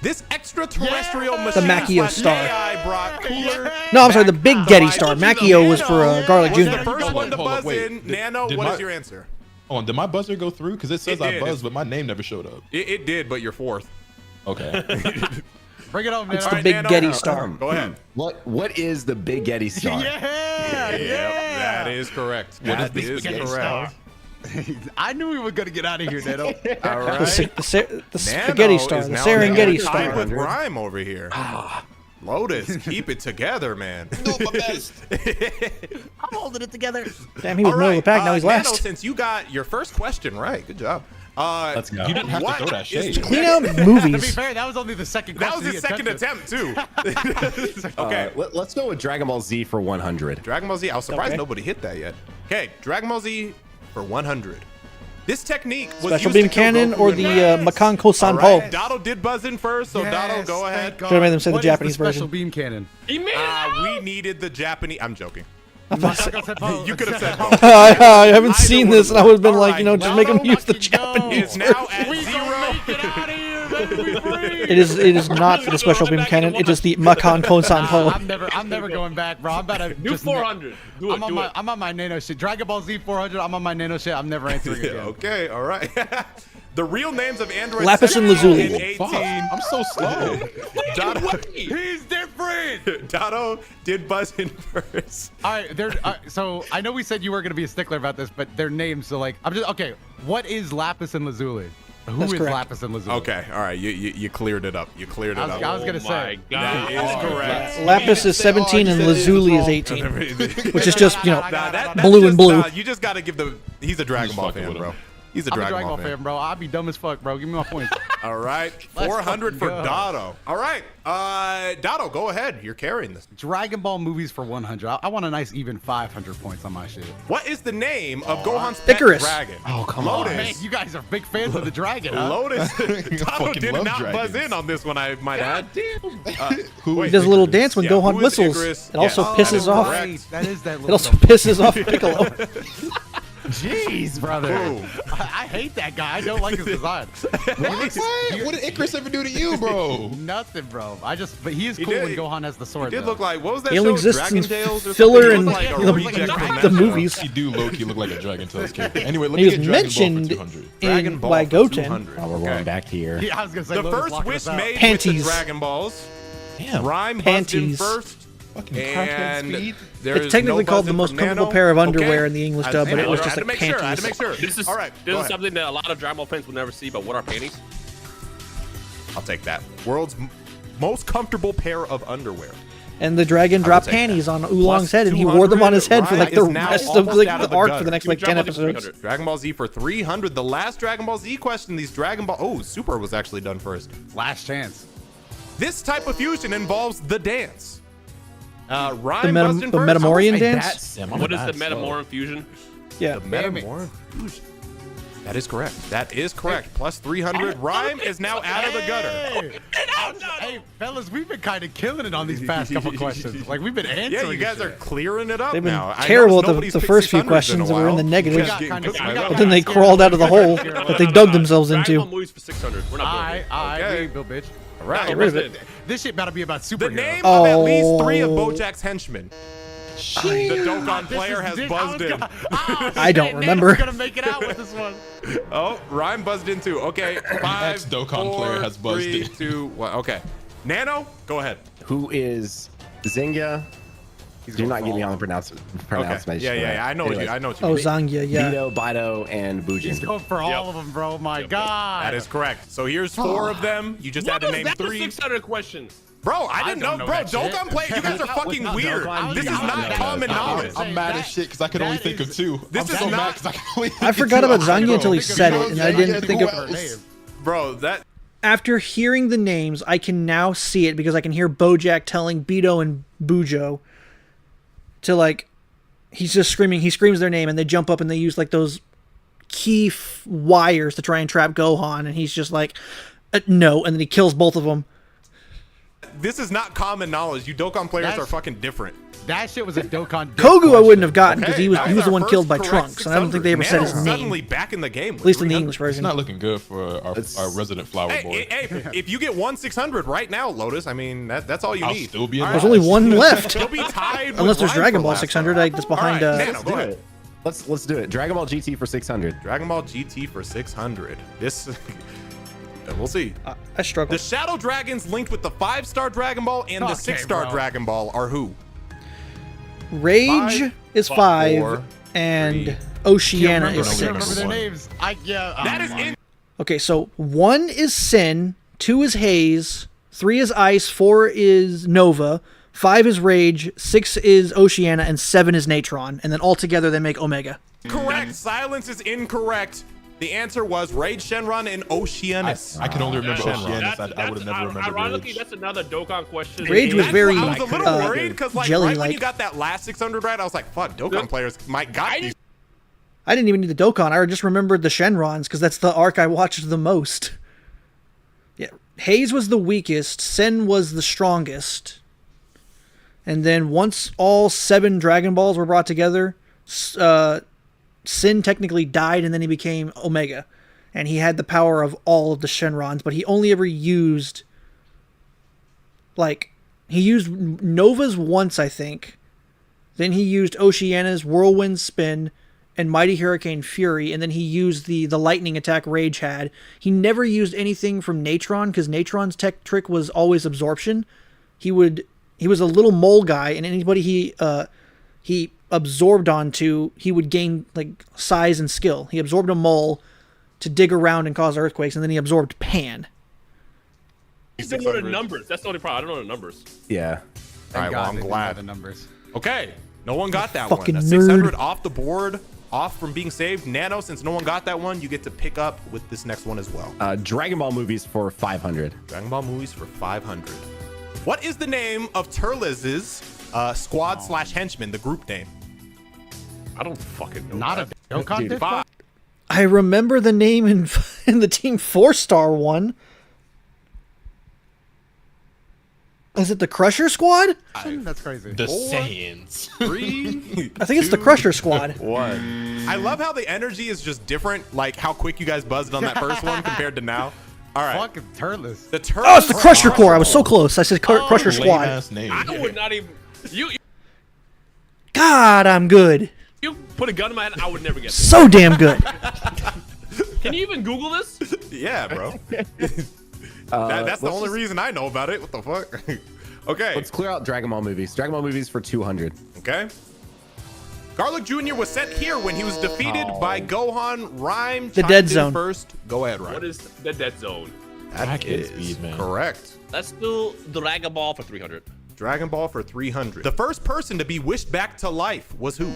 This extraterrestrial machine The Makio slash star. AI brought cooler. No, I'm sorry, the Big Getty Star. I told you Makio the was for Nano Garlic was Jr. the first one to Hold up, buzz wait. in. Nano, Did what my- is your answer? Oh, did my buzzer go through? Because it says It I did. buzzed, but my name never showed up. It did, but you're fourth. Okay. Bring it on, It's Nano. the Big Nano. Getty Star. Go ahead. What is the Big Getty Star? Yeah, Yep, that is correct. That is is Spaghetti correct. I knew we were gonna get out of here, Nano. All The right. Spaghetti Nano Star, is the now Serengeti tied Star. with Rhyme over here. Lotus, keep it together, man. Do my best. I'm holding it together. Damn, he was All middle of the pack. Now he's Nano, last. since you got your first question right, good job. Let's go. You didn't have to what throw that is shade. the Clean out To be movies. fair, that was only the second That question. was his second attempt too. Okay, Let's go with Dragon Ball Z for 100. Dragon Ball Z. I was surprised Okay. nobody hit that yet. Okay, Dragon Ball Z for 100. This technique was Special used beam to kill cannon Goku or and the Vegeta. Makanko All Sanpo. right, Dotto did buzz in first, so Dotto, go ahead. Should have made them say the What is Japanese special version. beam cannon? He made it out. We needed the Japanese. I'm joking. You You could have said both. I haven't Either seen would've this, and I would have been worked. like, you know, All just right, make them Dotto use the fucking go. Japanese Is now version. at We zero. gonna make it out of here, baby. We free. It is not the special beam cannon. It's just the Makanko Sanpo. I'm never going back, bro. I'm about to Do just 400. Do it. Do it. I'm on my Nano shit. Dragon Ball Z 400. I'm on my Nano shit. I'm never answering Yeah, again. okay, all right. The real names of Android Lapis and 17 Lazuli. and 18. Fuck, I'm so slow. Dotto, He's different. Dotto did buzz in first. All right, so I know we said you were gonna be a stickler about this, but their names. So like, I'm just okay. What is Lapis and Lazuli? Who That's is correct. Lapis and Lazuli? Okay, all right, you cleared it up. You cleared it I was up. gonna Oh my say. God. That is correct. Lapis is 17 and Lazuli is 18, which is just, you know, That's blue just, and blue. you just got to give the. He's a Dragon Just Ball fucking fan, with bro. him. He's a I'm a Dragon Dragon Ball Ball fan. fan, bro. I'd be dumb as fuck, bro. Give me my points. All right, Let's 400 for fucking go. Dotto. All right, Dotto, go ahead. You're carrying this. Dragon Ball movies for 100. I want a nice even 500 points on my shit. What is the name of Gohan's pet Icarus. dragon? Oh, come on. Lotus. Man, you guys are big fans of the dragon, huh? Lotus. Dotto fucking did love not buzz dragons. in on this one, I might add. Who Wait, is He does a little Icarus? dance when Yeah, Gohan who is whistles. Icarus? It also Yes, that pisses is off. correct. That is that It little also dumb- pisses off Piccolo. Jeez, brother. Who? I hate that guy. I don't like his design. What? What did Icarus ever do to you, bro? Nothing, bro. But he is He cool did- when Gohan has the sword. Did though. look like, what was that He show? only exists Dragon in Tales or filler something? He and looked like a the- reject from that the show. movies. He do low-key look like a Dragon Tales character. Anyway, let He me was get Dragon Ball for mentioned 200. Dragon in Ball by for Goten. 200. Oh, we're going back here. Yeah, I was gonna say The Lotus first locking wish us out. made with Panties. the Dragon Balls. Damn. Rhyme buzzed in Panties. first. Fucking And speed. there's It's technically no called the buzz-in most from comfortable Nano. pair of underwear Okay. in the English I dub, but had it was to just like make sure. I had to panties. make sure. This is All right. this go is ahead. something that a lot of Dragon Ball fans will never see. But what are panties? I'll take that. World's most comfortable pair of underwear. And the dragon dropped take that. panties on Oolong's Plus head, and he wore them on his head for like the 200. Ryan is rest now of almost like out of the the arc gutter. for the next Give like 10 Dragon Ball Z for episodes. 300. Dragon Ball Z for 300. The last Dragon Ball Z question. These Dragon Ball. Oh, Super was actually done first. Last chance. This type of fusion involves the dance. Ryan The buzzed in first. Metamorian dance? What is the Metamoran fusion? Yeah. Metamoran fusion. That is correct. That is correct. Plus 300. Rhyme is now out of the gutter. Hey, fellas, we've been kind of killing it on these past couple questions. Like, we've been answering. Yeah, you guys are shit. clearing it up They've been now. I terrible noticed at nobody's the picked first few 600s in a questions that were in the while. negatives. You guys getting cooked by that. But then they crawled out of the hole that they dug themselves Dragon into. Ball movies for 600. We're not doing it. I Okay. ain't Bill bitch. All right. Get rid of it. This shit better be about The superheroes. name of at least 3 of Oh. Bojack's henchmen. The Dokkan player has buzzed in. I don't remember. Gonna make it out with this one. Oh, Ryan buzzed in too. Okay, 5, Ex-Dokkan 4, player has buzzed 3, in. 2, 1. Okay, Nano, go ahead. Who is Zynga? Do not get me on the Okay. pronunciation. Yeah. I know what you. I know what you Oh, mean. Zangya, yeah. Vito, Bido, and He's Bujin. going for all of them, bro. My God. That is correct. So here's 4 of them. You just had to What is name that? 3. 600 questions. Bro, I didn't don't know. know Bro, that shit. Dokkan player. You guys are fucking Without weird. Dokkan, This is you don't not know common that. knowledge. I'm mad as shit because I could only think of 2. This I'm is so not- mad 'cause I can only think I of forgot 2. about I'm Zangya like, until he bro, said it, and I Zangya, didn't think who of else? Bro, that. After hearing the names, I can now see it because I can hear Bojack telling Beto and Bujo to like, he's just screaming. He screams their name, and they jump up and they use like those key wires to try and trap Gohan, and he's just like, no, and then he kills both of them. This is not common knowledge. You Dokkan players That's- are fucking different. That shit was a Dokkan. Kogu I wouldn't have gotten because Okay, he was that the our one first killed by correct Trunks, and I don't think they ever said his 600. name. Suddenly back in the game. At least in the English It's version. not looking good for our resident flower boy. Hey, if you get 1/600 right now, Lotus, I mean that's all you I'll need. still be in All There's right. only one left. He'll be tied. with Unless there's Ryan Dragon for Ball last 600 time. that's behind. All right, Nano, Let's go do ahead. it. Let's do it. Dragon Ball GT for 600. Dragon Ball GT for 600. This, we'll see. I struggle. The Shadow Dragons linked with the 5-star Dragon Ball and the Okay, 6-star bro. Dragon Ball are who? Rage 5, is 5, 4, and 3. Oceana Remember, is I can't remember 6. their One. names. That is in. Okay, so 1 is Sin, 2 is Haze, 3 is Ice, 4 is Nova, 5 is Rage, 6 is Oceana, and 7 is Natron. And then all together they make Omega. Correct. Silence is incorrect. The answer was Rage, Shenron, and Oceanus. I can only remember Shenron. Oceanus. I would have never remembered Ironically, Rage. that's another Dokkan question. Rage was That's very, why I was a little worried because like right when jelly-like. you got that last 600 right, I was like, "Fuck, Dokkan players might got these." I didn't even need the Dokkan. I just remembered the Shenrons because that's the arc I watched the most. Yeah, Haze was the weakest. Sen was the strongest. And then once all 7 Dragon Balls were brought together, Sin technically died, and then he became Omega, and he had the power of all of the Shenrons. But he only ever used, like, he used Nova's once, I think. Then he used Oceana's Whirlwind Spin and Mighty Hurricane Fury, and then he used the lightning attack Rage had. He never used anything from Natron because Natron's tech trick was always absorption. He was a little mole guy, and anybody he absorbed onto, he would gain like size and skill. He absorbed a mole to dig around and cause earthquakes, and then he absorbed Pan. I don't know the numbers. That's the only problem. I don't know the numbers. Yeah. All right, well, I'm glad. The numbers. Okay, no one got that one. Fucking That's 600 nerd. off the board, off from being saved. Nano, since no one got that one, you get to pick up with this next one as well. Dragon Ball movies for 500. Dragon Ball movies for 500. What is the name of Turles's squad / henchman, the group name? I don't fucking know. Not a Dokkan. Dude, difference? I remember the name in the Team 4-star one. Is it the Crusher Squad? That's crazy. The Saiyans. 3. I think it's the Crusher Squad. 1. I love how the energy is just different, like how quick you guys buzzed on that first one compared to now. All right. Fucking turtless. The Turles. Oh, it's the Crusher Corps. I was so close. I said Crusher Squad. Lame-ass name. I would not even. You God, I'm good. you put a gun in my head. I would never get this. So damn good. Can you even Google this? Yeah, bro. That's the only reason I know about it. What the fuck? Okay. Let's clear out Dragon Ball movies. Dragon Ball movies for 200. Okay. Garlic Jr. was sent here when he was defeated by Gohan. Rhyme. The chimed Dead in Zone. First. Go ahead, Rhyme. What is the dead zone? That is speed, man. correct. Let's do Dragon Ball for 300. Dragon Ball for 300. The first person to be wished back to life was who?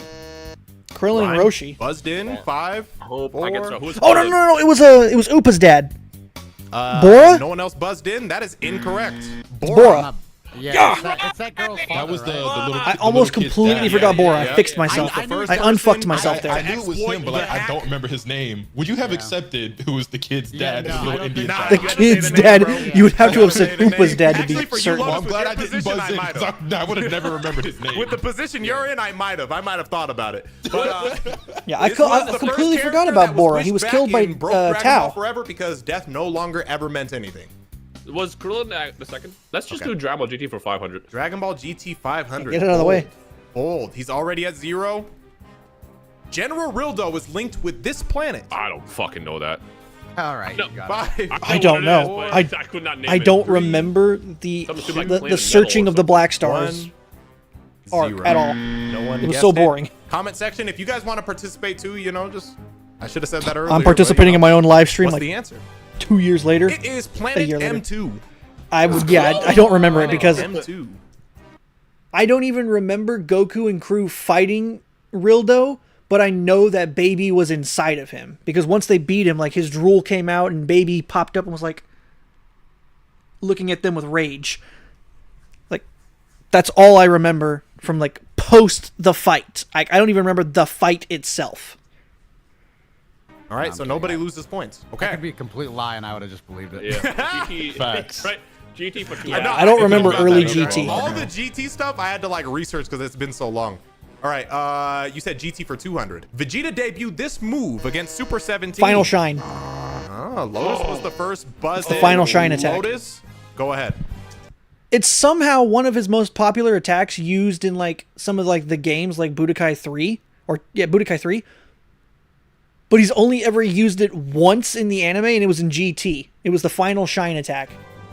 Krillin and Rhyme Roshi. buzzed in. 5, Hope 4. I get who's Oh no, no, no! It was Upa's dad. Bora? No one else buzzed in. That is incorrect. Bora. Yeah, it's that girl's father, That was the right? little. I the almost little kid's completely dad. forgot Bora. yeah. I fixed myself. I knew I the unfucked person- myself there. I knew it was him, but like, I Exploit don't remember his name. Would you have accepted who was the kid's Yeah, dad? no, this I little don't Indian think- child? The you had to say kid's the name, dad. bro. You would have to have Say said the name. Upa's dad to Actually, be for you, certain. Well, I'm With glad your I didn't position, buzz in I might 'cause have. I would have never remembered his name. With the position you're in, I might have thought about it. But Yeah, I this was I the completely first forgot character about that Bora. He was wished killed back by and broke Dragon Ball Tao. forever because death no longer ever meant anything. Was Krillin the second? Let's just Okay. do Dragon Ball GT for 500. Dragon Ball GT 500. Get it out of the way. Bold. He's already at 0. General Rildo is linked with this planet. I don't fucking know that. All right, you got it. 5. I don't what it know. is, but I could not name I it. don't 3, remember the Something like the Planet searching Metal of the or Black Stars 1, arc 0. at all. No one It was guessed so boring. Comment section if you guys want to participate too. Just I should have said that earlier. I'm but, participating in my own live stream What's like the answer? 2 years later. It is Planet year later. M2. I would, yeah, I don't remember it because M2. I don't even remember Goku and crew fighting Rildo, but I know that Baby was inside of him because once they beat him, like his drool came out and Baby popped up and was like looking at them with rage. Like that's all I remember from like post the fight. I don't even remember the fight itself. All right, so nobody loses points. That Okay. could be a complete lie, and I would have just believed it. Yeah. GT. Facts. Right. GT for 200. Yeah, I don't remember about early that. GT. All the GT stuff I had to like research because it's been so long. All right, you said GT for 200. Vegeta debuted this move against Super 17. Final Shine. Lotus was the first buzz. The Final Shine attack. Lotus, go ahead. It's somehow one of his most popular attacks used in like some of like the games like Budokai 3 Budokai 3. But he's only ever used it once in the anime and it was in GT. It was the Final Shine attack.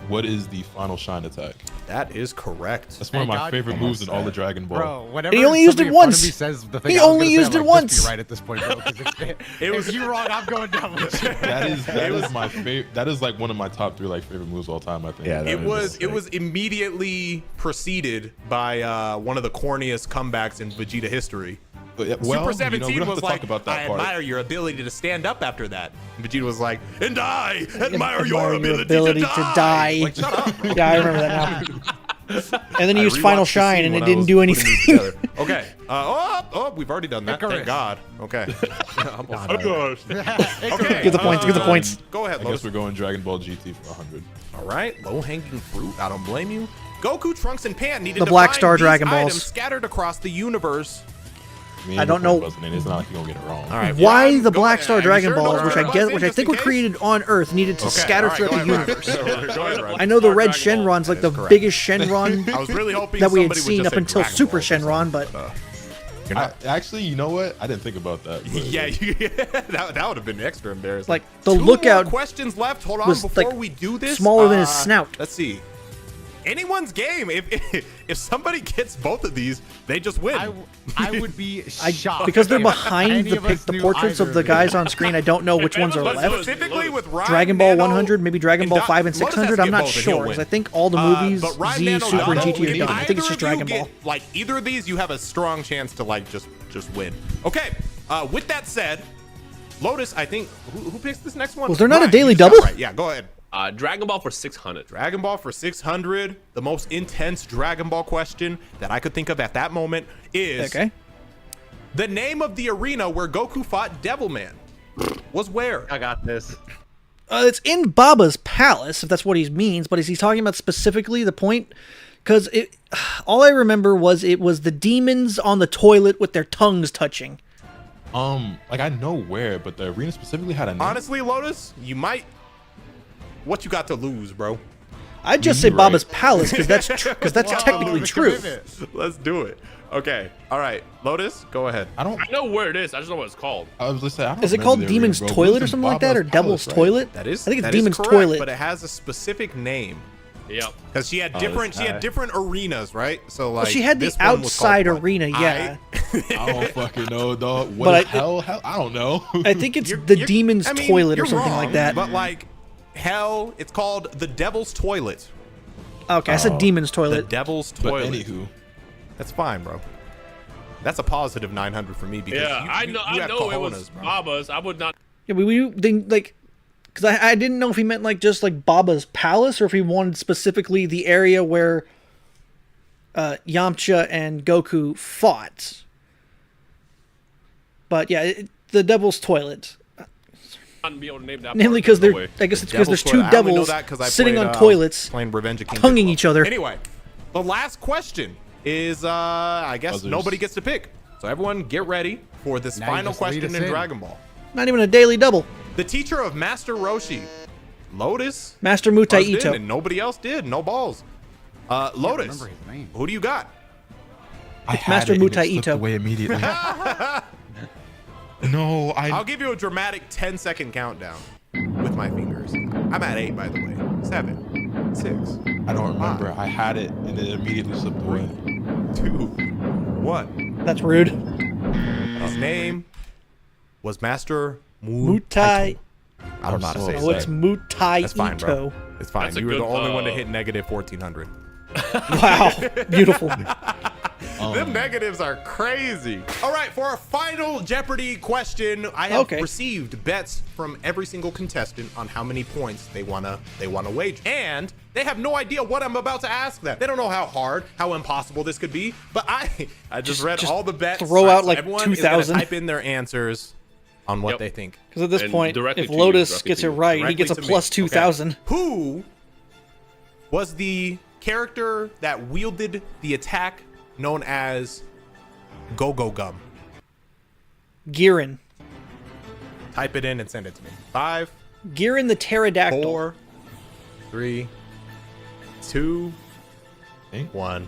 What is the final shine attack? That is correct. That's one of Thank my God. favorite moves in all the Dragon Ball. Bro, whenever He only used it somebody in front of once. me says the thing He I was only gonna say, used I'm it like, once. Just be right at this point, bro. 'Cause It was if you wrong, I'm going down with you. That is my favorite. That is like one of my top 3 like favorite moves of all time. I think. Yeah, that It is was sick. immediately preceded by one of the corniest comebacks in Vegeta history. Well, Super 17 we don't have was to like, talk about that I part. admire your ability to stand up after that. And Vegeta was like, and I admire Admire your ability, to die. Like, shut up. bro. Yeah, I remember that now. And then he I used Final rewatched the Shine scene and when it I didn't was do putting these anything. together. Okay. We've already done that. Thank Icarus. God. Okay. Okay. Okay. Get the points, get the points. Go ahead, I Lotus. guess we're going Dragon Ball GT for 100. All right. Low-hanging fruit. I don't blame you. Goku, Trunks, and Pan needed The to Black find Star these Dragon items Balls. scattered across the universe. mean, I don't know It's not like you're gonna get it wrong. All right. why yeah, the go Black ahead. Star Are you Dragon sure? Balls, Go which I ahead. guess, which I Just think in were case. created on Earth, needed to Okay, scatter all right, throughout go the ahead, universe. Go ahead, Ryan. I know the red Dragon Ball. Shenron's like That the is correct. biggest Shenron I was really hoping that we had somebody would seen just up say until Dragon Super Ball or something, Shenron, but you're not. Actually, you know what? I didn't think about that. but- Yeah, that would have been extra embarrassing. like the Two lookout more questions left. Hold on was, before like, we do this. smaller than his snout. Let's see. Anyone's game. If somebody gets both of these, they just win. I would be shocked. because they're if behind any the of us the knew portraits either of the these. guys on screen. I don't know which ones are But left. Specifically with Ryan Dragon Ball Nano 100, maybe Dragon Ball and 5 and Lotus has 600. to I'm get not both and he'll sure win. because I think all the movies but Ryan Z, Nano, Super, and Dono, GT are if done. I think it's either just of you Dragon Ball. get, like either of these, you have a strong chance to like just win. Okay. With that said, Lotus, I think who picks this next one? Was there not a Ryan, daily you shot double? Right. Yeah, go ahead. Dragon Ball for 600. Dragon Ball for 600. The most intense Dragon Ball question that I could think of at that moment is Okay. the name of the arena where Goku fought Devilman was where? I got this. It's in Baba's palace, if that's what he means, but is he talking about specifically the point? Because all I remember was it was the demons on the toilet with their tongues touching. Like I know where, but the arena specifically had a name. Honestly, Lotus, you might. What you got to lose, bro? I'd just say You're Baba's right. palace because that's technically the true. commitment. Let's do it. Okay. All right. Lotus, go ahead. I don't. I know where it is. I just know what it's called. I was just saying. I don't Is it remember called the Demon's arena, bro. Toilet It or was something in like that, or Baba's Devil's palace, right? Toilet? That is. I think it's that is Demon's correct, Toilet. but it has a specific name. Yep. Because she had different arenas, right? So like Well, she had the this one was called outside what? arena, yeah. I don't fucking know, dog. What But is hell? I don't know. I think it's the demon's toilet or you're something like wrong, that. But like hell, it's called the Devil's Toilet. Okay, I said demon's The toilet. Devil's But Toilet. anywho, That's fine, bro. That's a positive 900 for me because Yeah, you I have know it was cojones, bro. Baba's. I would not. Yeah, but we didn't like, because I didn't know if he meant like just like Baba's palace or if he wanted specifically the area where Yamcha and Goku fought. But yeah, the Devil's Toilet. Not be able to name that. Namely, part, because no they're, way. I guess it's because Devil's there's two Toilet. I only know devils that 'cause I sitting played, on toilets, playing Revenge of King tonguing Kong. each other. Anyway, the last question is, I guess Others. nobody gets to pick. So everyone get ready for this Now you final just lead question us in in. Dragon Ball. Not even a daily double. The teacher of Master Roshi, Lotus, Master Mutai buzzed in Ito. and nobody else did. No balls. Lotus, remember his name. who do you got? I had Master it and it Mutai slipped Ito. away immediately. No, I'll give you a dramatic 10-second countdown with my fingers. I'm at 8, by the way. 7, 6, I don't remember. I had it and it immediately slipped away. 2, 1. That's rude. His name was Master Mutai. I don't know how to say Oh, it's it. Mutai That's fine, bro. Ito. It's fine. That's a You were the good, only one to hit negative 1400. Wow, beautiful. Them negatives are crazy. All right, for our final Jeopardy question, I have received bets from every single contestant on how many points they wanna wager, and they have no idea what I'm about to ask them. They don't know how hard, how impossible this could be. But I just read all the bets. throw out So like everyone is 2,000. gonna type in their answers on what they think. Because at this And point, directly if to you, Lotus directly gets to it you. right, he gets a Directly to plus me. 2,000. Okay. Who was the character that wielded the attack known as Go-Go Gum? Girin. Type it in and send it to me. 5, Girin the pterodactyl. 4, 3, 2, Think? 1.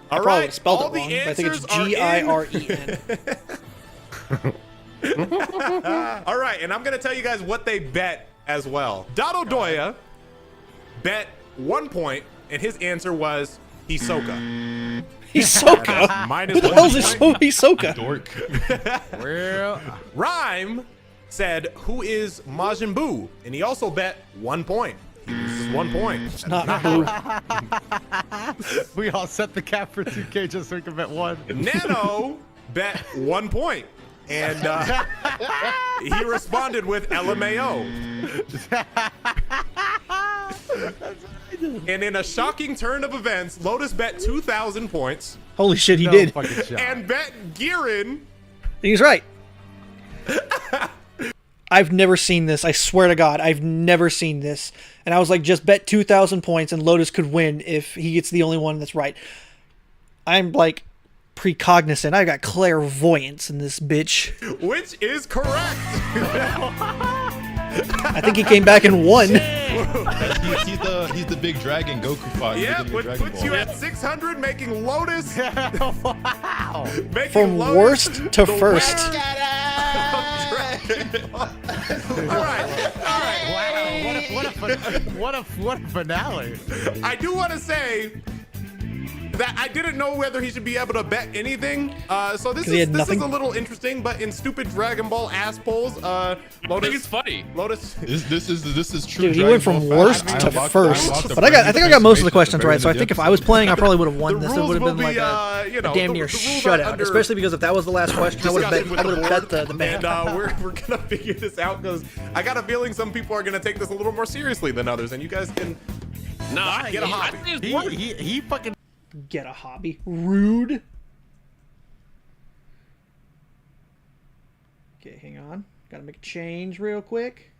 I All probably right, spelled all it the wrong, but I think it's answers are in. Giren. All right, and I'm gonna tell you guys what they bet as well. Dado Doya bet 1 point, and his answer was Hisoka. Hisoka. Minus Who the 1 hell is point. Hisoka? Dork. Well, Rhyme said, "Who is Majin Buu?" And he also bet 1 point. He loses 1 point. That's Not Boo. we all set the cap for 2K just so we can bet one. Nano bet 1 point. And he responded with LMAO. And in a shocking turn of events, Lotus bet 2,000 points Holy shit, he No did. fucking shot. and bet Girin. He's right. I've never seen this. I swear to God, I've never seen this. And I was like, just bet 2,000 points and Lotus could win if he gets the only one that's right. I'm like precognizant. I got clairvoyance in this bitch. Which is correct. I think he came back and won. He's the big dragon Goku fought. in the Yep, beginning of which Dragon puts Ball. you at 600, making Lotus. Wow. Making From Lotus worst to the first. winner of Dragon Ball. All right. What a finale. I do want to say that I didn't know whether he should be able to bet anything. So this he is had this nothing? is a little interesting, but in stupid Dragon Ball ass polls, I think it's Lotus, funny. Lotus. This is true. Dude, he Dragon went from Ball worst fan. to unlocked- first. unlocked the But I think I got most of the questions very right. So I end of think the if I was episode. playing, I probably would have won The this. It rules would have will been be, like a you know, damn the near rules are shutout. under Especially because if that was the last question, I would have discussion with bet board, the band. And we're gonna figure this out because I got a feeling some people are gonna take this a little more seriously than others, and you guys can Nah, get a hobby. I think it's worth it. He fucking. Get a hobby. Rude. Okay, hang on. Gotta make a change real quick.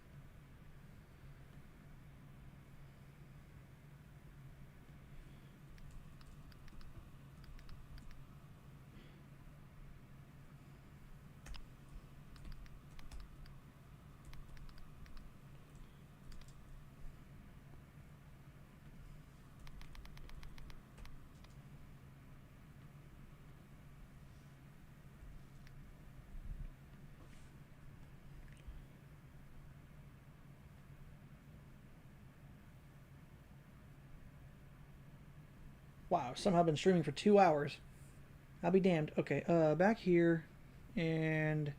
Wow, somehow been streaming for 2 hours. I'll be damned. Okay, back here, and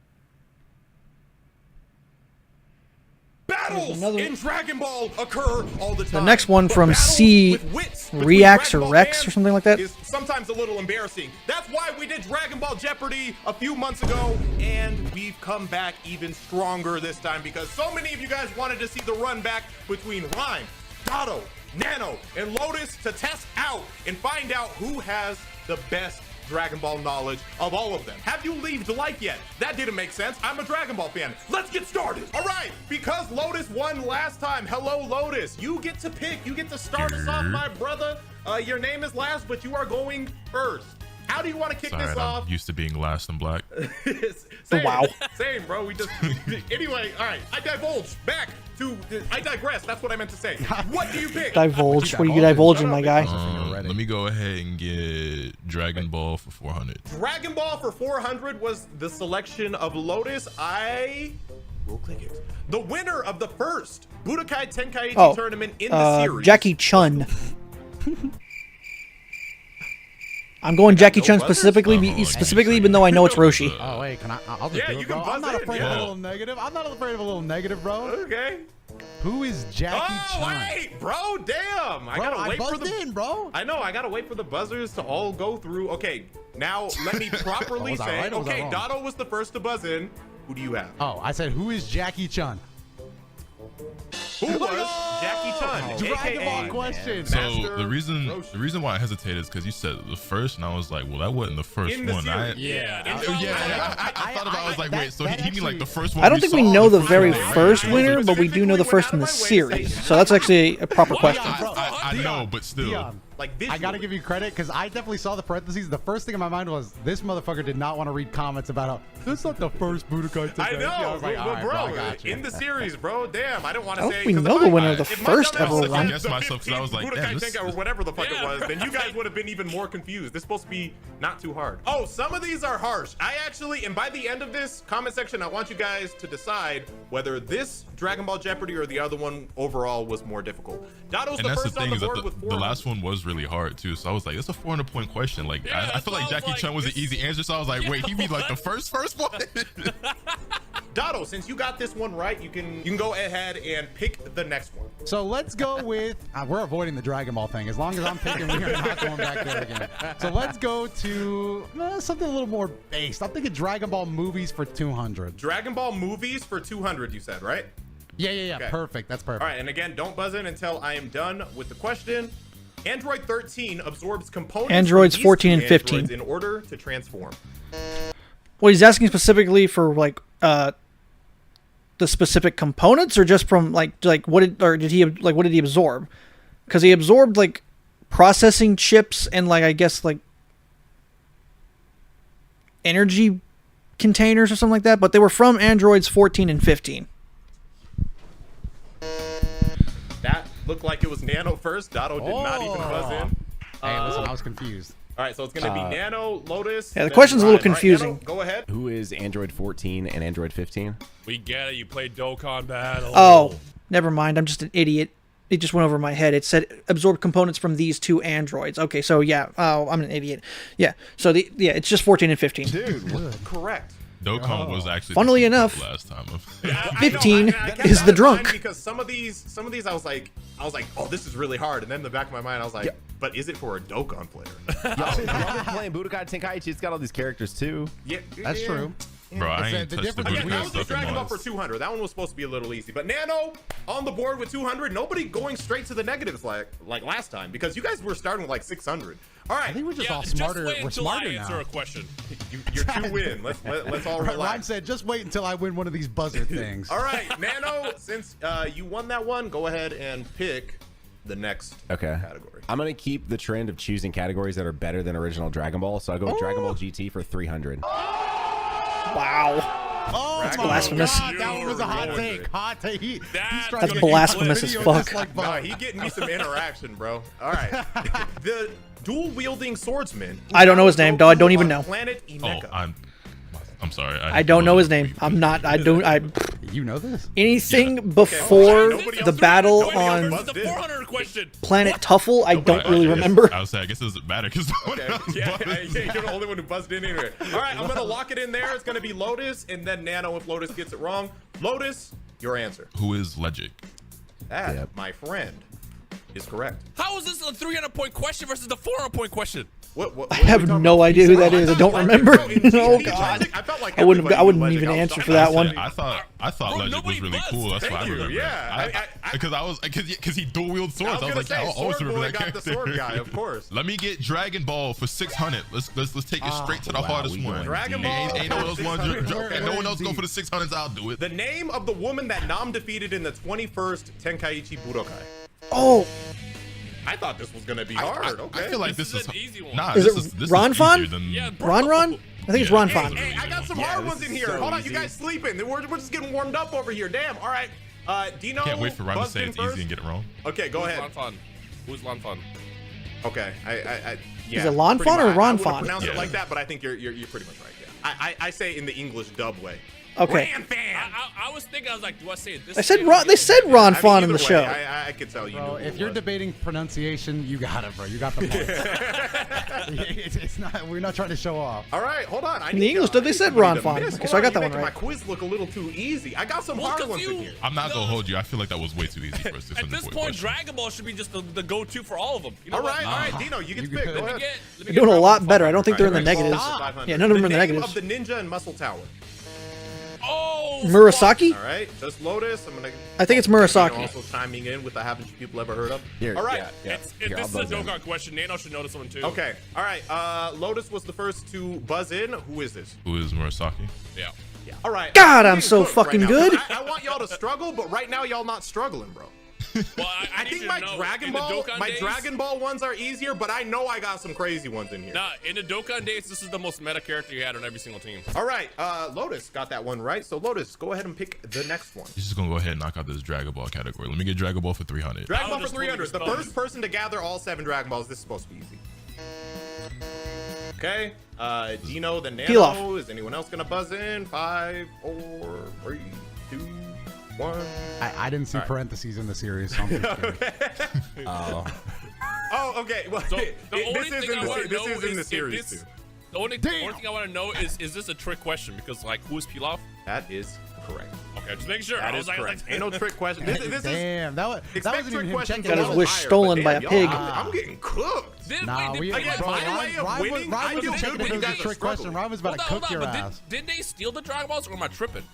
Battles another- in Dragon Ball occur all the time. the next one But from battles C with wits between Reacts Dragon or Ball Rex fans or something like that. is sometimes a little embarrassing. That's why we did Dragon Ball Jeopardy a few months ago, and we've come back even stronger this time because so many of you guys wanted to see the run back between Rhyme, Dotto, Nano, and Lotus to test out and find out who has the best Dragon Ball knowledge of all of them. Have you leaved the like yet? That didn't make sense. I'm a Dragon Ball fan. Let's get started. All right, because Lotus won last time. Hello, Lotus. You get to pick. You get to start us off, my brother. Your name is last, but you are going first. How do you want to kick this off? I'm used to being last in black. Same, Wow. Same, bro. We just anyway. All right. I divulge back to. I digress. That's what I meant to say. What do you pick? divulge. What are you divulging, my guy? Let me go ahead and get Dragon Ball for 400. Dragon Ball for 400 was the selection of Lotus. I will click it. The winner of the first Budokai Tenkaichi tournament in the series. Jackie Chun. I'm going Jackie Chun buzzers? specifically, even though I know it's Roshi. Oh wait, can I'll just Yeah, do you it, can bro. buzz I'm not in, afraid yeah. of a little negative. I'm not afraid of a little negative, bro. Okay. Who is Jackie Oh Chun? wait, bro, damn! I gotta wait for buzzed the. in, bro. I know. I gotta wait for the buzzers to all go through. Okay, now let me properly Was I say. right or was I Okay, wrong? Dotto was the first to buzz in. Who do you have? Oh, I said who is Jackie Chun? Who was Jackie Chun? Dragon Ball AKA question. So Master the reason Roshi. why I hesitated is because you said the first, and I was like, well, that wasn't the first In the one. series. Yeah. In the- I thought about it. I was like, wait, so he mean like the first one? I don't think we saw know the first very one, right? first winner, but we do know the first in the series. So that's actually a proper question. I know, but still. Dion, Like I gotta give you credit because I definitely saw the parentheses. The first thing in my mind was this motherfucker did not want to read comments about how this is not the first Budokai Tenkaichi. I know, I was like, but all right, bro, I got you. in the series, bro. Damn, I don't want I to don't say. think we 'cause know if the I- winner of the if my first dumbass ever said one. the Guess myself, 'cause I was like, 15 damn, Budokai this- Tenkaichi or whatever the fuck it was, then you guys would have been even more confused. This is supposed to be not too hard. Oh, some of these are harsh. I actually, and by the end of this comment section, I want you guys to decide whether this Dragon Ball Jeopardy or the other one overall was more difficult. Dotto's And the that's the first on thing the is that board with the 400. last one was really hard too. So I was like, it's a 400-point question. Like Yeah, I feel like sounds Jackie like Chun was an this- easy answer. So I was like, wait, he mean like the first one? Dotto, since you got this one right, you can go ahead and pick the next one. So let's go with. We're avoiding the Dragon Ball thing. As long as I'm picking, we are not going back there again. So let's go to something a little more based. I'm thinking Dragon Ball movies for 200. Dragon Ball movies for 200, you said, right? Yeah. Okay. Perfect. That's perfect. All right, and again, don't buzz in until I am done with the question. Android 13 absorbs components. from Androids these 14 two and 15. androids in order to transform. Well, he's asking specifically for like the specific components, or just from like what did he absorb? Because he absorbed like processing chips and like I guess like energy containers or something like that. But they were from Androids 14 and 15. That looked like it was Nano first. Dotto did not even buzz in. Hey, listen, I was confused. All right, so it's going to be Nano, Lotus. Yeah, the then question's a little Ryan. All right, confusing. Nano, go ahead. Who is Android 14 and Android 15? We get it. You played Dokkan Battle. Oh, never mind. I'm just an idiot. It just went over my head. It said absorb components from these two androids. Okay, so yeah. Oh, I'm an idiot. Yeah. So it's just 14 and 15. Dude, correct. Dokkan was actually Funnily the enough, last time. I know, 15 I kept is that the in drunk. mind because some of these I was like, oh, this is really hard. And then in the back of my mind, I was like, but is it for a Dokkan player? Y'all been playing Budokai Tenkaichi. It's got all these characters too. Yeah, That's yeah. true. Bro, I The ain't touched the difference Again, between that Budokai was the stuff in Dragon Ball for months. 200. That one was supposed to be a little easy. But Nano on the board with 200. Nobody going straight to the negatives like last time because you guys were starting with like 600. All right, I think we're just Yeah, all just smarter. wait We're until I smarter answer now. a question. you're 2 in. Let's all Ryan relax. said, just wait until I win one of these buzzer things. All right, Nano, since you won that one, go ahead and pick the next category. I'm gonna keep the trend of choosing categories that are better than original Dragon Ball. So I'll go with Dragon Ball GT for 300. Wow. Oh, That's my blasphemous. God, that one was a hot take. Hot take. He's That's trying to That's get blasphemous video as just fuck. like No, Buzz. he getting me some interaction, bro. All right, the dual-wielding swordsman. I don't know his name, though. I don't even on know. Planet Oh, Imeka. I'm sorry. I don't know his name. I'm not. I don't. I. you know this? Anything before Nobody the else battle nobody else on versus the 400 question. Planet Tuffle, I don't really remember. I was saying, I guess it doesn't matter because Yeah, you're the only one who buzzed in anyway. All right, I'm gonna lock it in there. It's gonna be Lotus and then Nano if Lotus gets it wrong. Lotus, your answer. who is Legic? That, my friend, is correct. How is this a 300-point question versus the 400-point question? What I have no idea who that is. I don't remember. Oh god. I felt like I wouldn't everybody knew even Legic. answer for that one. I thought Bro, Legic nobody was really buzzed. cool. That's Thank why I you, remember. yeah. Because he dual wield swords. I was like, say, I'll always Sword remember Boy that got the character. sword guy, of course. Let me get Dragon Ball for 600. Let's take it straight to the hardest one. Dragon Ball. Ain't no one else want We're no one else deep. go for the 600s. I'll do it. The name of the woman that Nam defeated in the 21st Tenkaichi Budokai. Oh, I thought this was gonna be hard. Okay. I feel like This this is an easy one. Nah, Is this it is this Ronfon? is easier than Yeah, bro. Ron? I think it's Ron Hey, Fon. hey, I got some hard ones in here. Hold on, you guys sleeping. We're just getting warmed up over here. Damn. All right. Dino. Can't wait for Ron to buzzed say in it's first. easy and get it wrong. Okay, go ahead. Lanfon? Who's Lanfon? Okay. Yeah. Is it Lon pretty Fon or much. Ron I wouldn't Fon? pronounce it Yeah. like that, but I think you're pretty much right. Yeah. I say in the English dub way. Okay. Ran fan. I was thinking, I was like, do I say it this They said way? Ron. They said Ron I mean, Fon in either the way, show. I could tell you. Bro, knew who if it you're was. debating pronunciation, you got it, bro. You got the point. it's not. We're not trying to show off. All right, hold on. In the English dub, they said Ron Fon. Miss. Okay, Hold so I on, got that you're one making right. My quiz look a little too easy. I got some Well, hard 'cause ones in you- here. I'm not gonna hold you. I feel like that was way too easy for a At 600 this point point, question. Dragon Ball should be just the go-to for all of them. You know All what? right, Dino, you get You to pick. good. Go Let ahead. me get They're doing a Dragon lot Ball better. I don't think they're in the Alright, negatives. stop. 500. Yeah, none of them are in the name negatives. of the ninja in Muscle Tower. Oh, Murasaki? All right, just Lotus. I'm gonna. I think it's Dino Murasaki. also chiming in with the haven't you people ever heard of? Here, All right. It's, Here, this is I'll a buzz in. Dokkan question. Nano should know this one too. Okay. All right. Lotus was the first to buzz in. Who is this? Who is Murasaki? Yeah. Yeah. All right. God, I'm getting so cooked right fucking now. good. I want y'all to struggle, but right now y'all not struggling, bro. Well, I need think you my to know, Dragon in the Ball, Dokkan my days- Dragon Ball ones are easier, but I know I got some crazy ones in here. Nah, in the Dokkan days, this is the most meta character you had on every single team. All right, Lotus got that one right. So Lotus, go ahead and pick the next one. He's just gonna go ahead and knock out this Dragon Ball category. Let me get Dragon Ball for 300. Dragon I'll Ball for just 300. The respond. first person to gather all 7 Dragon Balls. This is supposed to be easy. Okay. Dino, the Peel off. Nano. Is anyone else gonna buzz in? 5, 4, 3, 2, 1. I didn't see parentheses in the series. So I'm just kidding. Oh, okay. Well, So the this only is thing I want to this know is in the is series if this, too. the only thing I want to know is this a trick question? Because like, who is Pilaf? That is correct. Okay, just making sure. That I is was like, correct. Ain't no trick question. This is Damn, that expect wasn't trick even him questions. checking Got a his out. little wish higher, stolen but by damn, a pig. I'm getting cooked. Nah, wait, we did Again, Pilaf- my way of winning, I Ryan do wasn't good checking when if you it was guys a are trick question. struggling. Ryan was about to cook your but ass. did they steal the Dragon Balls or am I tripping?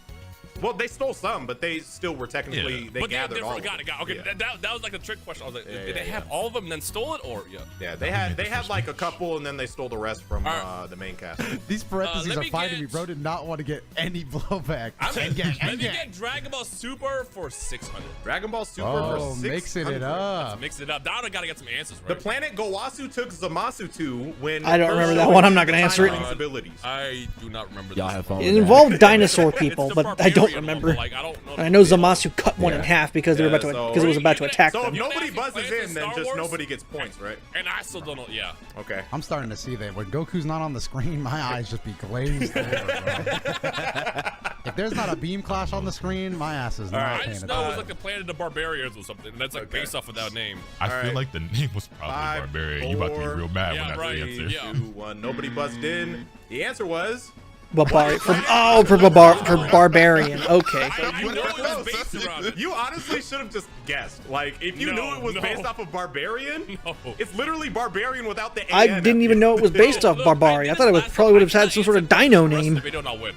Well, they stole some, but they still were technically Yeah. they But gathered all. got of it. them. Okay, Yeah. that was like the trick question. I was like, Yeah, did they yeah, have all of them and then stole it or yeah? Yeah, they had like a couple, and then they stole the rest from the main cast. These parentheses let are me fighting me. get- Bro did not want to get any blowback. Let me get Dragon Ball Super for 600. Dragon Ball Super Oh, for mixing 600. it up. Mix it up. Now I gotta get some answers The right. planet Gowasu took Zamasu to when I don't first remember that showing one. I'm not gonna the answer it. Timeline's abilities. I do not remember. Y'all this have one. fun. It with that. involved dinosaur people, It's the but I don't barbarian one, remember. but, like, I don't know. And I know Zamasu cut one in Yeah. half because they were about to Yeah, because it was so- about to attack So if them. nobody You're buzzes asking in, then Star just Wars? nobody gets points, right? And I still don't know. Yeah. Okay. I'm starting to see that when Goku's not on the screen, my eyes just be glazed over, bro. If there's not a beam clash on the screen, my ass is not I paying just know it was attention. like the Planet of Barbarians or something, and that's like based off of that name. I All feel right. like the name was probably 5, Barbarian. You about to be 4, real mad yeah, when that's right, the answer. yeah. 2, 1. Nobody buzzed in. The answer was For barbarian. Okay. You know it was based around it. You honestly should have just guessed. Like, if you knew it was based off of Barbarian, No. it's literally Barbarian without the I AN. didn't even know it was based off Barbari. I thought it was probably would have had some sort of dino name. The video not win.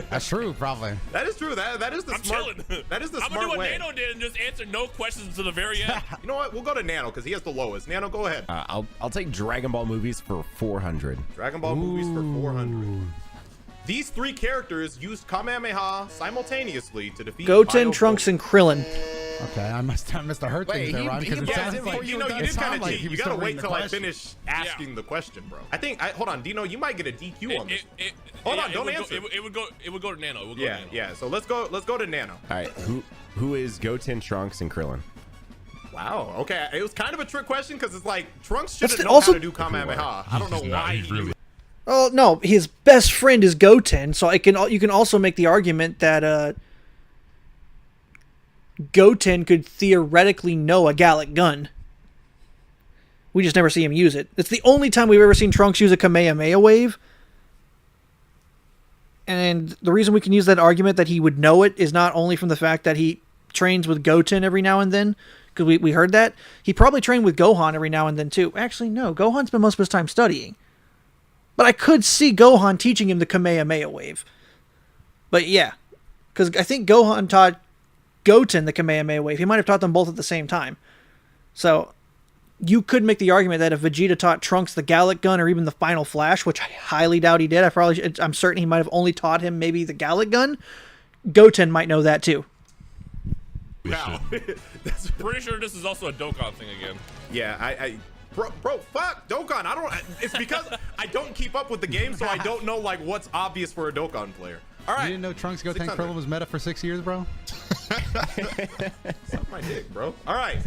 That's true, probably. That is true. That is the I'm smart. chilling. That is the I'm gonna smart do what way. Nano did and just answer no questions to the very end. You know what? We'll go to Nano because he has the lowest. Nano, go ahead. I'll take Dragon Ball movies for 400. Dragon Ball movies for 400. These 3 characters used Kamehameha simultaneously to defeat Goten, Bio Trunks, and Krillin. Okay, I must have missed a hurt Wait, things there, he- Ron, he because it buzzed sounds in like before You know, you it did kind sounded of like cheat. he You was gotta still wait reading till the I question. finish asking the question, bro. I think. Hold on, Dino. You might get a DQ on this. Hold on, it don't would answer. It would go to Nano. It would go Yeah, to Nano. yeah. So let's go to Nano. All right, who is Goten, Trunks, and Krillin? Wow. Okay, it was kind of a trick question because it's like Trunks shouldn't That's know also- how to do Kamehameha. I don't know He's not, why. he's he really. Oh no, his best friend is Goten, so you can also make the argument that Goten could theoretically know a Gallic gun. We just never see him use it. It's the only time we've ever seen Trunks use a Kamehameha wave. And the reason we can use that argument that he would know it is not only from the fact that he trains with Goten every now and then, because we heard that. He probably trained with Gohan every now and then too. Actually, no. Gohan spent most of his time studying. But I could see Gohan teaching him the Kamehameha wave. But yeah, because I think Gohan taught Goten the Kamehameha wave. He might have taught them both at the same time. So you could make the argument that if Vegeta taught Trunks the Gallic gun or even the Final Flash, which I highly doubt he did, I'm certain he might have only taught him maybe the Gallic gun, Goten might know that too. Wow. That's pretty sure this is also a Dokkan thing again. Yeah, bro, fuck Dokkan. I don't. It's because I don't keep up with the game, so I don't know like what's obvious for a Dokkan player. All right. You didn't know Trunks Goten Krillin was meta for 6 years, bro? Suck my dick, bro. All right.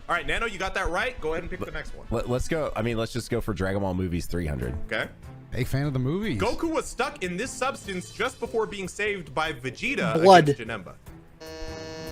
All right, Nano, you got that right. Go ahead and pick the next one. Let's go. I mean, let's just go for Dragon Ball movies 300. Okay. Big fan of the movies. Goku was stuck in this substance just before being saved by Vegeta Blood. against Janemba.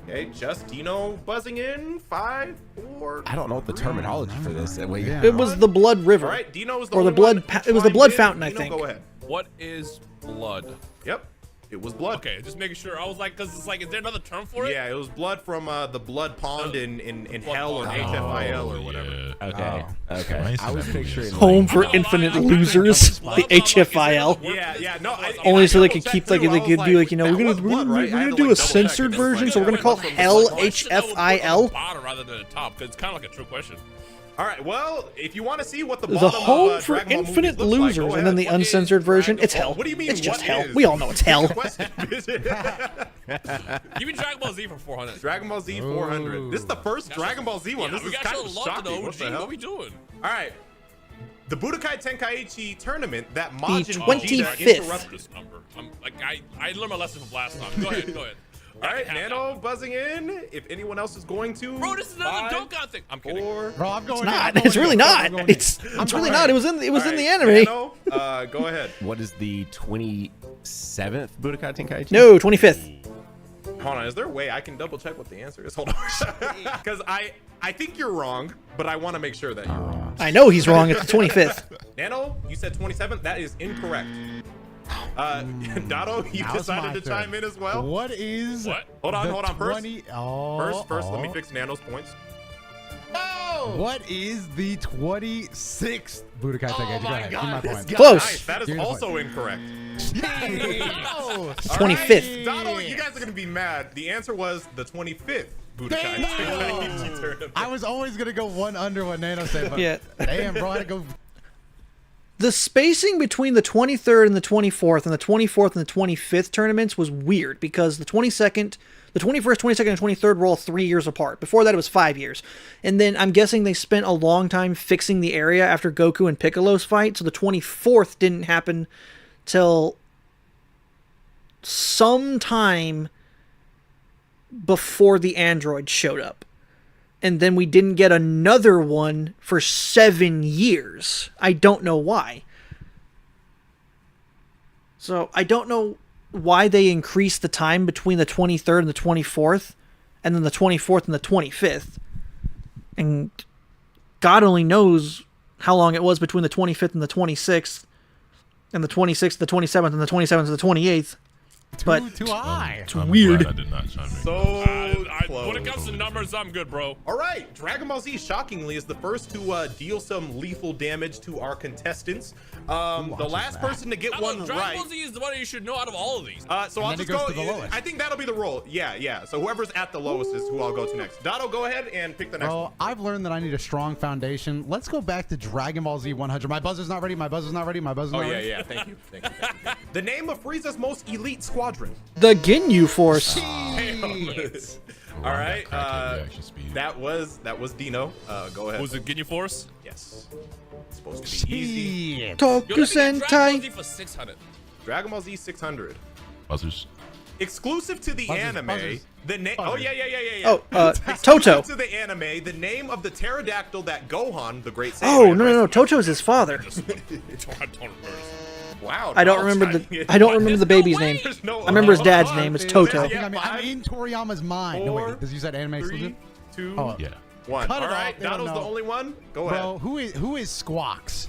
Okay, just Dino buzzing in. 5, 4. I don't know what the terminology for this. Wait, Yeah. It was the Blood River. All right, Dino was the Or the only blood one pa- who it was the chimed blood in. fountain, I Dino, think. Go ahead. What is blood? Yep, it was blood. Okay, just making sure. I was like, because it's like, is there another term for it? Yeah, it was blood from the blood pond in Blood hell or pond. HFIL or whatever. Yeah. Okay. Okay. Nice I was memory. picturing Home like, for I know, infinite I losers, know, the HFIL. Yeah, no. Only so they could double-checked keep, like, too. they I could was be like, you know, that we're was gonna blood, right? I had do to, a like, double-check censored it. version, It's so we're gonna like- call it's like- Hell I should know what's at the HFIL. bottom rather than the top, because it's kind of like a trick question. All right, well, if you want to see what the The bottom home of, for Dragon Ball infinite movies look like, losers, go and then the ahead. What is uncensored version, Dragon it's Ball? hell. What do you mean? It's just what hell. is? We all know it's hell. Question. Give me Dragon Ball Z for 400. Dragon Ball Z 400. This is the first Dragon Ball Z one. Yeah, This we is got kind to of love to shocking. know What the what hell? we doing? All right. The Budokai Tenkaichi tournament that Majin 25th. Vegeta interrupted. This number. I'm like, I learned my lesson from last time. Go ahead, go ahead. All right, Nano buzzing in. If anyone else is going to. Bro, this is another 5, Dokkan thing. I'm kidding. 4. Bro, I'm going. Not. It's really not. It's really not. It was in the anime. Nano, go ahead. what is the 27th Budokai Tenkaichi? No, 25th. Hold on, is there a way I can double check what the answer is? Hold on. Because I think you're wrong, but I want to make sure that you're wrong. I know he's wrong. It's the 25th. Nano, you said 27th. That is incorrect. Dado, you Now it's decided my to turn. chime in as well? What is? What? Hold on, the hold on. First, 20 let me fix Nano's points. What is the 26th Budokai Tenkaichi? Go ahead. Give me my point. Close. Nice, that is Here's the also incorrect. Oh, 25th. Dado, you guys are going to be mad. The answer was the 25th Budokai Tenkaichi tournament. I was always gonna go one under what Nano said, but Yeah. damn, bro, I had to go. The spacing between the 23rd and the 24th and the 24th and the 25th tournaments was weird because the 21st, 22nd, and 23rd were all 3 years apart. Before that, it was 5 years. And then I'm guessing they spent a long time fixing the area after Goku and Piccolo's fight, so the 24th didn't happen till sometime before the android showed up. And then we didn't get another one for 7 years. I don't know why. So I don't know why they increased the time between the 23rd and the 24th, and then the 24th and the 25th. And God only knows how long it was between the 25th and the 26th, and the 26th, the 27th, and the 27th and the 28th. But Too high. I'm weird. glad I did not chime in. So close. When it comes to numbers, I'm good, bro. All right, Dragon Ball Z, shockingly, is the first to deal some lethal damage to our contestants. The last person to get one Dragon right. Ball Z is the one you should know out of all of these. So I'll then just it goes go. to the lowest. I think that'll be the roll. Yeah. So whoever's at the lowest is who I'll go to next. Dado, go ahead and pick the next one. Bro, I've learned that I need a strong foundation. Let's go back to Dragon Ball Z 100. My buzzer's not ready. My buzzer's not ready. My buzzer's Oh not yeah, ready. yeah. Thank you. The name of Frieza's most elite squadron. the Ginyu Force. All right. Crackhead reaction speed. That was Dino. Go ahead. Was it Ginyu Force? Yes. It's supposed to be easy. Shit. Yo, Toku let me get Dragon Ball Z Sentai. for 600. Dragon Ball Z 600. Buzzers. Exclusive to the Buzzers, anime, buzzers. the name. Oh Buzzers. yeah. Oh, Exclusive Toto. to the anime, the name of the pterodactyl that Gohan, the Great Saiyan. Oh, no. Toto's his father. I don't remember this. Wow. I don't Donald's remember trying the to- I don't What? remember There's the no baby's way. name. There's no- I remember his Oh, dad's oh, name. It's dude. Toto. Yeah, I'm in Toriyama's mind. No, Four, wait, because you said anime exclusive. 3, 2, Oh, Yeah. 1. Cut it All right, off, they don't Donald's the know. only one. Go Bro, ahead. who is Squawks?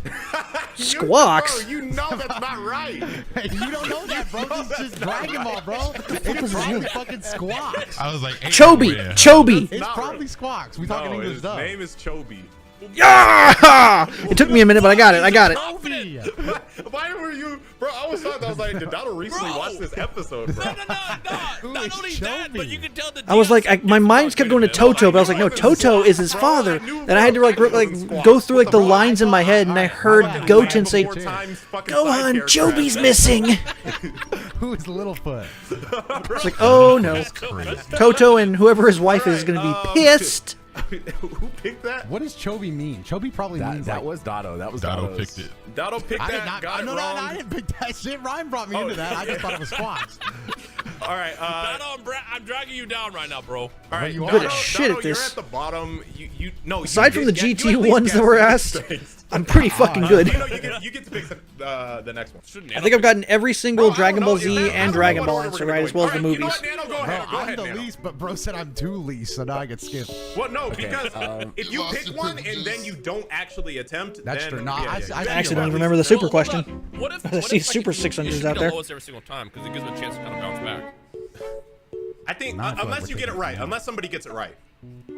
Squawks? Bro, you know that's not right. Hey, you don't know that, bro. know This is that's just Dragon Ball, bro. It's probably fucking Squawks. I was like, ain't Chobi. no way. Chobi. It's not probably right. Squawks. We talking No, English his dub. name is Chobi. Yeah! It took me a minute, but I got it. I got it. Toby. Why were you, bro? I was thought I was like, did Donald recently Bro. watch this episode, bro? No. Who Not is only that, but Chobi? you can tell the. I was like, DMs my mind kept going to Toto, but I was like, no, Toto is his father. And I had to like go through like the lines in my head, and I heard Goten say, "Gohan, Chobi's missing." Who is Littlefoot? It's like, oh no, Crazy. Toto and whoever his wife is gonna be pissed. Who picked that? What does Chobi mean? Chobi probably means That like, was Dotto. That was Dotto Dotto's. picked it. Donald picked I did that. not. Got it No, wrong. I didn't pick that shit. Ryan brought me into that. I just thought it was Squawks. All right. I'm dragging you down right now, bro. All right. you are. Good as shit Dono, at this. You're at the bottom. You no. Aside you from the did get- GT you at least ones that guessed were it. asked, I'm pretty fucking good. You know, you get to pick the next one. Shouldn't I think I've gotten every single Dragon Ball Z and Dragon Ball order answer we're right, gonna as go well in. as the All right, movies. You know what, Nano, go Bro, ahead. Go I'm ahead, the Nano. least, but bro said I'm too least, so now I get skipped. Well, no, because if you Lost pick the one and privileges. then you don't actually attempt, That's then, true. No, yeah, I yeah, see I your actually don't right. even remember the super Hold question. on. What if I see if, super you 600s should be out the there. lowest every single time because it gives me a chance to kind of bounce back. I think Not unless like you we're get it taking right, time. unless somebody gets it right.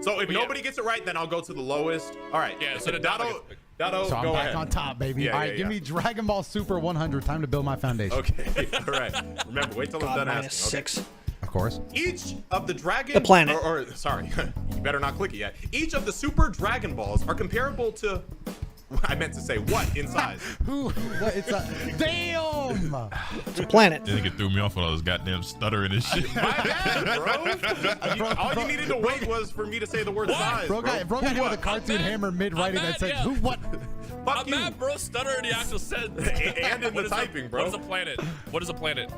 So if Yeah. nobody gets it right, then I'll go to the lowest. All right. Yeah, So so the Dotto Dotto, gets Dotto, So I'm go back ahead. on top, baby. Yeah, All right, yeah, give yeah. me Dragon Ball Super 100. Time to build my foundation. Okay. All right. Remember, wait till I'm God, done minus asking. Okay. 6. Of course. Each of the Dragon The planet. or sorry, you better not click it yet. Each of the Super Dragon Balls are comparable to. I meant to say what in size? Who? What? It's a damn. It's a planet. Then it threw me off with all this goddamn stuttering and shit. My bad, bro. All you needed to wait was for me to say the word size. Bro got hit with a What? cartoon I'm hammer mid-writing I'm that said, mad, yeah. "Who? What?" Fuck I'm you. mad, bro. Stutter in the actual sentence. And in the What is typing, bro. What is a planet? What is a planet?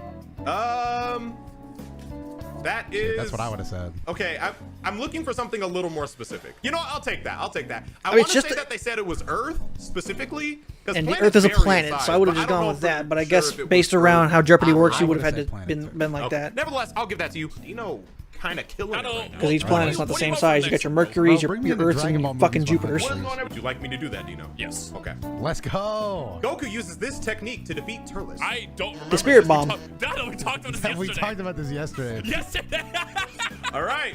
That is. That's what I would have said. Okay, I'm looking for something a little more specific. You know what? I'll take that. I'll take that. I mean, want to just say the- that they said it was Earth specifically. And the Earth is a planet, so I would have just gone with that. But I guess based around how Jeopardy works, I you would have would've had said to planet, been like that. Nevertheless, I'll give that to you. Dino kind of killing it Dino- right now. Because each planet's not the What do you same want size. for You got your next, bro? Mercuries, Bro, bring me your the Earths, and Dragon your Ball fucking movies behind Jupiters. this. Would you like me to do that, Dino? Yes. Okay. Let's go. Goku uses this technique to defeat Turles. I don't remember. The Spirit this. Bomb. We talked about this We yesterday. talked about this yesterday. Yesterday. All right.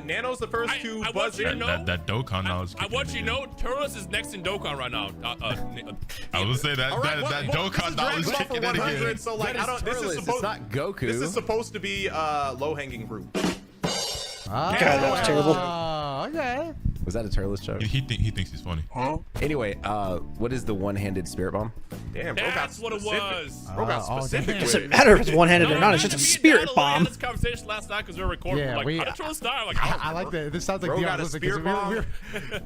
Nano's the first I to want buzz you to in. know- That Dokkan knowledge. I want you to know, Turles is next in Dokkan right now. I would say that All right, that well, Dokkan this knowledge is Dragon kicking Ball in for 100, again. so like That I don't. This Turles, is it's supposed. not Goku. This is supposed to be low-hanging fruit. Ah, God, that was terrible. Okay. Was that a Turles joke? He thinks he's funny. Anyway, what is the one-handed spirit bomb? Damn, bro got That's what it specific. was. Bro got Oh, specific. damn. It with doesn't it. matter if it's one-handed or not. It's Me just a and spirit Natalie bomb. had this conversation last night because we were recording. Yeah, We're like, we- how did Turles die? I'm like, I don't I like that. This sounds like Bro the got a opposite, 'cause spirit bomb.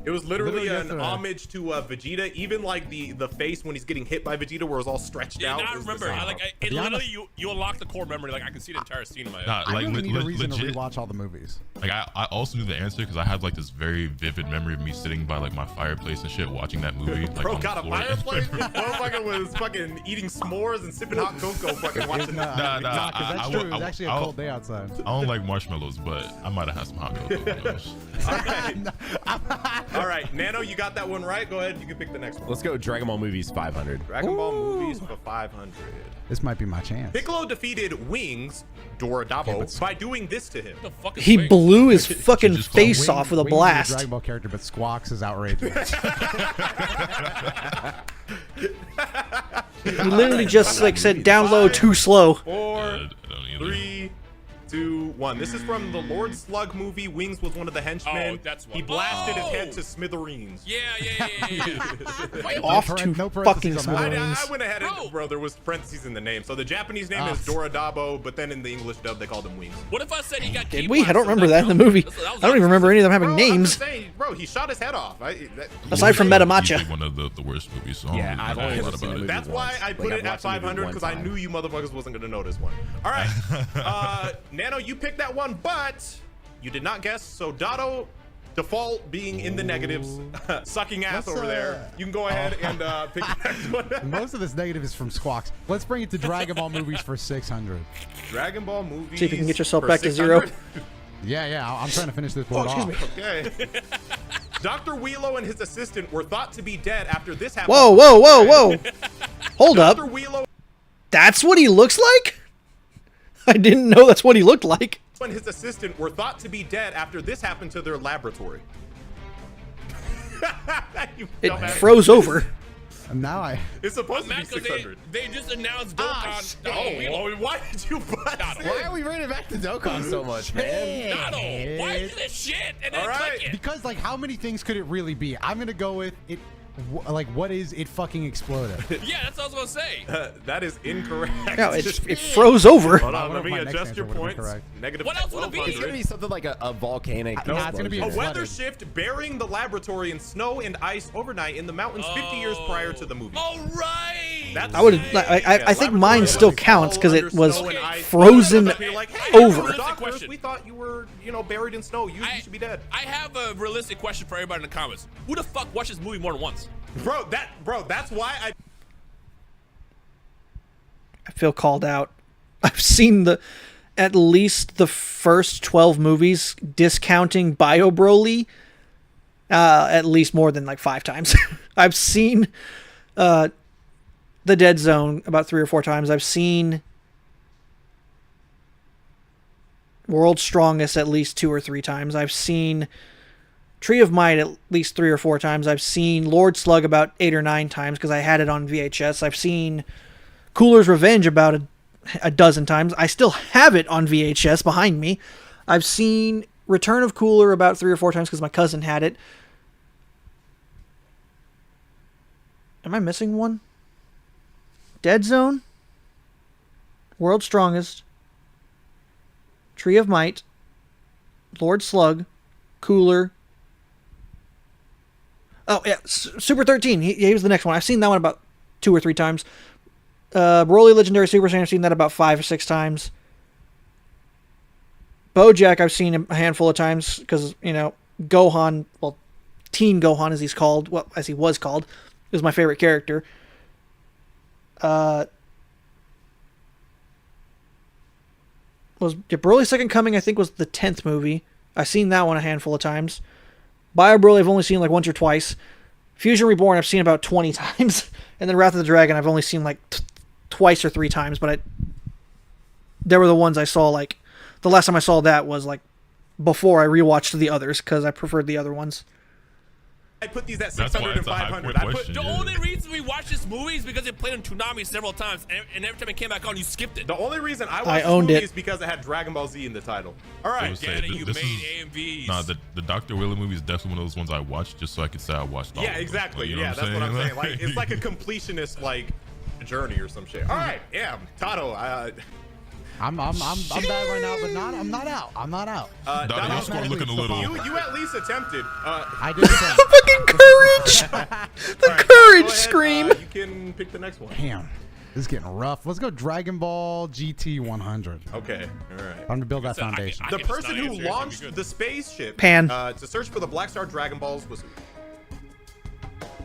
It was literally Literally an yesterday. homage to Vegeta. Even like the face when he's getting hit by Vegeta, where it's all stretched Yeah, out. now I is the remember. same, I, like, bro. it be literally, honest- you unlock the core memory. Like, I can see the entire scene in my head. Nah, I like really need a reason legit. to rewatch all the movies. Like I also knew the answer because I have like this very vivid memory of me sitting by like my fireplace and shit watching that movie. Like, Bro on got the a floor. fireplace. Motherfucker was fucking eating s'mores and sipping hot cocoa. Fucking watching Nah, that. Nah, because that's I true. would- It was actually a I would- cold day outside. I don't like marshmallows, but I might have had some hot cocoa. Who knows? All right. All right, Nano, you got that one right. Go ahead. You can pick the next one. Let's go Dragon Ball movies 500. Dragon Ball movies for 500. This might be my chance. Piccolo defeated Wings Doradabo by doing this to him. The fuck is He Wings? blew his fucking just call face Wing- off with a Wing is blast. Dragon Ball character, but Squawks is outrageous. He literally just like said down low, too slow. 4, I don't either. 3, 2, 1. This is from the Lord Slug movie. Wings was one of the henchmen. Oh, that's he one. blasted his Oh! head to smithereens. Yeah. Off No to parentheses fucking on that. smithereens. I went ahead and, Bro. bro, there was parentheses in the name. So the Japanese name is Doradabo, but then in the English dub, they called him Wings. What if I said he got Did key we? I don't blasts? remember that in the movie. That was I don't even remember any of them having Bro, I'm names. just saying, bro, he shot his head off. Aside from Meta Easily Matcha. one of the worst movies. So Yeah, I I've don't only know a ever lot seen about the it. movie. That's why I put Like, it I've at watched the movie 500 one because I time. knew you motherfuckers wasn't gonna know this one. All right, Nano, you picked that one, but you did not guess. So Dotto, default being in the negatives, sucking ass Let's, over there. You can go ahead and pick the next one. Most of this negative is from Squawks. Let's bring it to Dragon Ball movies for 600. Dragon Ball movies. See if you can get yourself for back to 600. 0. Yeah, I'm trying to finish this board off. Okay. Dr. Wheelo and his assistant were thought to be dead after this happened. Whoa. Hold up. Dr. Wheelo That's what he looks like? I didn't know that's what he looked like. and his assistant were thought to be dead after this happened to their laboratory. You It dumbass. froze over. And now It's supposed to be Matt, 'cause 600. they just announced Dokkan. Oh, why did you butt Why are we bringing back to Dokkan so much, man? Donald, why is this shit? And then All right. click it. because like how many things could it really be? I'm gonna go with it. Like what is it fucking exploded? Yeah, that's what I was gonna say. That is incorrect. No, it froze over. Hold I on, wonder let if me my next adjust your answer would've been points. correct. Negative What else would it be? It's gonna be something like a volcanic. Nah, it's gonna be A flooded. weather shift burying the laboratory in snow and ice overnight in the mountains 50 years prior to the movie. All right. That's I would. I think mine still counts because it was frozen over. Doctors, we thought you were, buried in snow. You should be dead. I have a realistic question for everybody in the comments. Who the fuck watches this movie more than once? Bro, that's why I feel called out. I've seen at least the first 12 movies, discounting Bio Broly, at least more than like 5 times. I've seen The Dead Zone about 3 or 4 times. I've seen World's Strongest at least 2 or 3 times. I've seen Tree of Might at least 3 or 4 times. I've seen Lord Slug about 8 or 9 times because I had it on VHS. I've seen Cooler's Revenge about a dozen times. I still have it on VHS behind me. I've seen Return of Cooler about 3 or 4 times because my cousin had it. Am I missing one? Dead Zone, World's Strongest, Tree of Might, Lord Slug, Cooler. Oh, yeah, Super 13. He was the next one. I've seen that one about 2 or 3 times. Broly Legendary Super Saiyan, I've seen that about 5 or 6 times. BoJack, I've seen a handful of times because, Gohan, well, Teen Gohan as he's called, well, as he was called, is my favorite character. Broly's Second Coming, I think, was the 10th movie. I've seen that one a handful of times. Bio Broly, I've only seen like once or twice. Fusion Reborn, I've seen about 20 times. And then Wrath of the Dragon, I've only seen like twice or 3 times. But they were the ones I saw, like, the last time I saw that was like before I rewatched the others because I preferred the other ones. I put these at That's why 600 and it's a high 500. point I put question. The Yeah. only reason we watched this movie is because it played on Toonami several times, and every time it came back on, you skipped it. the only reason I watched I this owned movie it. is because it had Dragon Ball Z in the title. All I right. would say Get it, you this made is- AMVs. Nah, the Dr. Wheeler movie is definitely one of those ones I watched just so I could say I watched all Yeah, of them. exactly. Like, you know Yeah, what that's what I'm saying? saying. Like, it's like a completionist journey or some shit. All right, yeah, Tato. I'm bad right now, but I'm not out. I'm not out. Dottie, your Tato, score looking a little. you at least attempted. I did say. Fucking courage! All right, Courage go ahead, scream! you can pick the next one. Damn, this is getting rough. Let's go Dragon Ball GT 100. Okay, all right. I'm gonna build that So I can- foundation. I The can just person not who answer it, that'd be launched good. the spaceship Pan. To search for the Black Star Dragon Balls was who?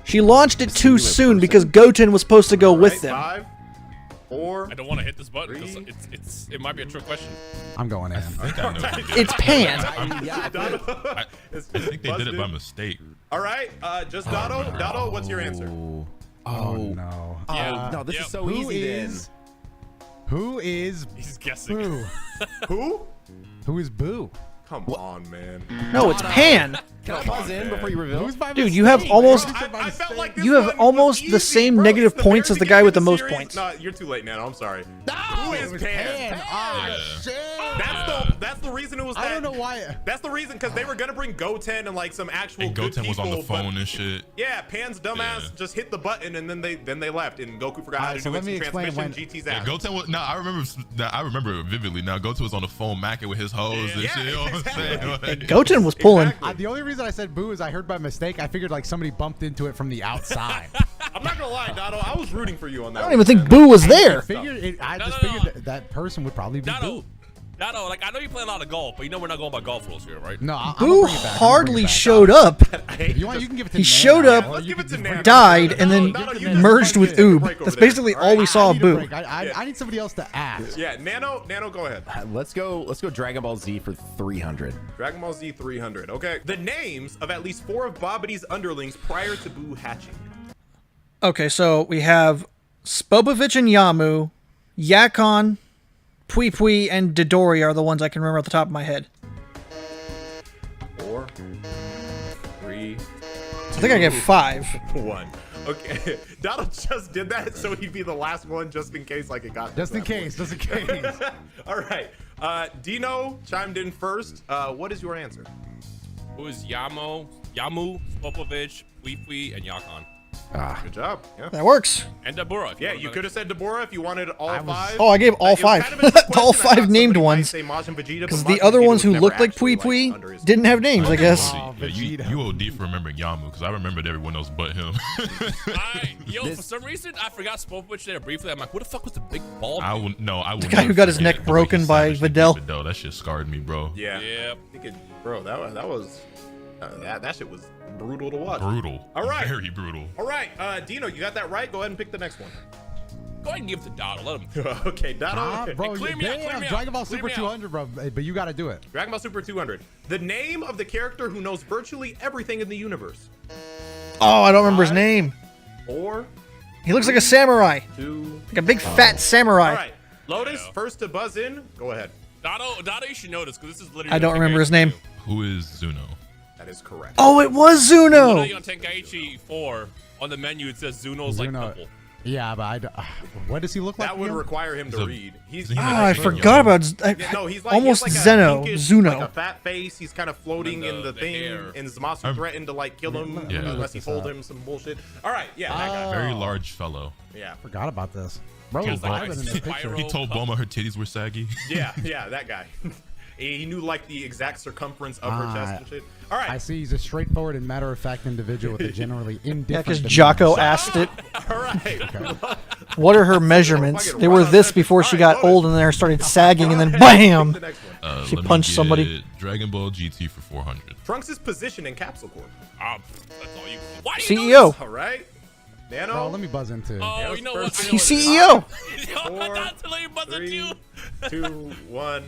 She launched it too soon because Goten was supposed to go with Right, them. 5, 4. I don't want to hit this button because 3. it might be a trick question. I'm going in. I think I know. It's Pan. I think they did it by mistake. All right, just Dotto. Dotto, what's your answer? Oh no. Yeah. No, this Yep. is so Who easy is? Who is He's guessing. Boo? Who? Who is Boo? Come on, man. No, it's Pan. then. Can I pause in before you reveal? Who's by Dude, you have mistake? almost I felt like this You have one was almost the easy, same bro. negative It's points very as the guy with the beginning most of series. points. No, you're too late, Nano. I'm sorry. No, Who is it was Pan? Ah, Yeah. shit. That's the reason it was. I don't that- know why. That's the reason because they were gonna bring Goten and like some actual And good Goten was on the people, but- phone and shit. Yeah, Pan's dumbass Yeah. just hit the button and then they left and Goku forgot how Alright, to so do let me instant explain transmission. when- GT's Yeah, ass. Goten was. Now I remember it vividly. Now Goten was on the phone macking with his hoes and Yeah, shit. You know what I'm saying? exactly. Like, Goten was pulling. Exactly. The only reason I said Boo is I heard by mistake. I figured like somebody bumped into it from the outside. I'm not gonna lie, Dotto. I was rooting for you on that. I don't even think Boo was there. I just No, figured no. that person would probably be Dotto, Boo. Dado, like I know you play a lot of golf, but you know we're not going by golf rules here, right? No, I'm Boo hardly showed up. If you want, you can give it to He Nano. showed up, Or you can just bring it died, back. and then merged with Oob. That's basically all we saw I of need a Boo. break. I need somebody else to ask. Yeah, Nano, go ahead. Let's go Dragon Ball Z for 300. Dragon Ball Z 300. Okay. The names of at least 4 of Bobity's underlings prior to Boo hatching. Okay, so we have Spopovich and Yamu, Yakon, Pui Pui, and Dodori are the ones I can remember off the top of my head. 4, 3, I think I get 5. 1. Okay. Donald just did that so he'd be the last one just in case like it got Just in case. Just in case. All right. Dino chimed in first. What is your answer? Who is Yamu, Spopovich, Pui, and Yakon? Good job. Yeah. That works. And Dabura. Yeah, you could have said Deborah if you wanted all 5. Oh, I gave all It was 5. kind of a trick All question. I 5 thought named somebody might ones. say Majin Vegeta, Because but the Majin other Vegeta ones was who never looked like actually, Pui under Pui his didn't have names, I guess. Yeah, you OD for remembering Yamu because I remembered everyone else but him. For some reason, I forgot Spopovich there briefly. I'm like, who the fuck was the big bald? I will The guy who got his neck broken by Videl. That shit scarred me, bro. Yeah. Yep. Bro, that was that shit was brutal to watch. Brutal. All right. Very brutal. All right, Dino, you got that right. Go ahead and pick the next one. Go ahead and give it to Dado. Let him. Okay, Dado. Bro, Clear me out, clear me out, Dragon Ball clear Super me out. 200, bro. But you got to do it. Dragon Ball Super 200. The name of the character who knows virtually everything in the universe. Oh, I don't remember his name. 4. He looks like a samurai. 2. Like a big fat samurai. All right, Lotus, first to buzz in. Go ahead. Dado, you should know this because this is literally. I don't remember his name. Who is Zuno? That is correct. Oh, it was Literally Zuno. on Tenkaichi 4, on the menu it says Zuno's like purple. Yeah, but what does he look like? That would again? require him to read. He's I forgot about no, he's like almost he has like Zeno. a pinkish, Zuno. like a fat face. He's kind of floating in the thing, hair. and Zamasu threatened to like kill him unless he told him some bullshit. All right, yeah, that guy. Very large fellow. Yeah, Forgot about this. Bro, He was like vibing in the picture. He told Bulma her titties were saggy. yeah, that guy. He knew like the exact circumference of her chest and shit. All right. I see he's a straightforward and matter-of-fact individual with a generally indifferent. Yeah, because demeanor. Jocko asked it. All right. What are her measurements? They were this before she got old and then started sagging, and then bam! She Let me punched get somebody. Dragon Ball GT for 400. Trunks' position in Capsule Corp. That's all you. Why do you know CEO. All right. Nano. Bro, let me buzz into. Oh, you know what? I know He's what it is. CEO. That's let me buzz into you. 2, 1,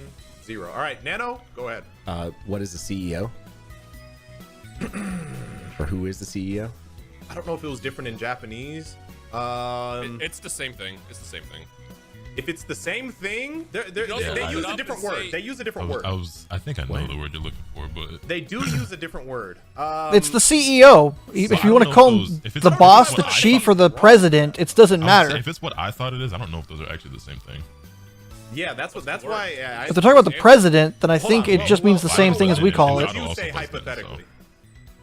0. All right, Nano, go ahead. What is the CEO? Or who is the CEO? I don't know if it was different in Japanese. It's the same thing. It's the same thing. If it's the same thing, they Yeah. use Up a different and word. say- They use a different word. I think I know the word you're looking for, but They do use a different word. It's the CEO. If I you want to don't call know him if it's the what boss, I the thought. chief, or the president, it doesn't I would say matter. if it's what I thought it is, I don't know if those are actually the same thing. Yeah, that's why. Yeah, If they're talking about the president, then I think on, it just means the whoa, same whoa, thing whoa, as we whoa, call whoa, it. What did you Also say does that, hypothetically?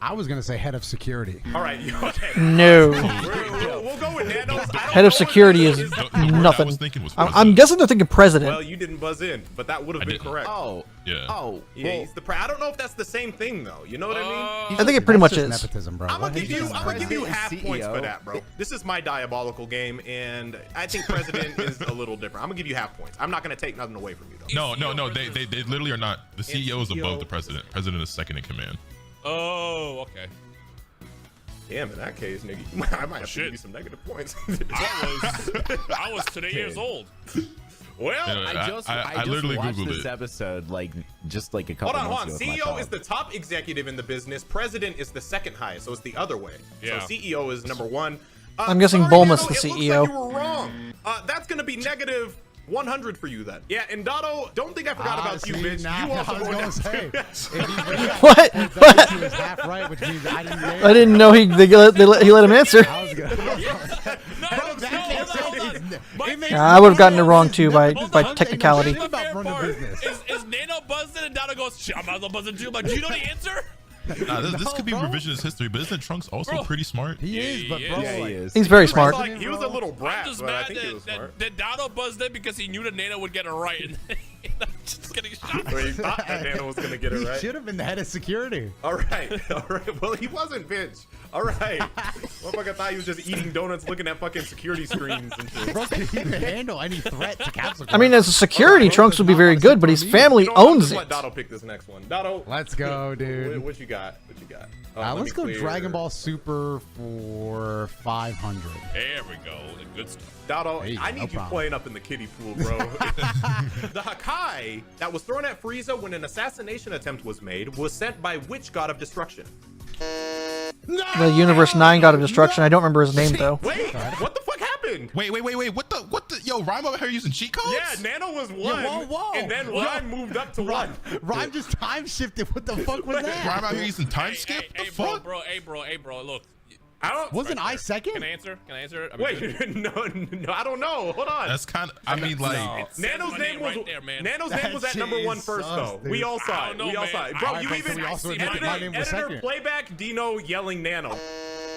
I was gonna say head of security. All right, okay. No. We'll go with Nanos. Head of security is The word I nothing. was thinking was I'm president. guessing they're thinking president. Well, you didn't buzz in, but that would have been didn't. correct. Oh. Yeah. Oh. Yeah, he's the I don't know if that's the same thing though. You know what I mean? I think it pretty much That's just is. nepotism, bro. I'm gonna What give you is this? half CEO. points for that, bro. This is my diabolical game, and I think president is a little different. I'm gonna give you half points. I'm not gonna take nothing away from you though. No. They literally are not. The CEO is above CEO. the president. President is second in command. Oh, okay. Damn, in that case, nigga, I might have to Shit. give you some negative points. I was today years old. Well, Yeah, I just I literally watched Googled this it. episode like a couple hold on. months ago with my CEO child. is the top executive in the business. President is the second highest, so it's the other way. Yeah. So CEO is number 1. I'm guessing sorry, Bulma's Nano, the it CEO. Looks like you were wrong. That's gonna be negative 100 for you then. Yeah, and Dotto, don't think I forgot about you, bitch. You also I was going gonna say. What? What? He was half right, which means I didn't. I didn't know he let him answer. I was gonna. I would have gotten it wrong too by technicality. Think about running a business. Is Nano buzzing and Dado goes, shit, I might as well buzz in too. I'm like, do you know the answer? This could be bro. revisionist history, but isn't Trunks also pretty smart? He is, but bro, Yeah, he like, is. He's very He's smart. like, he was a little I'm brat, just but I mad think he was smart. that Dado buzzed in because he knew that Nano would get it right. And Just getting shot. Where you thought that Nano was gonna get it He right. should have been the head of security. All right, all right. Well, he wasn't, bitch. All right. Motherfucker thought he was just eating donuts, looking at fucking security screens and shit. Bro, can he even handle any threat to Capsule Corp? I mean, as a security, Trunks would be very good, but his family You know what? I'll owns just it. let Dotto pick this next one. Dotto, Let's go, dude. what you got? What you got? Let's go Dragon Ball Super for 500. There we go. The good stuff. Dotto, There you I go, need no you problem. playing up in the kiddie pool, bro. The Hakai that was thrown at Frieza when an assassination attempt was made was sent by which god of destruction? The Universe 9 God of Destruction. I don't remember his name, though. Wait, what the fuck happened? Wait. What the? Yo, Rhyme over here using cheat codes? Yeah, Nano was one, whoa. and then Rhyme moved up to one. Rhyme just time shifted. What the fuck was that? Rhyme out here using time skip? Hey, the bro, fuck? hey, bro, look. I don't. Wasn't I second? Can I answer? Can I answer? I mean, Wait, no, I don't know. Hold on. That's kind of. I mean, like. It says Nano's my name was right there, man. Nano's name was at That number shit one is first, sus, though. dude. We all saw I it. don't know, We all man. saw it, bro. Alright, You but even can we also admit editor, that my name was editor second? playback Dino yelling Nano.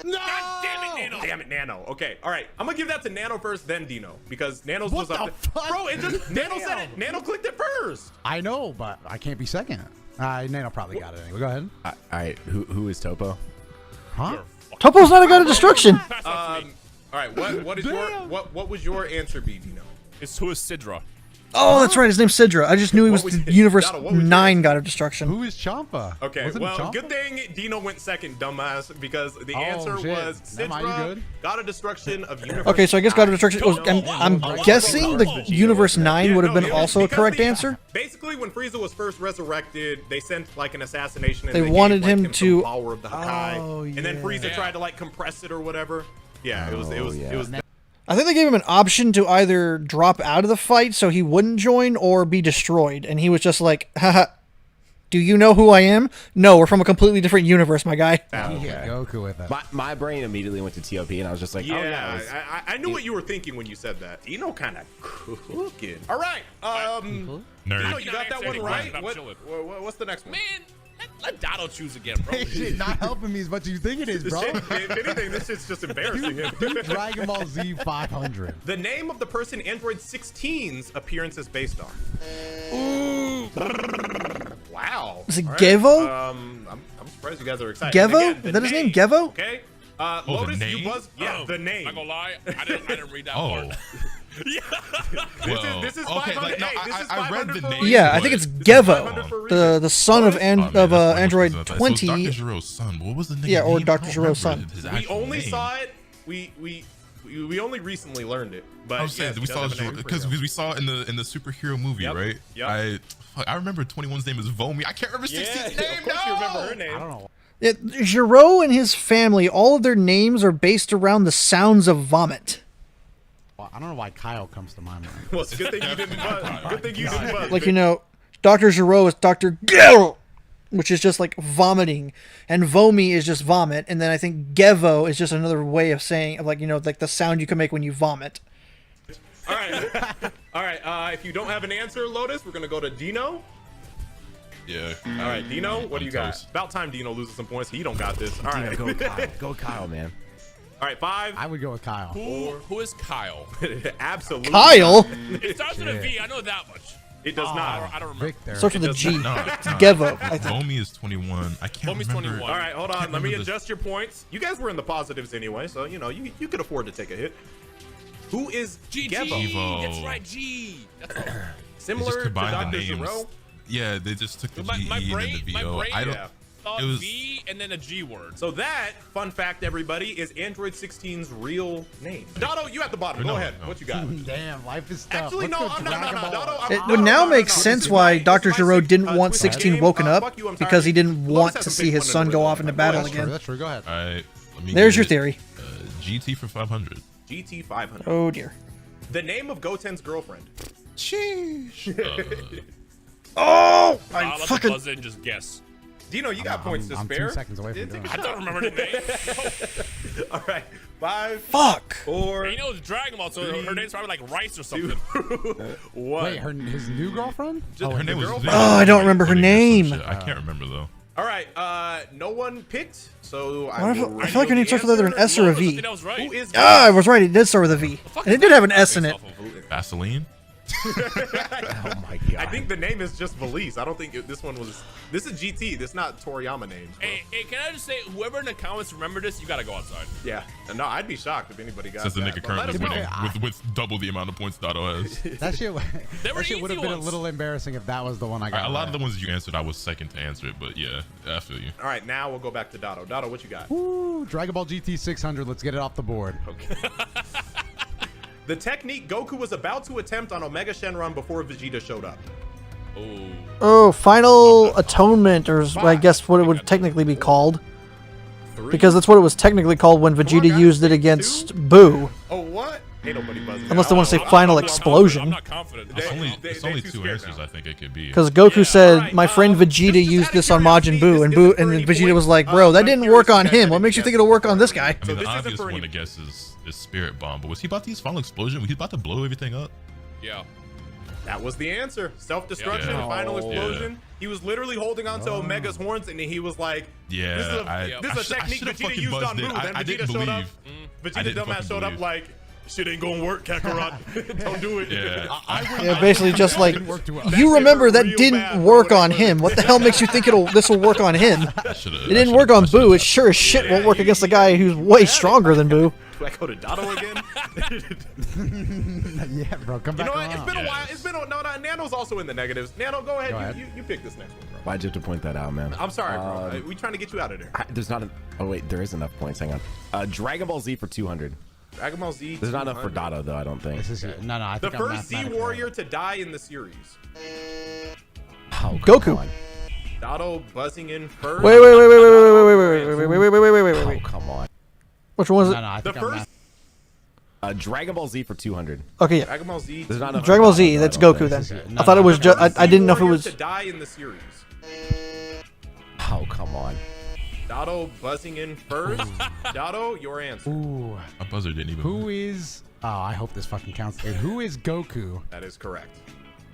No! God damn it, Nano. Damn it, Nano. Okay, all right. I'm gonna give that to Nano first, then Dino, because Nano's What was up. the fuck? Bro, it just Nano said it. Nano clicked it first. I know, but I can't be second. Nano probably got it anyway. Go ahead. All right, who is Topo? Huh? Topo's not a God of Destruction. Pass on to me. All right. What is your what was your answer be, Dino? It's who is Sidra? Oh, that's right. His name's Sidra. I just knew he was What was- the Universe Dotto, what was your 9 God of Destruction. Who is Champa? Okay, Wasn't it well, Champa? good thing Dino went second, dumbass, because the answer shit. was Am I Sidra, good? God of Destruction of Universe. Okay, so I guess God of Destruction. Was, No, I'm guessing the Universe 9 would have been also a correct answer. Basically, when Frieza was first resurrected, they sent like an assassination. And They gave, wanted like, him some to- power of the Hakai, Oh, and then Frieza yeah. tried to like compress it or whatever. Yeah, it was. I think they gave him an option to either drop out of the fight so he wouldn't join or be destroyed. And he was just like, haha, do you know who I am? No, we're from a completely different universe, my guy. He hit Goku with it. My brain immediately went to TOP, and I was just like, Yeah, oh yeah. it was- I knew what you were thinking when you said that. Dino kind of cooking. All right, Dino, Nerd. you got that one right. What's the next one? Man, let Dotto choose again, bro. Hey, shit, not helping me as much as you think it is, bro. Shit, if anything, this shit's just embarrassing. Do Dragon Ball Z 500. The name of the person Android 16's appearance is based on. Wow. Is it All right. Gevo? I'm surprised you guys are excited. Gevo? Again, the Is that his name, name, Gevo? Okay. the Lotus, name? you buzz. Yeah, Oh, the name. Not gonna lie, I didn't read that Oh. part. Well, This is okay, 500. like, no, Hey, this is I read 500 the for a name. reason. Yeah, I think it's This is 500 Gevo, for a reason. the son of Oh, man, that's of what Android it was. So 20. Dr. Giro's son. What was the name? Yeah, or name? Dr. I don't Giro's remember son. his We actual only name. saw it. We only recently learned it. But I was saying yes, we he saw does have a name for because him. we saw it in the superhero movie, Yep, right? yep. I remember 21's name is Vomi. I can't remember 16's name. of course you remember her name. I don't know. Yeah, Giro and his family, all of their names are based around the sounds of vomit. Well, I don't know why Kyle comes to my mind. Well, it's a good thing you didn't buzz. Good thing you didn't buzz. Like, you know, Dr. Giro is Dr. Gero, which is just like vomiting, and Vomi is just vomit, and then I think Gevo is just another way of saying, like, you know, like the sound you can make when you vomit. All right. All right. If you don't have an answer, Lotus, we're gonna go to Dino. Yeah. All right, Dino, what do you got? toast. About time Dino loses some points. He don't got this. All right. Go Kyle. Go Kyle, man. All right, 5. I would go with Kyle. Who is Kyle? Absolutely. Kyle It starts with a V. I know that much. It does not. I don't remember. Victor. starts with a does G. No, Gevo, I think. Vomi is 21. I can't Vomi's remember. 21. All right, hold on. Can't Let me remember the- adjust your points. You guys were in the positives anyway, so you know you could afford to take a hit. Who is G. Gevo? That's right, G. That's right. They just Similar to combined Dr. the names. Giro? Yeah, they just took the My GE and then brain, the my VO. brain I don't. Yeah. thought It was- V and then a G word. So that, fun fact, everybody, is Android 16's real name. Dotto, you at the bottom. Go No, ahead. no. What you got? Damn, life is tough. Actually, Let's no, go I'm not. Dragon Ball. Dotto, It would now make sense why Dr. Giro didn't want 16 woken up, Fuck you, I'm because he tired. didn't Lotus want to hasn't see picked his one in son a go really off long into time. battle That's true. again. That's true. Go ahead. All right. Let me There's your get, theory. GT for 500. GT 500. Oh dear. The name of Goten's girlfriend. Oh! I'll I let the fucking... buzz in and just guess. Dino, you got points to I'm spare. 2 seconds away from doing I it. don't remember the name. All right. 5, Fuck! 4, You know, it's Dragon Ball, so her name's probably like Rice or something. 1. Wait, his new girlfriend? Her name was. girlfriend? Oh, I don't remember her Some name. shit. I can't remember though. All right. No one picked, so I will feel reveal like her name the starts with either an answer. S or a I think V. that was right. Who is Ah, I was right. It did start with a V. And it did have an S in it. Vaseline. Oh my god. I think the name is just Valise. I don't think this one was. This is GT. This is not Toriyama names. Bro. Hey, can I just say, whoever in the comments remember this, you gotta go outside. Yeah. No, I'd be shocked if anybody got Since the that. nigga But let us currently know. winning with double the amount of points Dotto has. That shit, were that shit would have easy been a ones. little embarrassing if that was the one I got. A lot of right. the ones you answered, I was second to answer it, but yeah, I feel you. All right, now we'll go back to Dotto. Dotto, what you got? Ooh, Dragon Ball GT 600. Let's get it off the board. Okay. The technique Goku was about to attempt on Omega Shenron before Vegeta showed up. Oh, Final Atonement, or I guess what it would technically be called. 3. Because that's what it was technically called when Vegeta guys, used it 2. against Boo. Oh, what? Ain't nobody buzzing. Unless they want to say Final I'm Explosion. not confident. It's They- only, they- it's they only too two scared answers, now. I think it could be. Because Goku said, alright, my friend Vegeta just used out of this on Majin curiosity, Buu, and is it for then any Vegeta point? was like, bro, that I'm didn't curious work if on you guys him. had What any makes you think guesses it'll work on this beforehand. guy? I mean, this the isn't obvious for one any- to guess is Spirit Bomb, but was he about to use Final Explosion? Was he about to blow everything up? Yeah. That was the answer. Self-destruction, Yeah. Final Oh. Explosion. He was literally holding on to Omega's horns, and he was like, Yeah, this is a, I this is a technique should've Vegeta fucking used on buzzed it. Buu. Then I Vegeta didn't showed up. believe. Vegeta didn't dumbass fucking showed up believe. like, shit ain't gonna work, Kakarot. Don't do it. Yeah. Yeah, basically just like, work too well. you remember that real didn't bad work for on whatever. him. What the hell makes you think this will work on him? I should've- It didn't work on Boo. It sure as shit won't work against a guy who's way stronger than Boo. Do I go to Dotto again? Yeah, bro, come You back know what? around. It's been a while. It's been no. Nano's also in the negatives. Nano, go ahead. Go ahead. You pick this next one, bro. Why'd you have to point that out, man? I'm sorry, bro. We trying to get you out of there. There's not. Oh wait, there is enough points. Hang on. Dragon Ball Z for 200. Dragon Ball Z. There's not enough for 200. Dotto though. I don't think. This is no. I The think I'm first Z mathematically warrior right. to die in the series. Oh, Goku. come on. Dotto buzzing in first. Wait. Oh, come on. Which one was No, it? I The think I'm first Dragon Ball Z for 200. Okay, yeah. Dragon Ball Z. There's not enough. Dragon for Ball Dotto, Z, though, that's I don't Goku think. then. No, I thought it was The just, first I didn't know if it Z was... warrior to die in the series. Oh, come on. Dotto buzzing in first. Dotto, your answer. Ooh, My buzzer didn't even. who is? Oh, I hope this fucking counts, dude. Who is Goku? That is correct.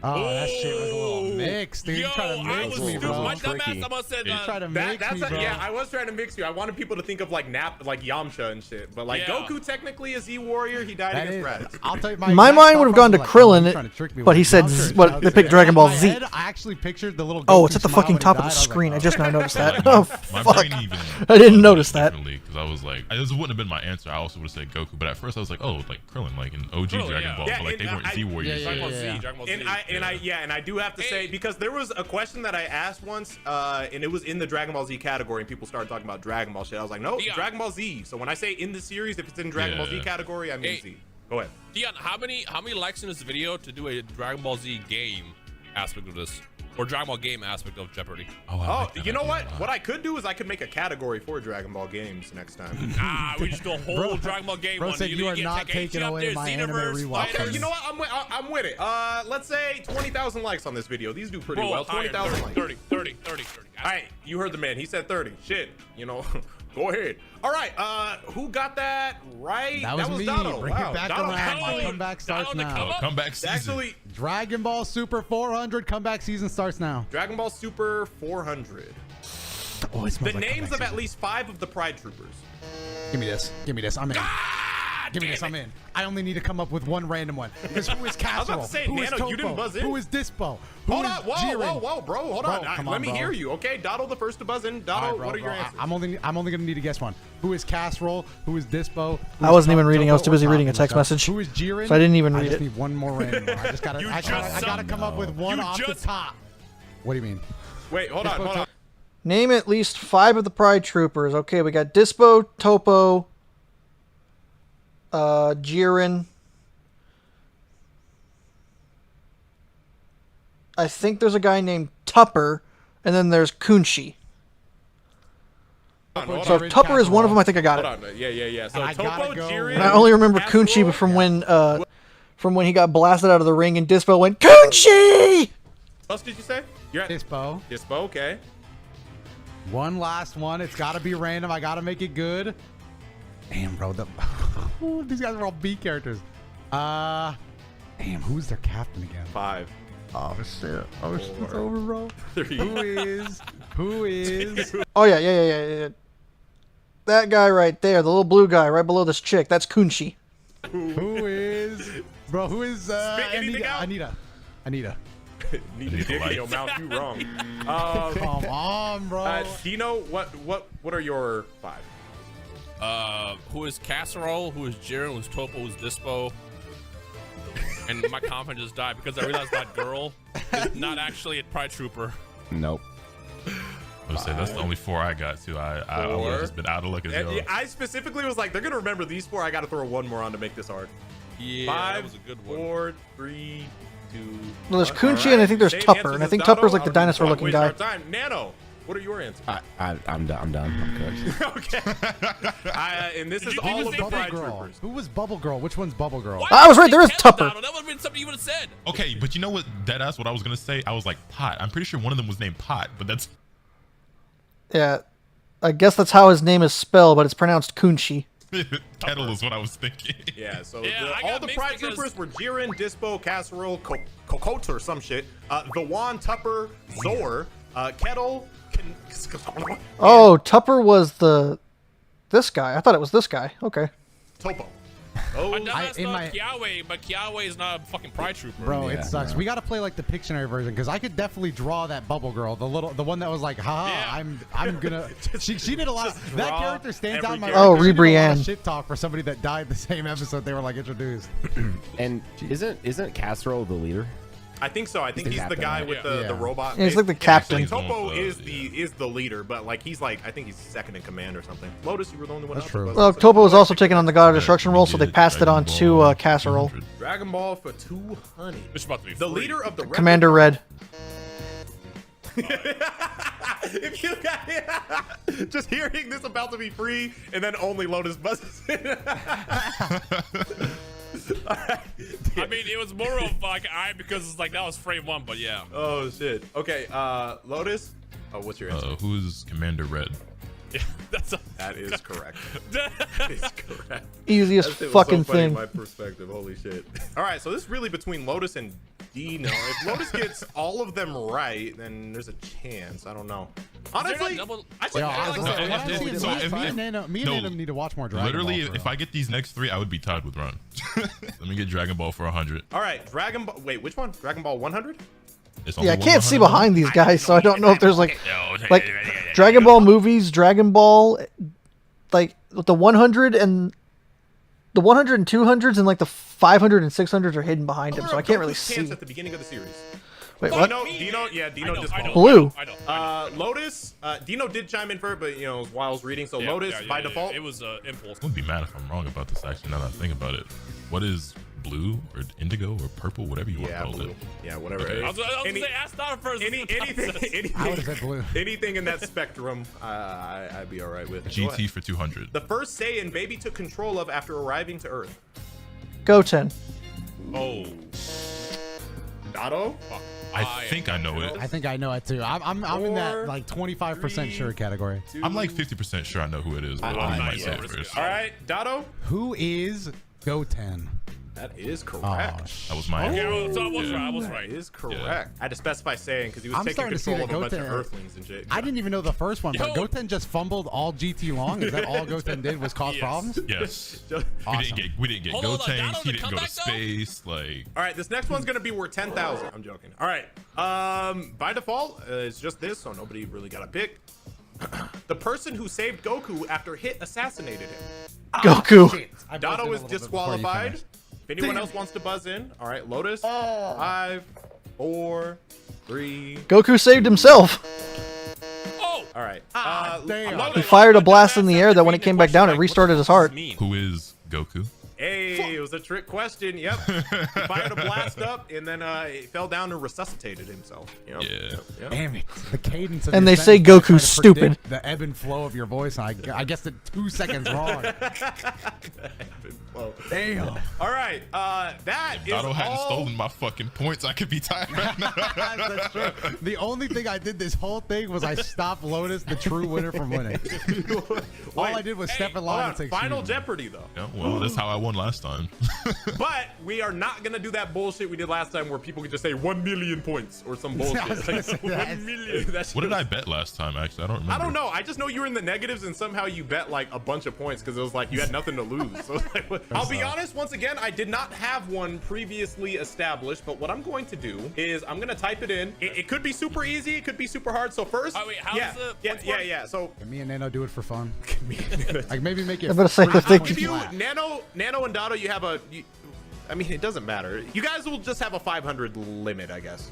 Oh, that shit was a little mixed, dude. Yo, you trying to I mix was me, stupid. bro. My Tricky. dumbass almost said You trying to That, mix me, bro. yeah, I was trying to mix you. I wanted people to think of like Yamcha and shit, but like Yeah. Goku technically a Z warrior. He died That against is, Raditz. I'll tell you, My exact mind thought would have gone to process, like, oh, Krillin, you're trying to trick me but with he said Yamcha Z- and what- Chaozu. they picked Dragon Ball In my Z. head, I actually pictured the little. Oh, Goku it's at the smile fucking when he top of died. the I was like, screen. I oh. just now noticed that. Like, Oh, my fuck. brain even. I didn't notice that. Because I was like, this wouldn't have been my answer. I also would have said Goku, but at first I was like, oh, like Krillin, like an OG Krillin, Dragon yeah. Ball, Yeah, but like they and weren't I- Z Warriors. Dragon Ball Yeah. Z, Dragon Ball Z. And I do have to say, because there was a question that I asked once, and it was in the Dragon Ball Z category, and people started talking about Dragon Ball shit. I was like, no, Yeah. Dragon Ball Z. So when I say in the series, if it's in Dragon Ball Z Yeah. category, I mean Hey. Z. Go ahead. Dion, how many likes in this video to do a Dragon Ball Z game aspect of this, or Dragon Ball game aspect of Jeopardy? Oh, I Oh, like that you know idea what? a lot. What I could do is I could make a category for Dragon Ball games next time. We just do a whole Dragon Ball game bro one. said you are get not Tekken taking up away there, my anime Xenoverse, rewatch Fighters. from You know what? I'm with it. Let's say 20,000 likes on this video. These do pretty Bro, well. higher, 20,000 likes. 30. All right, you heard the man. He said 30. Shit, you know, go ahead. All right, who got that right? That was me. Dotto. Bring Wow, it back Dotto around. actually- My comeback starts Down to now. come up. Comeback season. Actually, Dragon Ball Super 400 comeback season starts now. Dragon Ball Super 400. Oh, it smells The like names comeback of at season. least 5 of the Pride Troopers. Give me this. Give me this. I'm in. Give me this. I'm in. I only need to come up with one random one. Because who is I was Casserole? about to say, Who is Nano, Topo? you didn't buzz in. Who is Dispo? Who Hold is on, whoa, Jiren? whoa, bro, hold Bro, on. come Let on, me bro. hear you, okay? Dotto the first to buzz in. Dotto, All right, what are your bro. answers? I'm only gonna need to guess one. Who is Casserole? Who is Dispo? Who I is wasn't even Topo reading. I was too or busy reading a Taco? text message. Who is Jiren? So I didn't even I read just it. need one more random one. I just gotta. I gotta come up with one You off the just- top. What do you mean? Wait, hold on. Name at least 5 of the Pride Troopers. Okay, we got Dispo, Topo, Jiren. I think there's a guy named Tupper, and then there's Kunchi. Hold So on. if Tupper is one of them, I think I got Hold it. on. Yeah. So I gotta Topo, go Jiren. And I only remember Kunchi Casserole. from when he got blasted out of the ring and Dispo went, Kunchi! What else did you say? You're at Dispo. Dispo, okay. One last one. It's gotta be random. I gotta make it good. Damn, bro. Ooh, these guys are all B characters. Damn, who's their captain again? 5. Oh shit. Oh shit. It's over, bro. 3. Who is? Oh, yeah. That guy right there, the little blue guy right below this chick, that's Kunchi. Who is Bro, who is Spit anything out? Anita. Need to dig in your mouth. You wrong. Come on, bro. Dino, what are your 5? Who is Casserole? Who is Jiren? Who is Topo? Who is Dispo? And my confidence just died because I realized that girl is not actually a Pride Trooper. Nope. I would say that's the only 4 I got too. I would have just been out of luck as And well. I specifically was like, they're gonna remember these 4. I got to throw one more on to make this hard. Yeah, 5, that was a good one. 4, 3, 2. Well, there's 1. Kunchi and I think there's Same Tupper, answers and I as think Dotto. Tupper's like the I don't dinosaur wanna looking waste guy. our time. Nano, what are your answers? I'm done. I'm done. I'm cooked. Okay. And this is you all even of say the Bubble Pride Girl. Troopers. Who was Bubble Girl? Which one's Bubble Girl? Why I was did you right, there say is Kettle, Tupper. Donald? That would have been something you would have said. Okay, but you know what? Deadass, what I was gonna say, I was like Pot. I'm pretty sure one of them was named Pot, but that's Yeah, I guess that's how his name is spelled, but it's pronounced Kunchi. Kettle is what I was thinking. Yeah, so Yeah, I all got the mixed Pride because- Troopers were Jiren, Dispo, Casserole, Cocotte or some shit, Vawan, Tupper, Zor, Kettle, Oh, Tupper was this guy. I thought it was this guy. Okay. Topo. My dumbass in thought my- Kiawe, but Kiawe is not a fucking Pride Trooper. Bro, Yeah, it sucks. no. We gotta play like the Pictionary version because I could definitely draw that Bubble Girl, the one that was like, haha, Yeah. I'm gonna. She did a lot. That draw character stands out in my. every Oh, She did a lot of Rebrianne. shit talk for somebody that died the same episode they were like introduced. And isn't Casserole the leader? I think so. I think He's he's the the captain, guy right? with Yeah. the robot. Yeah, he's like the face. And actually, captain. Topo He's is the leader, but like he's like I think he's second in command or something. Lotus, you were the only one. That's out true. there, Well, so- Topo was also taking on the God of Destruction role, so they passed it on Dragon to Ball Casserole. 200. Dragon Ball for 200. It's about to be The free. leader of the Commander Red. If you got just hearing this about to be free, and then only Lotus buzzes in. Alright. I mean, it was more of like because it's like that was frame 1, but yeah. Oh shit. Okay, Lotus. Oh, what's your answer? Who's Commander Red? Yeah, that's That is correct. That is correct. Easiest That shit was fucking so funny in thing. my perspective. Holy shit. All right, so this is really between Lotus and Dino. If Lotus gets all of them right, then there's a chance. I don't know. Honestly, double- I should Yo, I was No, gonna say, if- what I'm if- seeing, so me if- and Nano need to watch more Dragon Literally, Ball. for if real. I get these next 3, I would be tied with Ron. Let me get Dragon Ball for 100. All right, Dragon Ball. Wait, which one? Dragon Ball 100? It's Yeah, I only can't see 100. behind these guys, so I don't know if there's like Dragon Ball movies, Dragon Ball, like the 100 and the 100 and 200s, and like the 500 and 600s are hidden behind him, so I can't really Goku's see. chance at the beginning of the series. Wait, what? Dino, yeah, Dino just I know, Blue. I know. Lotus, Dino did chime in for it, but you know, while I was reading, so Yeah, Lotus yeah, by yeah, default. it was impulse. I wouldn't be mad if I'm wrong about this, actually, now that I think about it. What is blue or indigo or purple, whatever you want to Yeah, call blue. it? Yeah, whatever. Okay. I was gonna say, ask Donna first. Anything, I would have said blue. anything in that spectrum, I'd be all right with. Go GT ahead. for 200. The first Saiyan baby took control of after arriving to Earth. Goten. Oh, Dotto? fuck. I think I know it. I think I know it too. I'm in that 4, like 25% sure 3, category. 2. I'm like 50% sure I know who it is, but I'm I not might say yet. it first. All right, Dotto. Who is Goten? That is Oh, correct. That was my Okay, answer. well, so I was Yeah. right. I was That right. is correct. I had to specify Saiyan because he was I'm taking starting to see control of that a bunch of Goten- Earthlings and shit. I didn't even know the first one, but Yo. Goten just fumbled all GT long. Is that all Goten did was cause Yes. problems? Yes. Awesome. We didn't get Hold on, Gotenks. Donald, He the didn't go to comeback, though? space. Like, All right, this next one's gonna be worth 10,000. I'm joking. All right. By default, it's just this, so nobody really got a pick. The person who saved Goku after Hit assassinated him. Goku. I buzzed in Dotto a is little bit before you disqualified. finished. If anyone else wants to buzz in, all right, Lotus. 5, 4, 3. Goku saved himself. Oh, All right. damn. Lotus. He fired a blast in the air that when it came back down, it restarted his heart. who is Goku? Hey, it was a trick question. Yep. He fired a blast up, and then it fell down and resuscitated himself. Yep. Yeah. Yep. Damn it. The cadence of And your they say sentence, Goku's trying to stupid. predict the ebb and flow of your voice. And I guessed it 2 seconds wrong. Whoa. Damn. All right. That is Dotto hadn't all. stolen my fucking points. I could be tired right now. That's true. The only thing I did this whole thing was I stopped Lotus, the true winner, from winning. All I did was step in Hold line on. and say, Final "Shoot." Jeopardy, though. Yeah, well, that's how I won last time. But we are not gonna do that bullshit we did last time, where people could just say 1 million points or some bullshit. I was gonna Like, say 1 that. million. That shit What did was- I bet last time, actually? I don't remember. I don't know. I just know you were in the negatives, and somehow you bet like a bunch of points because it was like you had nothing to lose. So it's like, what? I'll be honest, once again, I did not have one previously established, but what I'm going to do is I'm going to type it in. It could be super easy. It could be super hard. So first, Oh, wait, how yeah, does the yeah, points yeah, work? yeah. So Can me and Nano do it for fun? Like maybe make it. I'm gonna say free if they for if you, flat. Nano and Dotto, you have a, I mean, it doesn't matter. You guys will just have a 500 limit, I guess.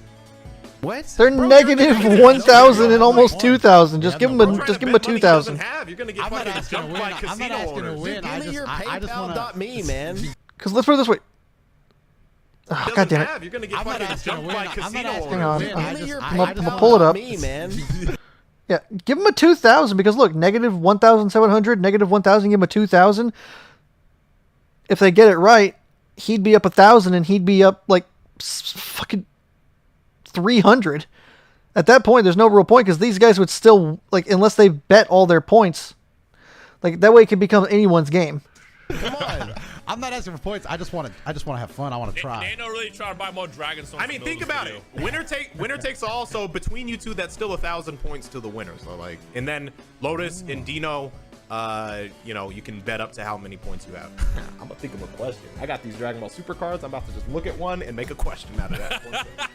What? They're negative 1,000 and almost 2,000. Just give them a, just give them a 2,000. You're going to get I'm not fucking asking to jumped win. by I'm not casino asking to owners. win. Give me your I just want to. PayPal.me, man. Because let's put it this way. Oh, God damn it. You're going to get I'm not fucking asking to jumped win. by I'm not casino asking Hang to on. owners. win. I'm I Give me just, your I just I'ma pull it up. PayPal.me, man. Yeah, give them a 2,000 because look, negative 1,700, negative 1,000, give him a 2,000. If they get it right, he'd be up 1,000 and he'd be up like fucking 300. At that point, there's no real point because these guys would still, like, unless they bet all their points, like that way it could become anyone's game. Come on. I'm not asking for points. I just want to have fun. I want to try. Nano really trying to buy more Dragon Stones. I mean, think about it. Winner takes all. So between you two, that's still 1,000 points to the winner. So like, and then Lotus and Dino, you know, you can bet up to how many points you have. I'm gonna think of a question. I got these Dragon Ball Super cards. I'm about to just look at one and make a question out of that.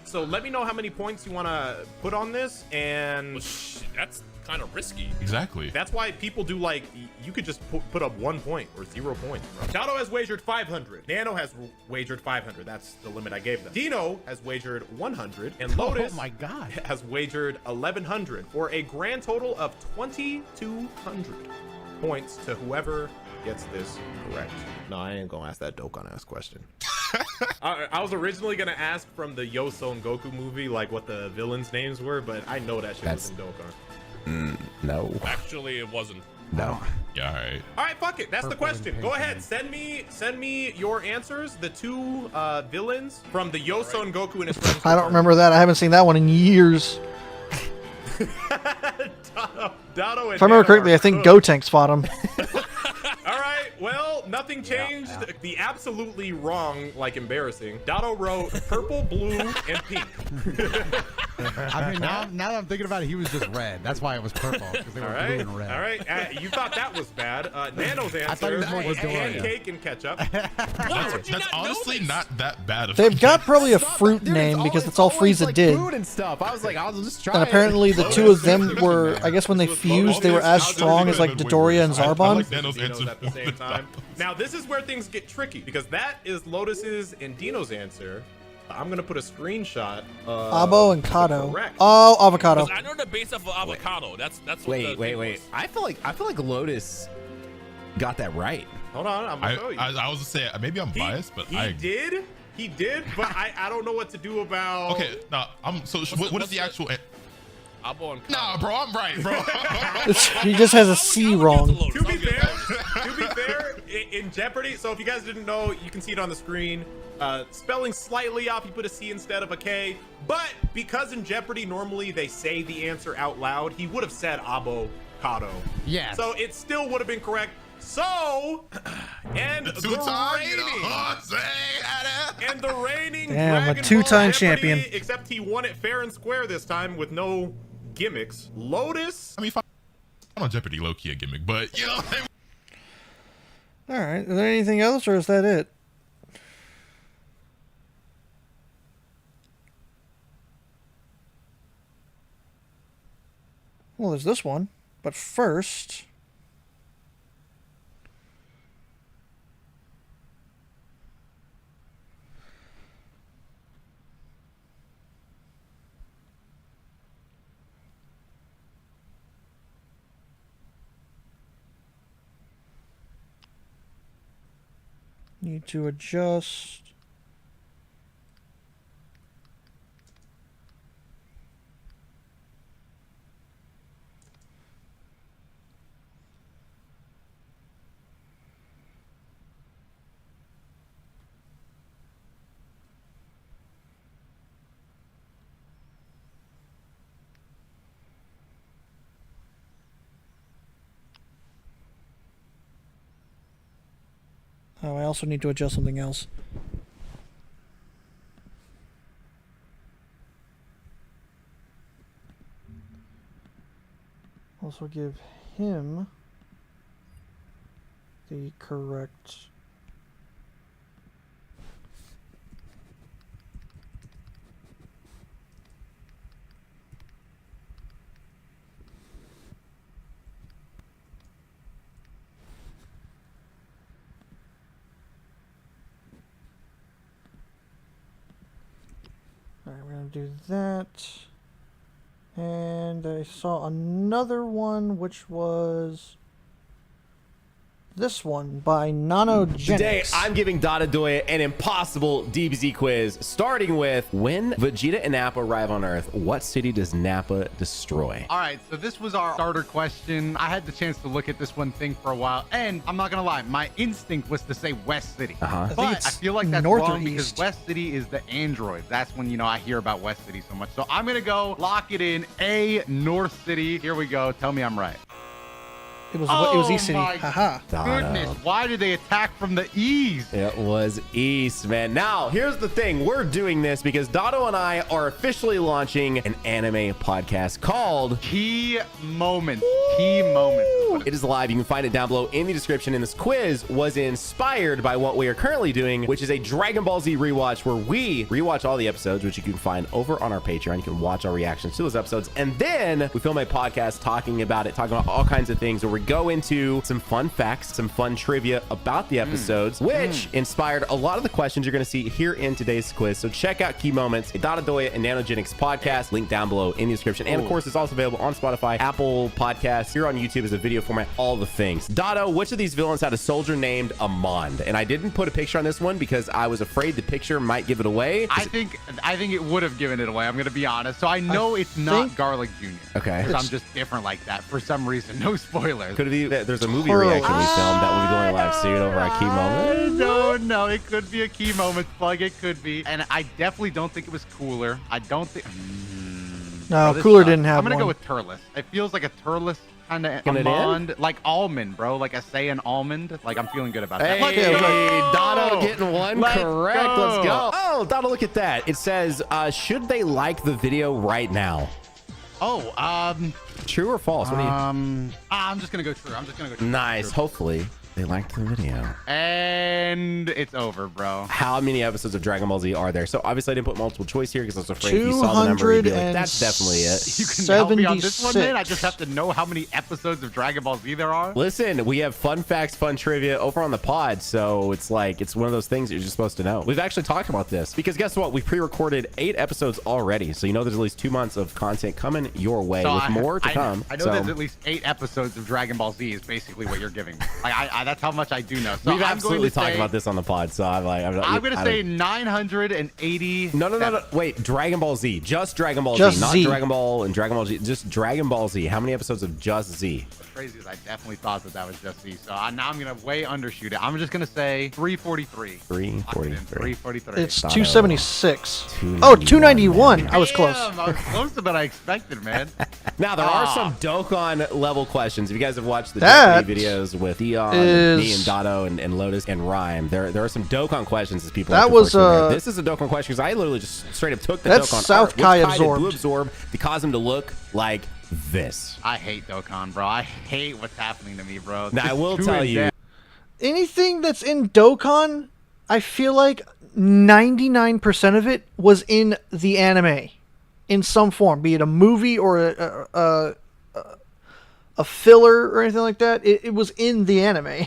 So let me know how many points you want to put on this, and Well, shit, that's kind of risky. Exactly. that's why people do, like, you could just put up 1 point or 0 points. Dotto has wagered 500. Nano has wagered 500. That's the limit I gave them. Dino has wagered 100, and Lotus Oh my God. has wagered 1,100 for a grand total of 2,200 points to whoever gets this correct. No, I ain't gonna ask that Dokkan ass question. I was originally gonna ask from the Yoso Goku movie, like what the villains' names were, but I know that shit was in Dokkan. No. Actually, it wasn't. No. Yeah, all right. All right, fuck it. That's the Purple and question. pink Go ahead. and- Send me your answers. The two villains from the Yoso and Goku and his friends. I don't remember that. I haven't seen that one in years. Dotto and If I remember correctly, I think Gotenks fought him. All right. Well, nothing changed. The absolutely wrong, like embarrassing. Dotto wrote purple, blue, and pink. I mean, now that I'm thinking about it, he was just red. That's why it was purple, because they were All blue right. and red. All right. You thought that was bad. Nano's answer. thought he was more Doria. Pancake and ketchup. That's honestly not that bad of They've got probably a fruit Dude, name because always- that's all always, Frieza like, did. Food and stuff. I was like, I'll just try And it. apparently the two of them were, I guess when they fused, they were as strong as like Dodoria and I Zarbon. like Nano's Dino's answer at the same time. Now, this is where things get tricky because that is Lotus's and Dino's answer. I'm gonna put a screenshot of Abo and Kato. correct. Oh, avocado. 'Cause I know the base of avocado. That's what the Wait. thing was. I feel like Lotus got that right. Hold on, I'm gonna show you. I was gonna say maybe I'm biased, but he did, but I don't know what to do about. Okay, no, I'm so. What is the actual? Abo and Nah, bro, I'm right, bro. He just has a C wrong. To be fair, in Jeopardy, so if you guys didn't know, you can see it on the screen. Spelling slightly off, you put a C instead of a K. But because in Jeopardy, normally they say the answer out loud, he would have said avocado. Yes. So it still would have been correct. So, and the Two-time, you know, reigning, and the reigning Damn, a Dragon two-time Ball champion. Jeopardy, except he won it fair and square this time with no gimmicks. Lotus. I mean, I'm on Jeopardy, low key a gimmick, but you know. All right. Is there anything else, or is that it? Well, there's this one, but first. Need to adjust. Oh, I also need to adjust something else. Also give him the correct. Alright, we're going to do that. And I saw another one, which was this one by Nanogenics. Today, I'm giving Dotadoya an impossible DBZ quiz, starting with when Vegeta and Nappa arrive on Earth, what city does Nappa destroy? All right, so this was our starter question. I had the chance to look at this one thing for a while, and I'm not gonna lie, my instinct was to say West City. But I feel like that's north or wrong because east. West City is the android. That's when, you know, I hear about West City so much. So I'm gonna go lock it in A, North City. Here we go. Tell me I'm right. It was East City. my Haha. Goodness, why did they attack from the east? It was East, man. Now, here's the thing. We're doing this because Dotto and I are officially launching an anime podcast called Key Moments. Key Moments. It is live. You can find it down below in the description. And this quiz was inspired by what we are currently doing, which is a Dragon Ball Z rewatch where we rewatch all the episodes, which you can find over on our Patreon. You can watch our reactions to those episodes. And then we film a podcast talking about it, talking about all kinds of things where we go into some fun facts, some fun trivia about the episodes, which inspired a lot of the questions you're going to see here in today's quiz. So check out Key Moments, a Dotadoya and Nanogenics podcast, link down below in the description. And of course, it's also available on Spotify, Apple Podcasts, here on YouTube as a video format, all the things. Dotto, which of these villains had a soldier named Amand? And I didn't put a picture on this one because I was afraid the picture might give it away. I think it would have given it away. I'm gonna be honest. So I know it's not Garlic Jr. Okay. Because I'm just different like that for some reason. No spoilers. Could it be that there's a movie reaction we filmed that will be going live soon over at Key Moments? No, it could be a Key Moments plug. It could be. And I definitely don't think it was Cooler. I don't think. No, this Cooler sucks. didn't have I'm gonna one. go with Turles. It feels like a Turles kind of Get it in? almond, like almond, bro. Like a Saiyan almond. Like I'm feeling good about that. Hey, Let's go. Dotto getting one Let's correct. go. Let's go. Oh, Dotto, look at that. It says, should they like the video right now? Oh, True or false? What do you? I'm just gonna go true. I'm just gonna go true. Nice. Hopefully they liked the video. And it's over, bro. How many episodes of Dragon Ball Z are there? So obviously I didn't put multiple choice here because I was afraid if you saw the number, you'd be like, that's definitely it. You can help me on this one, man. I just have to know how many episodes of Dragon Ball Z there are. Listen, we have fun facts, fun trivia over on the pod, so it's like it's one of those things that you're just supposed to know. We've actually talked about this because guess what? We pre-recorded 8 episodes already, so you know there's at least 2 months of content coming your way with more to come. I know there's at least 8 episodes of Dragon Ball Z is basically what you're giving me. Like, that's how much I do know. So We've absolutely talked about this on the pod, so I'm going to say 980. No. Wait, Dragon Ball Z. Just Dragon Ball Just Z. Not Z. Dragon Ball and Dragon Ball Z. Just Dragon Ball Z. How many episodes of just Z? What's crazy is I definitely thought that was just Z. So now I'm going to way undershoot it. I'm just going to say 343. 343. 343. It's 276. Oh, 291. I was close. Damn, I was closer than I expected, man. Now, there are some Dokkan level questions. If you guys have watched the That Jeopardy videos with Dion, is- me, and Dotto, and Lotus, and Rhyme, there are some Dokkan questions as people That like to was, portray there. This is a Dokkan question because I literally just straight up took the That's Dokkan South art, which Kai Kai did absorbed. Blue absorb to cause him to look like this. I hate Dokkan, bro. I hate what's happening to me, bro. Now, I Just will too tell in you, depth. Anything that's in Dokkan, I feel like 99% of it was in the anime, in some form, be it a movie or a filler or anything like that. It was in the anime.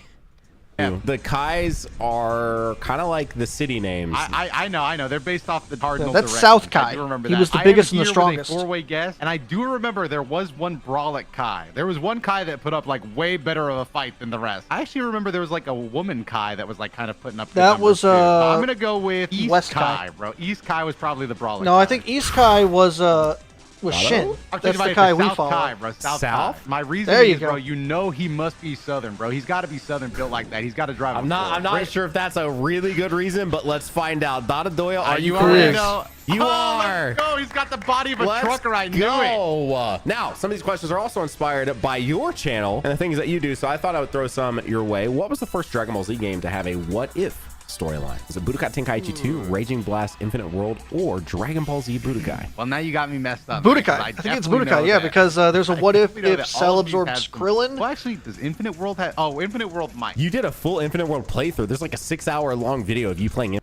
the Kais are kind of like the city names. I know. They're based off the cardinal. That's directions. South I Kai. do remember He that. was the I biggest am and the here strongest. with a 4-way guess, and I do remember there was one Brawlic Kai. There was one Kai that put up like way better of a fight than the rest. I actually remember there was like a woman Kai that was like kind of putting up. That was, I'm gonna go with East West Kai, Kai. bro. East Kai was probably the Brawlic. No, Kai. I think East Kai was Shin. I'm That's talking the about Kai we South follow. Kai, bro. South Kai. My reason There you is, go. bro, you know he must be Southern, bro. He's got to be Southern built like that. He's got to drive. I'm not sure if that's a really good reason, but let's find out. Dotadoya, are you correct? correct? You are. Let's go. He's got the body of a Let's trucker. I knew it. go. Now, some of these questions are also inspired by your channel and the things that you do, so I thought I would throw some your way. What was the first Dragon Ball Z game to have a what if storyline? Is it Budokai Tenkaichi 2, Raging Blast, Infinite World, or Dragon Ball Z Budokai? Well, now you got me messed up. Budokai. I think it's Budokai, yeah, because there's a what if Cell absorbs Krillin. Well, actually, does Infinite World have... Oh, Infinite World might. You did a full Infinite World playthrough. There's like a 6-hour long video of you playing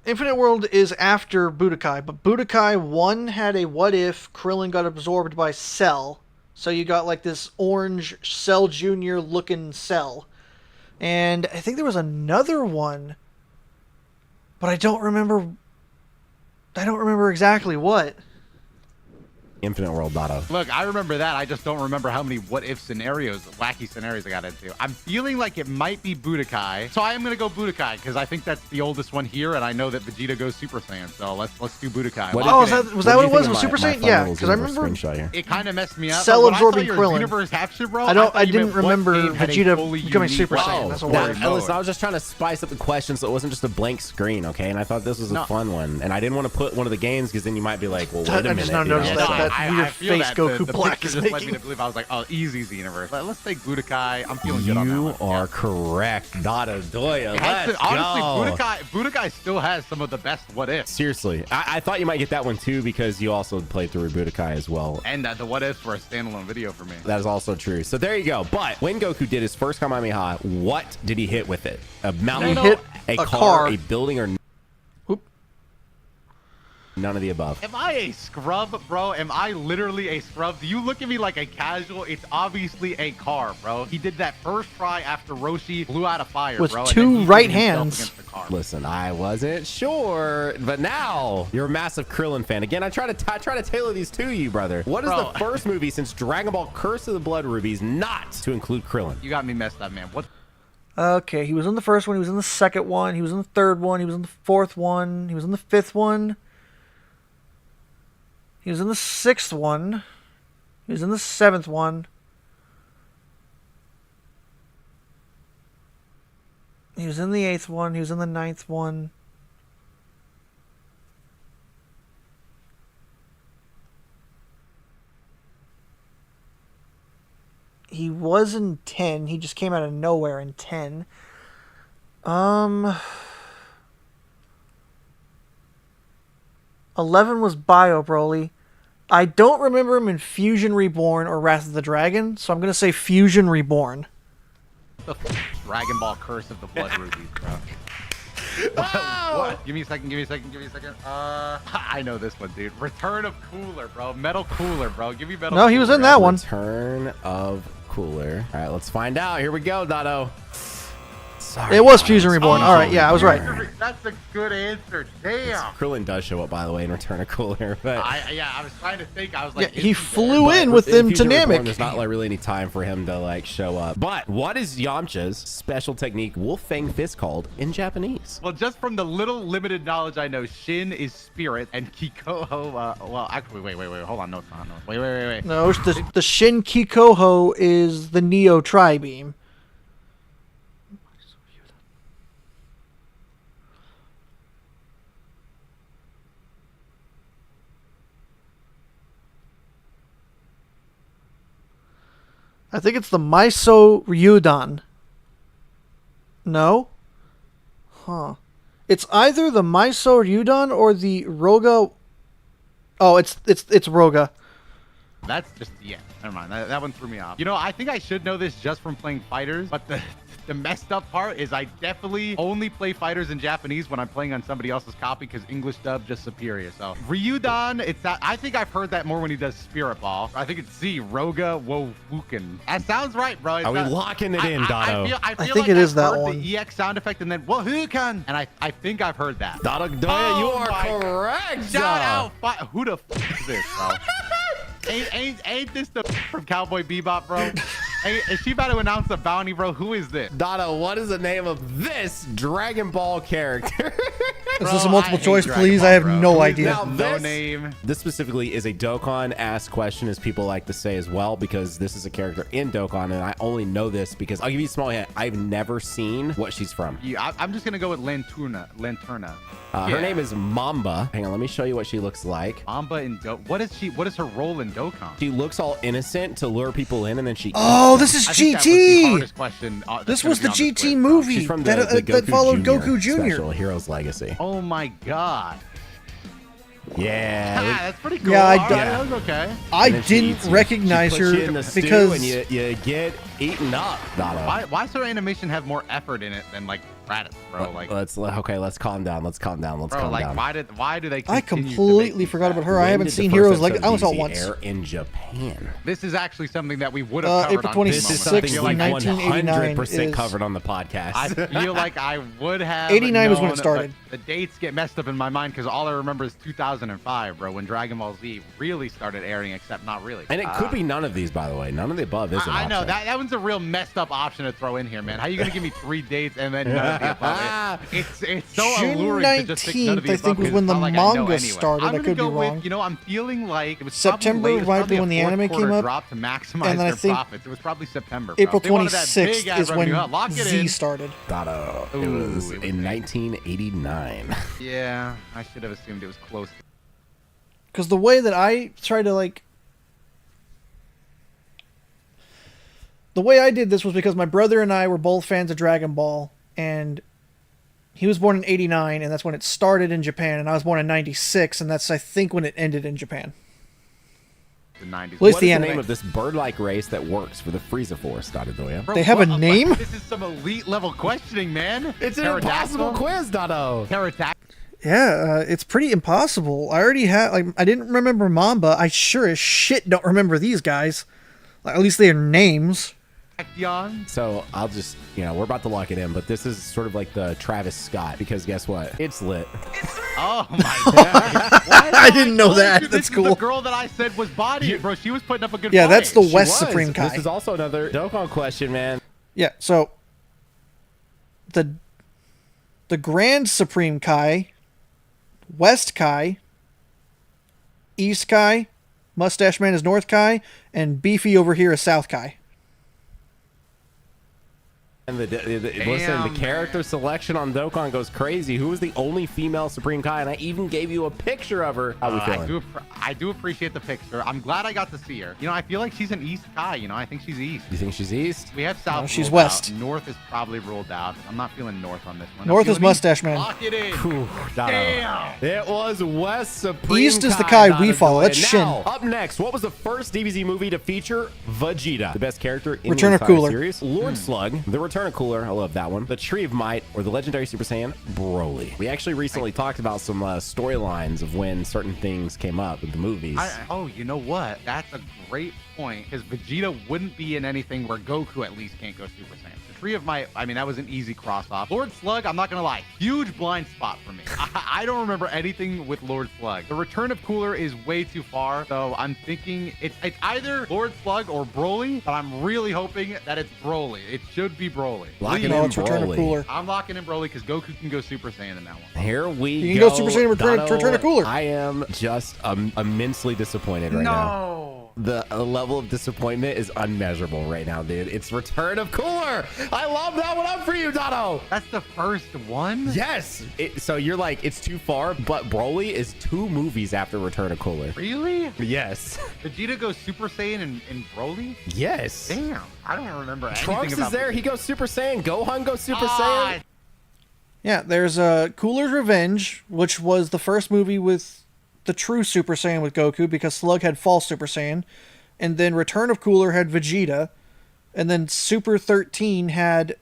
Infinite World is after Budokai, but Budokai 1 had a what if Krillin got absorbed by Cell. So you got like this orange Cell Jr. looking Cell. And I think there was another one, but I don't remember exactly what. Infinite World, Dotto. Look, I remember that. I just don't remember how many what-if scenarios, wacky scenarios I got into. I'm feeling like it might be Budokai, so I am going to go Budokai because I think that's the oldest one here, and I know that Vegeta goes Super Saiyan, so let's do Budokai. Was that what it was? Was Super Saiyan? Yeah, because I remember it kind of messed me up. Cell absorbing Krillin. Universe capture, bro, I didn't remember Vegeta becoming Super Saiyan. That's what listen, I was just trying to spice up the question so it wasn't just a blank screen, okay? And I thought this was a fun one, and I didn't want to put one of the games because then you might be like, well, wait a minute. I just now noticed that weird face Goku Black is just led me making. to believe. I was like, oh, easy universe. Let's take Budokai. I'm feeling good on that one. You are correct, Dotto Doya. Honestly, Budokai still has some of the best what ifs. Seriously, I thought you might get that one too because you also played through Budokai as well. And the what ifs were a standalone video for me. That is also true. So there you go. But when Goku did his first Kamehameha, what did he hit with it? A mountain, hit a car, a building, or none of the above? Am I a scrub, bro? Am I literally a scrub? Do you look at me like a casual? It's obviously a car, bro. He did that first try after Roshi blew out a fire, with bro. Two right hands. Listen, I wasn't sure, but now you're a massive Krillin fan. Again, I try to tailor these to you, brother. What is the first movie since Dragon Ball Curse of the Blood Rubies not to include Krillin? You got me messed up, man. What? Okay, he was in the first one. He was in the second one. He was in the third one. He was in the fourth one. He was in the fifth one. He was in the sixth one. He was in the seventh one. He was in the eighth one. He was in the ninth one. He was in 10. He just came out of nowhere in 10. 11 was Bio Broly. I don't remember him in Fusion Reborn or Wrath of the Dragon, so I'm going to say Fusion Reborn. Dragon Ball Curse of the Blood Rubies, bro. What? Give me a second. I know this one, dude. Return of Cooler, bro. Metal Cooler, bro. Give me Metal Cooler. No, he was in that one. Return of Cooler. All right, let's find out. Here we go, Dotto. Sorry, it was Fusion Reborn. All right, yeah, I was right. That's a good answer. Damn. Krillin does show up, by the way, in Return of Cooler. But I was trying to think. I was like, yeah, he flew in with them to Namek. There's not like really any time for him to like show up. But what is Yamcha's special technique Wolf Fang Fist called in Japanese? Well, just from the little limited knowledge I know, Shin is spirit and Kikoho. Well, actually, wait. Hold on, no, it's not. No. Wait. No, the Shin Kikoho is the Neo Tri-Beam. I think it's the Maiso Ryudan. No? Huh. It's either the Maiso Ryudan or the Roga. Oh, it's Roga. That's just, yeah, never mind. That one threw me off. You know, I think I should know this just from playing fighters, but the messed up part is I definitely only play fighters in Japanese when I'm playing on somebody else's copy because English dub just superior. So Ryudan, it's that. I think I've heard that more when he does Spirit Ball. I think it's Z, Roga Wowuken. That sounds right, bro. Are we locking it in, Dotto? I feel think like it is I've that heard one. The EX sound effect and then Wowuken, and I think I've heard that. Dotto Doya, you are correct. Shout out. Who the f is this, bro? Ain't this the from Cowboy Bebop, bro? Is she about to announce a bounty, bro? Who is this? Dotto, what is the name of this Dragon Ball character? Is this a multiple choice, please? I have no idea. Now, No name. This specifically is a Dokkan-asked question, as people like to say as well, because this is a character in Dokkan, and I only know this because I'll give you a small hint. I've never seen what she's from. Yeah, I'm just gonna go with Lanturna. Her name is Mamba. Hang on, let me show you what she looks like. Mamba in What is she? What is her role in Dokkan? She looks all innocent to lure people in, and then she. Oh, this is I think that was the GT. hardest question, This gonna was be the on this GT quiz, bro. movie She's from that, the that followed Goku Jr. Special Heroes Legacy. Oh my god. Yeah. That's pretty cool. Yeah, All right, that was okay. I And then she didn't eats you. recognize She puts her you in the stew because and you get eaten up. Why does her animation have more effort in it than like Raditz, bro? Like, let's calm down. Let's calm down. bro, like down. why do they? I continue to make completely these forgot about bad? her. I When haven't did the seen first Heroes episode like of I only saw it DBZ once. air in Japan. This is actually something that we would have covered April on this 26th, moment. I feel like 1989 100% is- covered on the podcast. I feel like I would have. 89 was when it known, started. but the dates get messed up in my mind because all I remember is 2005, bro, when Dragon Ball Z really started airing, except not really. And it could be none of these, by the way. None of the above is an I know option. that one's a real messed up option to throw in here, man. How you gonna give me 3 dates and then none of the above? It's so June alluring to just pick none of the 19th, I above think, was because when it's the not like I know manga anyway. started. I'm I gonna could be go wrong. with, I'm feeling like it was September probably late. It was might be probably when a the fourth anime quarter came up. drop to maximize And then I their think profits. It was probably September. Bro. April They wanted that 26th big-ass is when revenue. Lock it Z in. started. It Ooh, was it was in late. 1989. Yeah, I should have assumed it was close. Because the way that I try to like. The way I did this was because my brother and I were both fans of Dragon Ball, and he was born in 89, and that's when it started in Japan, and I was born in 96, and that's, I think, when it ended in Japan. The 90s. At least What is the the anime. name of this bird-like race that works for the Frieza Force, Dodoya? Bro, They have a what- name? This is some elite level questioning, man. It's an Pterodactyl? impossible quiz, Dodo. Pterodactyl. Yeah, it's pretty impossible. I already had, like, I didn't remember Mamba. I sure as shit don't remember these guys. Like, at least their names. Action. So I'll just, we're about to lock it in, but this is sort of like the Travis Scott, because guess what? It's lit. Oh my god. What? I didn't know told that. you That's this is cool. the girl that I said was body, bro. She was putting up a good Yeah, fight. that's the She West was. Supreme Kai. This is also another Dokkan question, man. Yeah, so the Grand Supreme Kai, West Kai, East Kai, Mustache Man is North Kai, and Beefy over here is South Kai. And listen, the character selection on Dokkan goes crazy. Who was the only female Supreme Kai? And I even gave you a picture of her. How we feeling? I do appreciate the picture. I'm glad I got to see her. I feel like she's an East Kai. I think she's East. You think she's East? We have South. No, she's ruled West. out. North is probably ruled out. I'm not feeling North on this one. I'm North is feeling Mustache East. Man. Lock it in. Whew, Dodo. Damn. It was West Supreme East is the Kai we Dodo. follow. That's And Shin. now, up next, what was the first DBZ movie to feature Vegeta? The best character in Return the of entire Cooler. series. Lord Slug, The Return of Cooler. I love that one. The Tree of Might, or the legendary Super Saiyan Broly. We actually recently talked about some storylines of when certain things came up with the movies. Oh, you know what? That's a great point because Vegeta wouldn't be in anything where Goku at least can't go Super Saiyan. The Tree of Might, that was an easy cross off. Lord Slug, I'm not gonna lie, huge blind spot for me. I don't remember anything with Lord Slug. The Return of Cooler is way too far, so I'm thinking it's either Lord Slug or Broly, but I'm really hoping that it's Broly. It should be Broly. Locking No, in it's Return of Broly. Cooler. I'm locking in Broly because Goku can go Super Saiyan in that one. Here we You can go. go Super Saiyan Return of Cooler. I am just immensely disappointed right now. The level of disappointment is unmeasurable right now, dude. It's Return of Cooler. I love that one up for you, Dodo. That's the first one? Yes. So you're like, it's too far, but Broly is 2 movies after Return of Cooler. Really? Yes. Vegeta goes Super Saiyan in Broly? Yes. Damn, I don't remember anything Trunks about is there. Vegeta. He goes Super Saiyan. Gohan goes Super Ah, Saiyan. Yeah, there's Cooler's Revenge, which was the first movie with the true Super Saiyan with Goku because Slug had false Super Saiyan. And then Return of Cooler had Vegeta. And then Super 13 had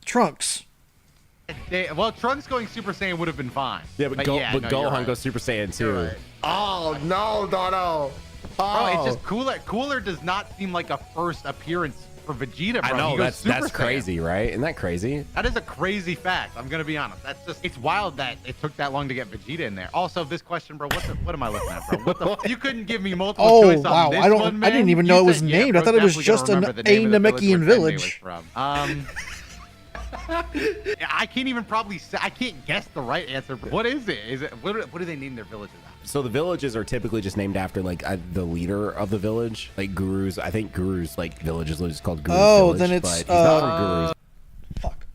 Trunks. well, Trunks going Super Saiyan would have been fine. Yeah, but no, Gohan you're right. goes Super Saiyan too. You're right. Oh no, Dodo. Bro, it's just Cooler. Cooler does not seem like a first appearance for Vegeta, bro. I know, He goes Super that's Saiyan. crazy, right? Isn't that crazy? That is a crazy fact. I'm gonna be honest. It's wild that it took that long to get Vegeta in there. Also, this question, bro. What am I looking at, bro? What the? You couldn't give me multiple Oh, choice on wow. this I don't- one, I man. didn't even You know it was said, named. bro, I thought it was definitely gonna just an remember the name of the Namekian where Dende was village. from. I can't even probably say. I can't guess the right answer. What is it? Is it what do they name their villages after? So the villages are typically just named after like the leader of the village, like Guru's. I think Guru's like village is just called Guru's village, then it's but he's not from Guru's. fuck.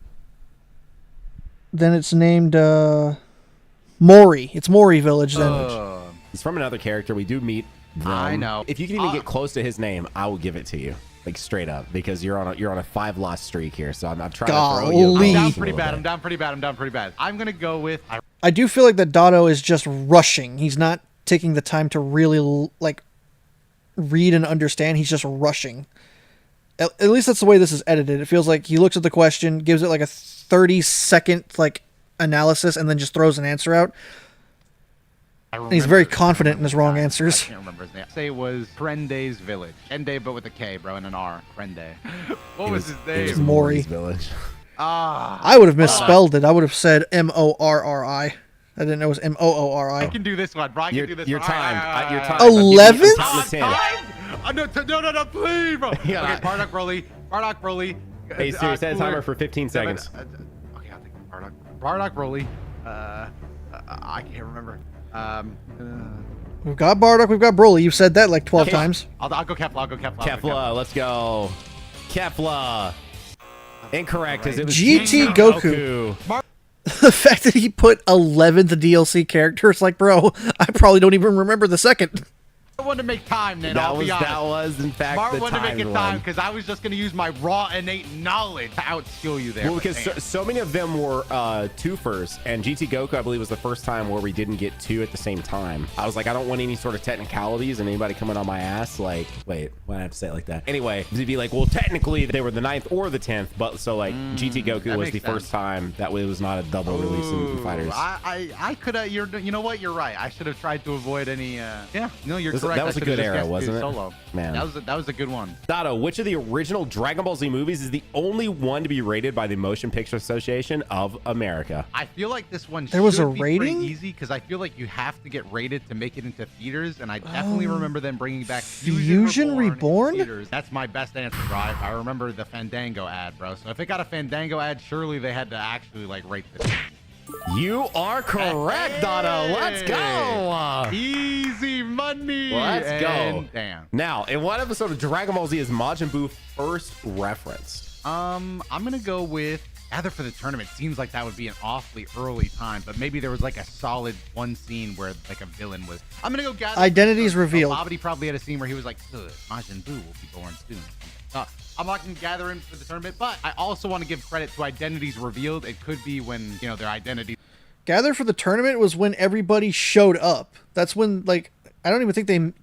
Then it's named Mori. It's Mori Village then. He's from another character. We do meet them. I know. If you can even get close to his name, I will give it to you. Like straight up, because you're on a 5-loss streak here, so I'm trying to throw you. Golly. I'm down pretty bad. I'm down pretty bad. I'm down pretty bad. I'm gonna go with. I do feel like that Dotto is just rushing. He's not taking the time to really like read and understand. He's just rushing. At least that's the way this is edited. It feels like he looks at the question, gives it like a 30-second like analysis, and then just throws an answer out. He's very confident in his wrong answers. I can't remember his name. Say it was Prende's village. Ende, but with a K, bro, and an R. Prende. What was his name? It was Mori's village. I would have misspelled it. I would have said Morri. I didn't know it was Moori. I can do this one. Brian can do this Your one. time. Your time. 11th? No, please, bro. Okay, Bardock Broly. Hey, Siri, set a timer for 15 seconds. Okay, I'll take Bardock Broly. I can't remember. We've got Bardock, we've got Broly. You've said that like 12 times. I'll go Kefla. Kefla, let's go. Kefla. Incorrect, as it was GT Goku. The fact that he put 11th DLC characters, like, bro, I probably don't even remember the second. I wanted to make time, then I'll be honest. That was, in fact, Mark the wanted to make it one. time because I was just going to use my raw innate knowledge to outskill you there. Well, because so many of them were twofers, and GT Goku, I believe, was the first time where we didn't get two at the same time. I was like, I don't want any sort of technicalities and anybody coming on my ass. Like, wait, why do I have to say it like that? Anyway, to be like, well, technically they were the 9th or the 10th, but so like GT Goku was the first time that it was not a double release in Fighters. I could have. You know what? You're right. I should have tried to avoid any. Yeah, no, you're correct. That was a good era, wasn't it? Solo. Man, that was a good one. Dotto, which of the original Dragon Ball Z movies is the only one to be rated by the Motion Picture Association of America? I feel like this one there was a be rating? pretty easy because I feel like you have to get rated to make it into theaters, and I definitely remember them bringing back Fusion Reborn. Theaters. That's my best answer, bro. I remember the Fandango ad, bro. So if it got a Fandango ad, surely they had to actually like rate this. You are correct, Dotto. Let's go. Easy money. Let's go. Damn. Now, in what episode of Dragon Ball Z is Majin Buu first referenced? I'm gonna go with Gather for the Tournament. Seems like that would be an awfully early time, but maybe there was like a solid one scene where like a villain was. I'm gonna go Gather. Identities revealed. Bobbity probably had a scene where he was like, "Good, Majin Buu will be born soon." I'm not going to gather in for the tournament, but I also want to give credit to Identities Revealed. It could be when, you know, their identity. Gather for the Tournament was when everybody showed up. That's when, like, I don't even think I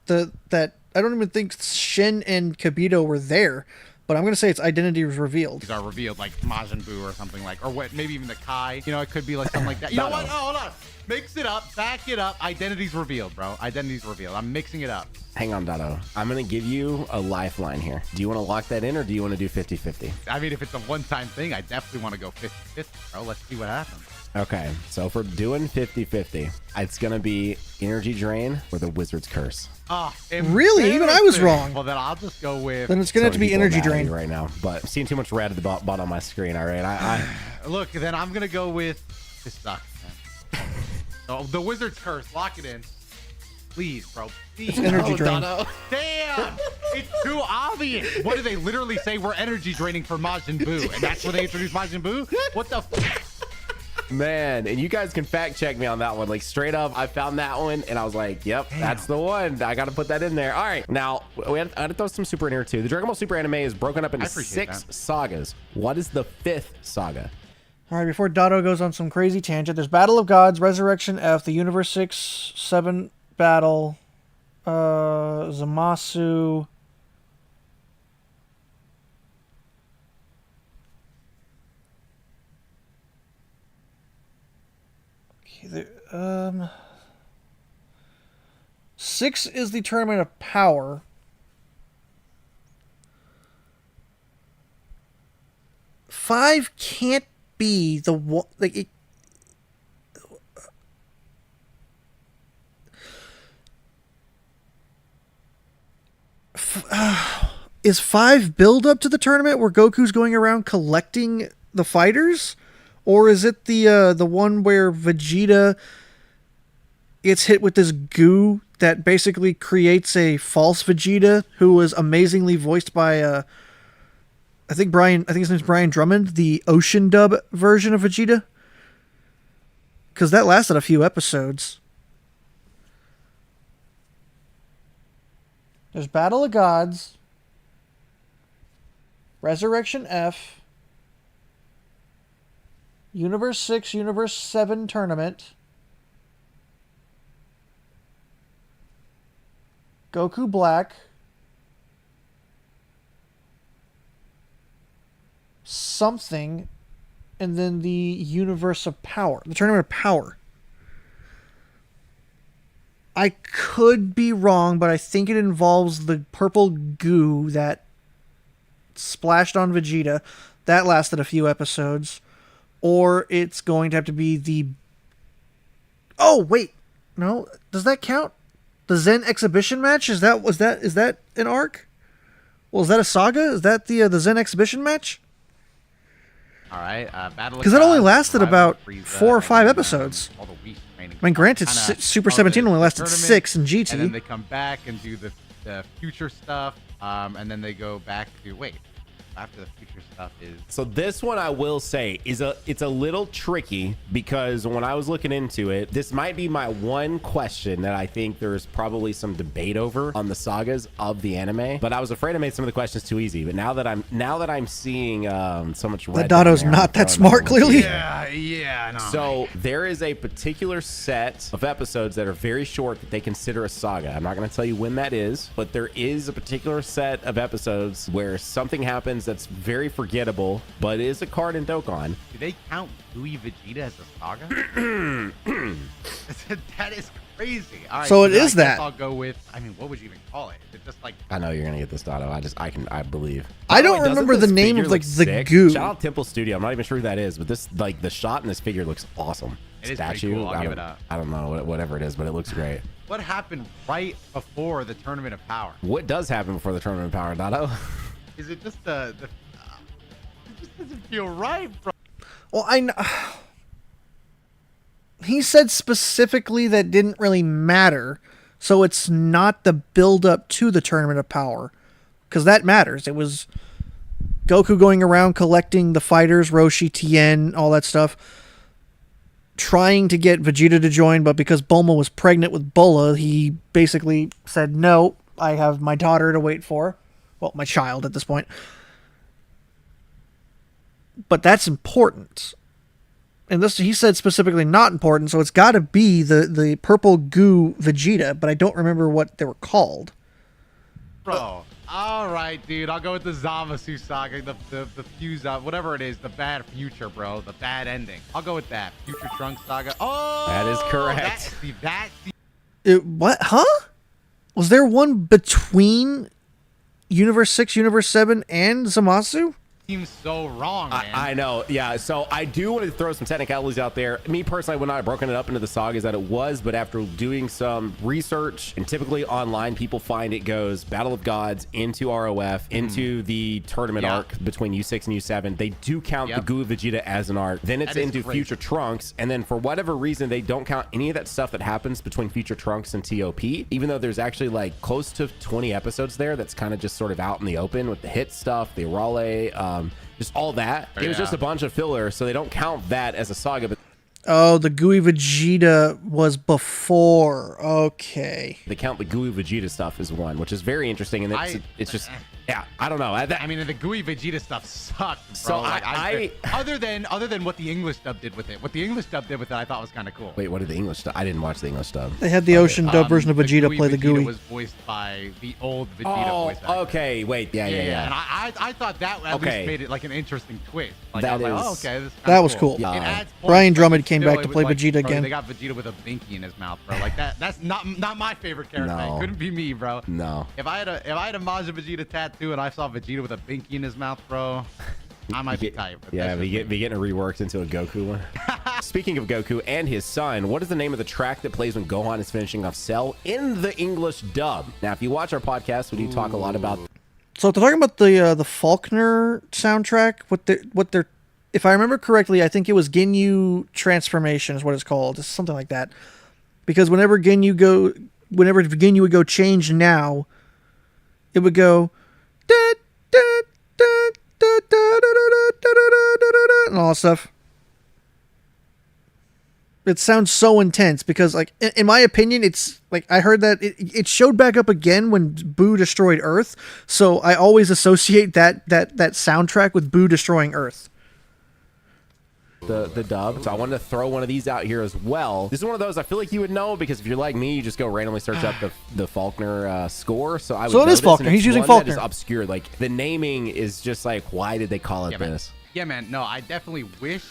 don't even think Shin and Kibito were there. But I'm going to say it's Identities Revealed. These are revealed, like Majin Buu or something like, or what, maybe even the Kai. You know, it could be like something like that. You know what? Oh, hold on. Mix it up. Back it up. Identities Revealed, bro. Identities Revealed. I'm mixing it up. Hang on, Dotto. I'm going to give you a lifeline here. Do you want to lock that in or do you want to do 50-50? I mean, if it's a one-time thing, I definitely want to go 50-50, bro. Let's see what happens. Okay, so if we're doing 50-50, it's going to be Energy Drain or the Wizard's Curse. Really? Even I was wrong. Well, then I'll just go with... Then it's going to have to be Energy Drain right now, but I'm seeing too much red at the bottom of my screen, all right? Look, then I'm going to go with... This sucks, man. Oh, the Wizard's Curse. Lock it in. Please, bro. Please. It's Energy Drain. Damn! It's too obvious. What do they literally say? We're energy draining for Majin Buu, and that's where they introduce Majin Buu? What the Man, and you guys can fact check me on that one. Like, straight up, I found that one, and I was like, yep, that's the one. I got to I put that in there. All right, now, I had to throw some Super in here, too. The Dragon Ball Super anime is broken up into 6 sagas. What is the 5th saga? All right, before Dotto goes on some crazy tangent, there's Battle of Gods, Resurrection F, the Universe 6-7 battle, Zamasu. Okay, 6 is the Tournament of Power. 5 can't be the one. Like it, is 5 build up to the tournament where Goku's going around collecting the fighters, or is it the one where Vegeta gets hit with this goo that basically creates a false Vegeta who was amazingly voiced by I think his name's Brian Drummond, the Ocean dub version of Vegeta? Because that lasted a few episodes. There's Battle of Gods, Resurrection F, Universe 6, Universe 7 Tournament, Goku Black, something, and then the Universe of Power, the Tournament of Power. I could be wrong, but I think it involves the purple goo that splashed on Vegeta. That lasted a few episodes. Or it's going to have to be the... Oh, wait. No, does that count? The Zen exhibition match? Is that an arc? Well, is that a saga? Is that the Zen exhibition match? All right, Battle. Because that only lasted about 4 or 5 episodes. I mean, granted, Super 17 only lasted 6 in GT. And then they come back and do the future stuff, and then they go back to after the future stuff is. So this one I will say is it's a little tricky because when I was looking into it, this might be my one question that I think there's probably some debate over on the sagas of the anime. But I was afraid I made some of the questions too easy. But now that I'm seeing so much red. That Dotto's not that smart, clearly. Yeah. No, so there is a particular set of episodes that are very short that they consider a saga. I'm not going to tell you when that is, but there is a particular set of episodes where something happens that's very forgettable, but is a card in Dokkan. Do they count Gooey Vegeta as a saga? That is crazy. All right, so it is that. I'll go with. I mean, what would you even call it? Is it just like? I know you're gonna get this, Dotto. I believe. I don't remember the name of like the goo. Shout out Temple Studio. I'm not even sure who that is, but this the shot in this figure looks awesome. It is Statue. cool. I'll give it up. I don't know whatever it is, but it looks great. What happened right before the Tournament of Power? What does happen before the Tournament of Power, Dotto? Is it just it just doesn't feel right, bro. Well, I know. He said specifically that didn't really matter, so it's not the build-up to the Tournament of Power, because that matters. It was Goku going around collecting the fighters, Roshi, Tien, all that stuff, trying to get Vegeta to join, but because Bulma was pregnant with Bola, he basically said, no, I have my daughter to wait for. Well, my child at this point. But that's important. And this, he said specifically not important, so it's got to be the purple goo Vegeta, but I don't remember what they were called. Bro, all right, dude. I'll go with the Zamasu saga, the fuse, whatever it is, the bad future, bro, the bad ending. I'll go with that. Future Trunks saga. Oh, that is correct. What? Huh? Was there one between Universe 6, Universe 7, and Zamasu? Seems so wrong, man. I know, yeah. So I do want to throw some technicalities out there. Me personally, I would not have broken it up into the sagas that it was, but after doing some research, and typically online, people find it goes Battle of Gods into ROF, into the tournament arc between U6 and U7. They do count the Goo Vegeta as an arc. Then it's into Future Trunks, and then for whatever reason, they don't count any of that stuff that happens between Future Trunks and TOP, even though there's actually like close to 20 episodes there that's kind of just sort of out in the open with the hit stuff, the Raleigh, just all that. It was just a bunch of filler, so they don't count that as a saga. But oh, the Gooey Vegeta was before. Okay. They count the Gooey Vegeta stuff as one, which is very interesting, and it's just yeah, I don't know. I mean, the Gooey Vegeta stuff sucked, bro. So other than what the English dub did with it, I thought was kind of cool. Wait, what did the English dub? I didn't watch the English dub. They had the Ocean dub version of Vegeta play the Gooey. Was voiced by the old Vegeta voice actor. Okay, wait, yeah. And I thought that at least made it like an interesting twist. Like, that I was like, oh, okay, that was cool. It adds Brian Drummond came back to play Vegeta bro, again. They got Vegeta with a binky in his mouth, bro. Like that's not my favorite character. No. It couldn't be me, bro. No. If I had a Majin Vegeta tattoo and I saw Vegeta with a binky in his mouth, bro, I might be tight. Yeah, be getting reworked into a Goku one. Speaking of Goku and his son, what is the name of the track that plays when Gohan is finishing off Cell in the English dub? Now, if you watch our podcast, we do talk a lot about. So if they're talking about the Faulkner soundtrack, what they're if I remember correctly, I think it was Ginyu transformation is what it's called. It's something like that. Because whenever Ginyu would go change now, it would go and all that stuff. It sounds so intense because, like, in my opinion, it's like I heard that it showed back up again when Boo destroyed Earth. So I always associate that soundtrack with Boo destroying Earth. The dub. So I wanted to throw one of these out here as well. This is one of those I feel like you would know because if you're like me, you just go randomly search up the Faulkner score. So I would. So it is Faulkner. He's using Faulkner. That is obscure. Like the naming is just like, why did they call it this? Yeah, man. No, I definitely wish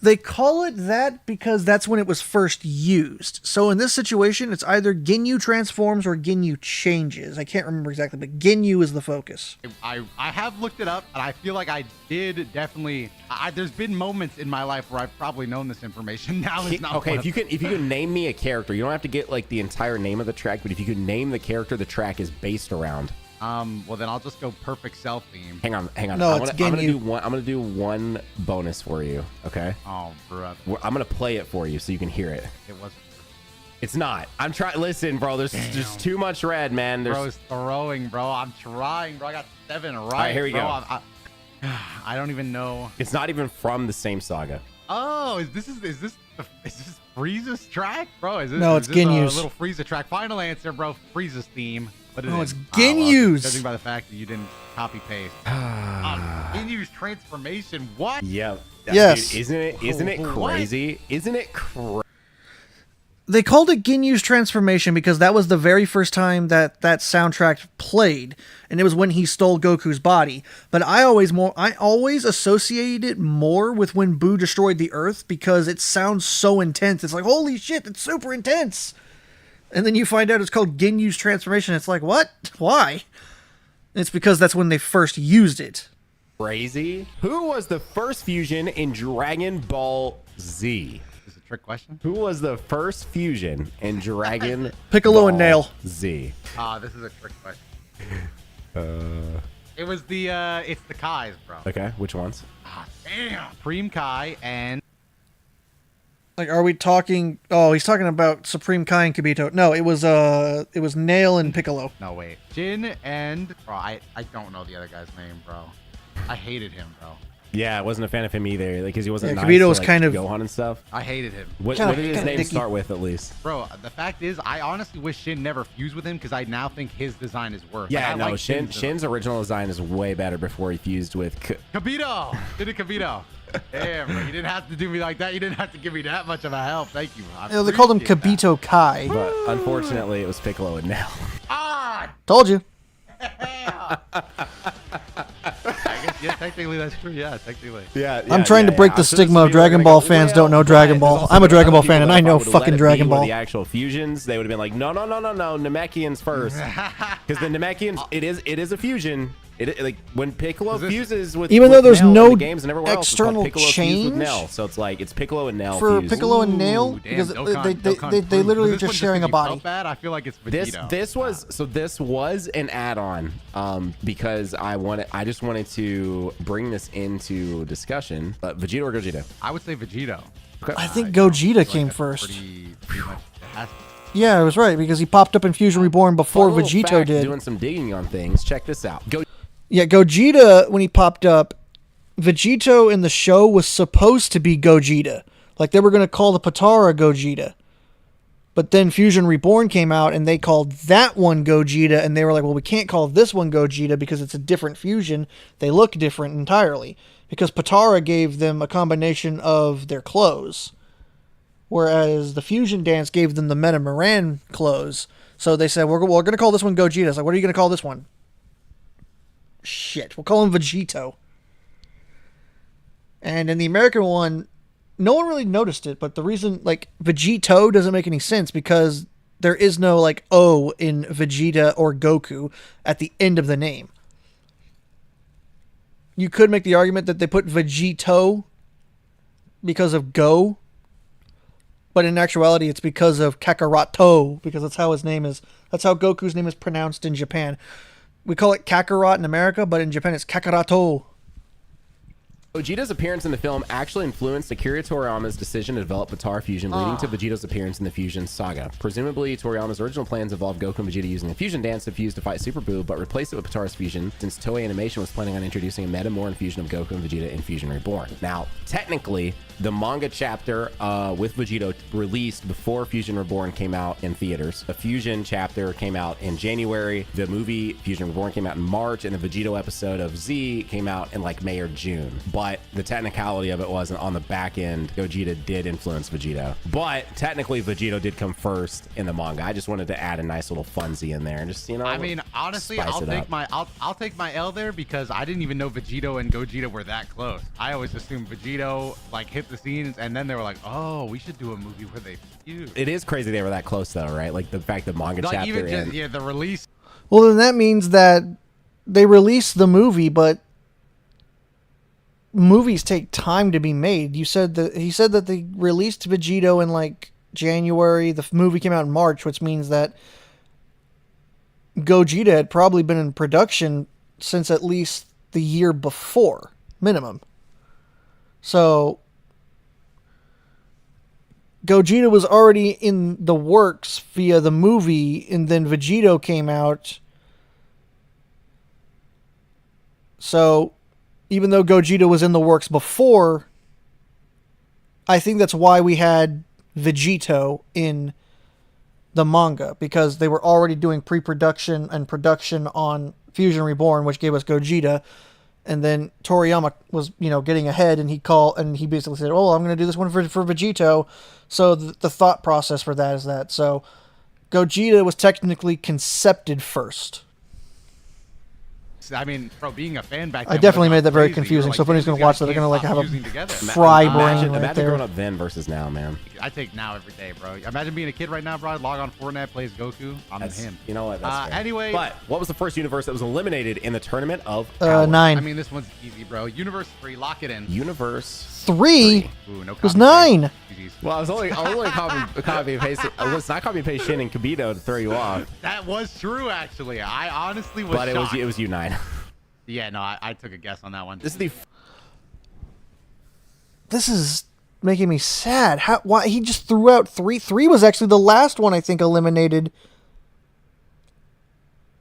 They call it that because that's when it was first used. So in this situation, it's either Ginyu transforms or Ginyu changes. I can't remember exactly, but Ginyu is the focus. I have looked it up, and I feel like I did definitely. There's been moments in my life where I've probably known this information. Now is not okay. If you can name me a character, you don't have to get like the entire name of the track, but if you could name the character the track is based around. Well then I'll just go perfect self theme. Hang on. No, I'm gonna do one bonus for you. Okay. Oh, bro. I'm gonna play it for you so you can hear it. It wasn't. It's not. I'm trying. Listen, bro. There's just too much red, man. Bro's throwing, bro. I'm trying, bro. I got 7 right. All right, here we go. I don't even know. It's not even from the same saga. Oh, is this Frieza's track, bro? No, it's Ginyu's. A little Frieza track. Final answer, bro. Frieza's theme. No, it's Ginyu's. Judging by the fact that you didn't copy paste. Ginyu's transformation. What? Yeah. Yes. Dude, isn't it crazy? Isn't it crazy? They called it Ginyu's transformation because that was the very first time that soundtrack played, and it was when he stole Goku's body. But I always associated it more with when Boo destroyed the Earth because it sounds so intense. It's like, holy shit, it's super intense. And then you find out it's called Ginyu's transformation. It's like, what? Why? It's because that's when they first used it. Crazy. Who was the first fusion in Dragon Ball Z? Is it a trick question? Who was the first fusion in Dragon Piccolo Ball and Nail Z? This is a trick question. It was it's the Kais, bro. Okay, which ones? Damn. Supreme Kai and... Like, are we talking... Oh, he's talking about Supreme Kai and Kibito. No, it was Nail and Piccolo. No, wait. Jin and... Bro, I don't know the other guy's name, bro. I hated him, bro. Yeah, I wasn't a fan of him either, because he wasn't nice Kibito to, was like, kind of... Gohan and stuff. I hated him. What did his name start with, at least? Bro, the fact is, I honestly wish Shin never fused with him, because I now think his design is worse. Yeah, like, no, Shin's original design is way better before he fused with... Kibito! Did it Kibito? Damn, bro, you didn't have to do me like that. You didn't have to give me that much of a help. Thank you. They called him Kibito Kai. But unfortunately, it was Piccolo and Nail. Told you. I guess, yeah, technically that's true. Yeah, technically. Yeah, I'm trying to break the stigma of Dragon Ball fans don't know Dragon Ball. I'm a Dragon Ball fan, and I know fucking Dragon Ball. The actual fusions, they would have been like, no, Namekians first, because the Namekians, it is a fusion. Like when Piccolo fuses with, even though there's no games and everywhere external else, change with Nell, so it's like it's Piccolo and Nell for fused. Piccolo and Nail because they literally just sharing a body. Bad? I feel like it's Vegito. This was an add-on because I just wanted to bring this into discussion. Vegito or Gogeta? I would say Vegito. Okay. I think Gogeta came first. Yeah, I was right because he popped up in Fusion Reborn before Vegito did. Doing some digging on things. Check this out. Yeah, Gogeta, when he popped up, Vegito in the show was supposed to be Gogeta. Like, they were going to call the Potara Gogeta. But then Fusion Reborn came out, and they called that one Gogeta, and they were like, well, we can't call this one Gogeta because it's a different fusion. They look different entirely. Because Potara gave them a combination of their clothes. Whereas the Fusion Dance gave them the Meta Moran clothes. So they said, we're going to call this one Gogeta. It's like, what are you going to call this one? Shit, we'll call him Vegito. And in the American one, no one really noticed it, but the reason, like, Vegito doesn't make any sense because there is no, like, O in Vegeta or Goku at the end of the name. You could make the argument that they put Vegito because of Go, but in actuality, it's because of Kakaroto, because that's how his name is. That's how Goku's name is pronounced in Japan. We call it Kakarot in America, but in Japan it's Kakaroto. Vegeta's appearance in the film actually influenced Akira Toriyama's decision to develop Potara Fusion, leading to Vegeta's appearance in the Fusion saga. Presumably, Toriyama's original plans involved Goku and Vegeta using the Fusion dance to fuse to fight Super Buu, but replaced it with Potara's Fusion, since Toei Animation was planning on introducing a Metamorph fusion of Goku and Vegeta in Fusion Reborn. Now, technically, the manga chapter with Vegeta released before Fusion Reborn came out in theaters. The Fusion chapter came out in January. The movie Fusion Reborn came out in March, and the Vegeta episode of Z came out in like May or June. But the technicality of it wasn't on the back end. Gogeta did influence Vegeta, but technically Vegeta did come first in the manga. I just wanted to add a nice little funsy in there and just, you know. I mean, honestly, I'll take my L there because I didn't even know Vegito and Gogeta were that close. I always assumed Vegito like hit the scenes, and then they were like, "Oh, we should do a movie where they fuse." It is crazy they were that close, though, right? Like the fact that manga like chapter even just, and yeah, the release. Well, then that means that they released the movie, but movies take time to be made. He said that they released Vegito in like January. The movie came out in March, which means that Gogeta had probably been in production since at least the year before, minimum. So Gogeta was already in the works via the movie, and then Vegito came out. So even though Gogeta was in the works before, I think that's why we had Vegito in the manga, because they were already doing pre-production and production on Fusion Reborn, which gave us Gogeta. And then Toriyama was, getting ahead, and he basically said, "Oh, I'm going to do this one for Vegito." So the thought process for that is that. So Gogeta was technically concepted first. I mean, bro, being a fan back then, I definitely made that very crazy. confusing. Like, so if anyone's going to watch that, they're going to like have a fry brain right imagine there. growing up then versus now, man. I take now every day, bro. Imagine being a kid right now, bro. Log on Fortnite, plays Goku. I'm him. You know what? That's fair. Anyway, but what was the first universe that was eliminated in the Tournament of Power? 9. I mean, this one's easy, bro. Universe 3, lock it in. Universe 3 Ooh, no was copy 9. paste. Well, I was only copy and pasting. It's not copy and paste Shin and Kibito to throw you off. That was true, actually. I honestly was. But shocked. it was U9. Yeah, no, I took a guess on that one. This is making me sad. Why he just threw out 3? 3 was actually the last one I think eliminated.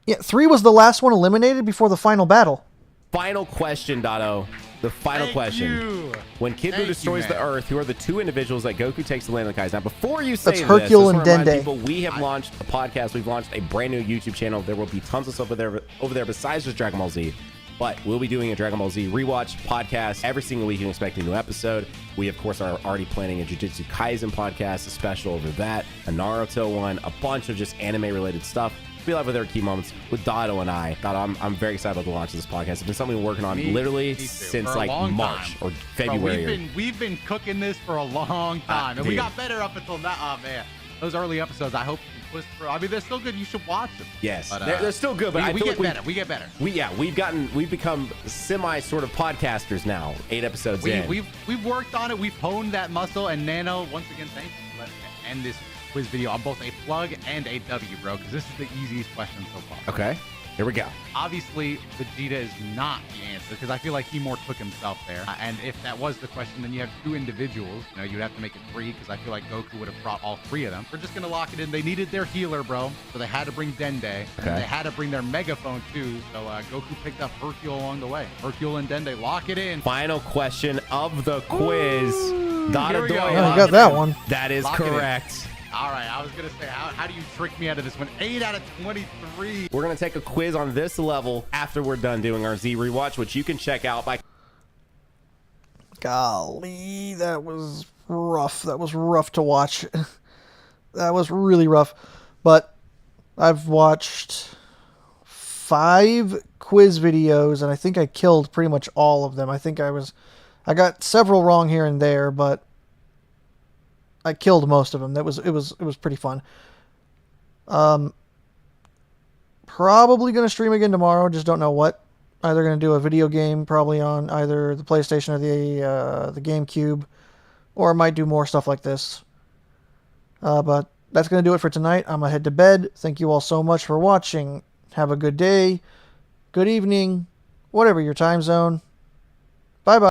Yeah, 3 was the last one eliminated before the final battle. Final question, Dotto. The final question. You. When Kid Buu Thank destroys you, the man. Earth, who are the 2 individuals that Goku takes to land on the Kais? Now, before you say That's this, Hercule and I just wanna remind Dende. people, we have launched a podcast. We've launched a brand new YouTube channel. There will be tons of stuff over there besides just Dragon Ball Z. But we'll be doing a Dragon Ball Z rewatch podcast every single week. You can expect a new episode. We, of course, are already planning a Jujutsu Kaisen podcast, a special over that, a Naruto one, a bunch of just anime-related stuff. Be live with our key moments with Dotto and I. Dotto, I'm very excited about the launch of this podcast. It's been something we're working on literally Me too. since For a like long March time. or February. Bro, we've been cooking this for a long time, and we dude. got better up until now. Oh man, those early episodes. I hope you pushed for. I mean, they're still good. You should watch them. Yes, But, they're still good, but I we feel get like better. We get better. we've become semi sort of podcasters now. 8 episodes in. We've worked on it. We've honed that muscle. And Nano, once again, thank you. Let's end this quiz video on both a plug and a W, bro, because this is the easiest question so far. Okay, here we go. Obviously, Vegeta is not the answer because I feel like he more took himself there. And if that was the question, then you have 2 individuals. You'd have to make it 3 because I feel like Goku would have brought all 3 of them. We're just going to lock it in. They needed their healer, bro. So they had to bring Dende. Okay. And they had to bring their megaphone, too. So Goku picked up Hercule along the way. Hercule and Dende, lock it in. Final question of the quiz. Dotto Here we go. Doya. Oh, I got that one. That is Lock it in. correct. All right, I was going to say, how do you trick me out of this one? 8 out of 23. We're going to take a quiz on this level after we're done doing our Z rewatch, which you can check out by. Golly, that was rough. That was rough to watch. That was really rough. But I've watched 5 quiz videos, and I think I killed pretty much all of them. I got several wrong here and there, but I killed most of them. It was pretty fun. Probably gonna stream again tomorrow. Just don't know what. Either gonna do a video game, probably on either the PlayStation or the GameCube, or I might do more stuff like this. But that's gonna do it for tonight. I'm gonna head to bed. Thank you all so much for watching. Have a good day, good evening, whatever your time zone.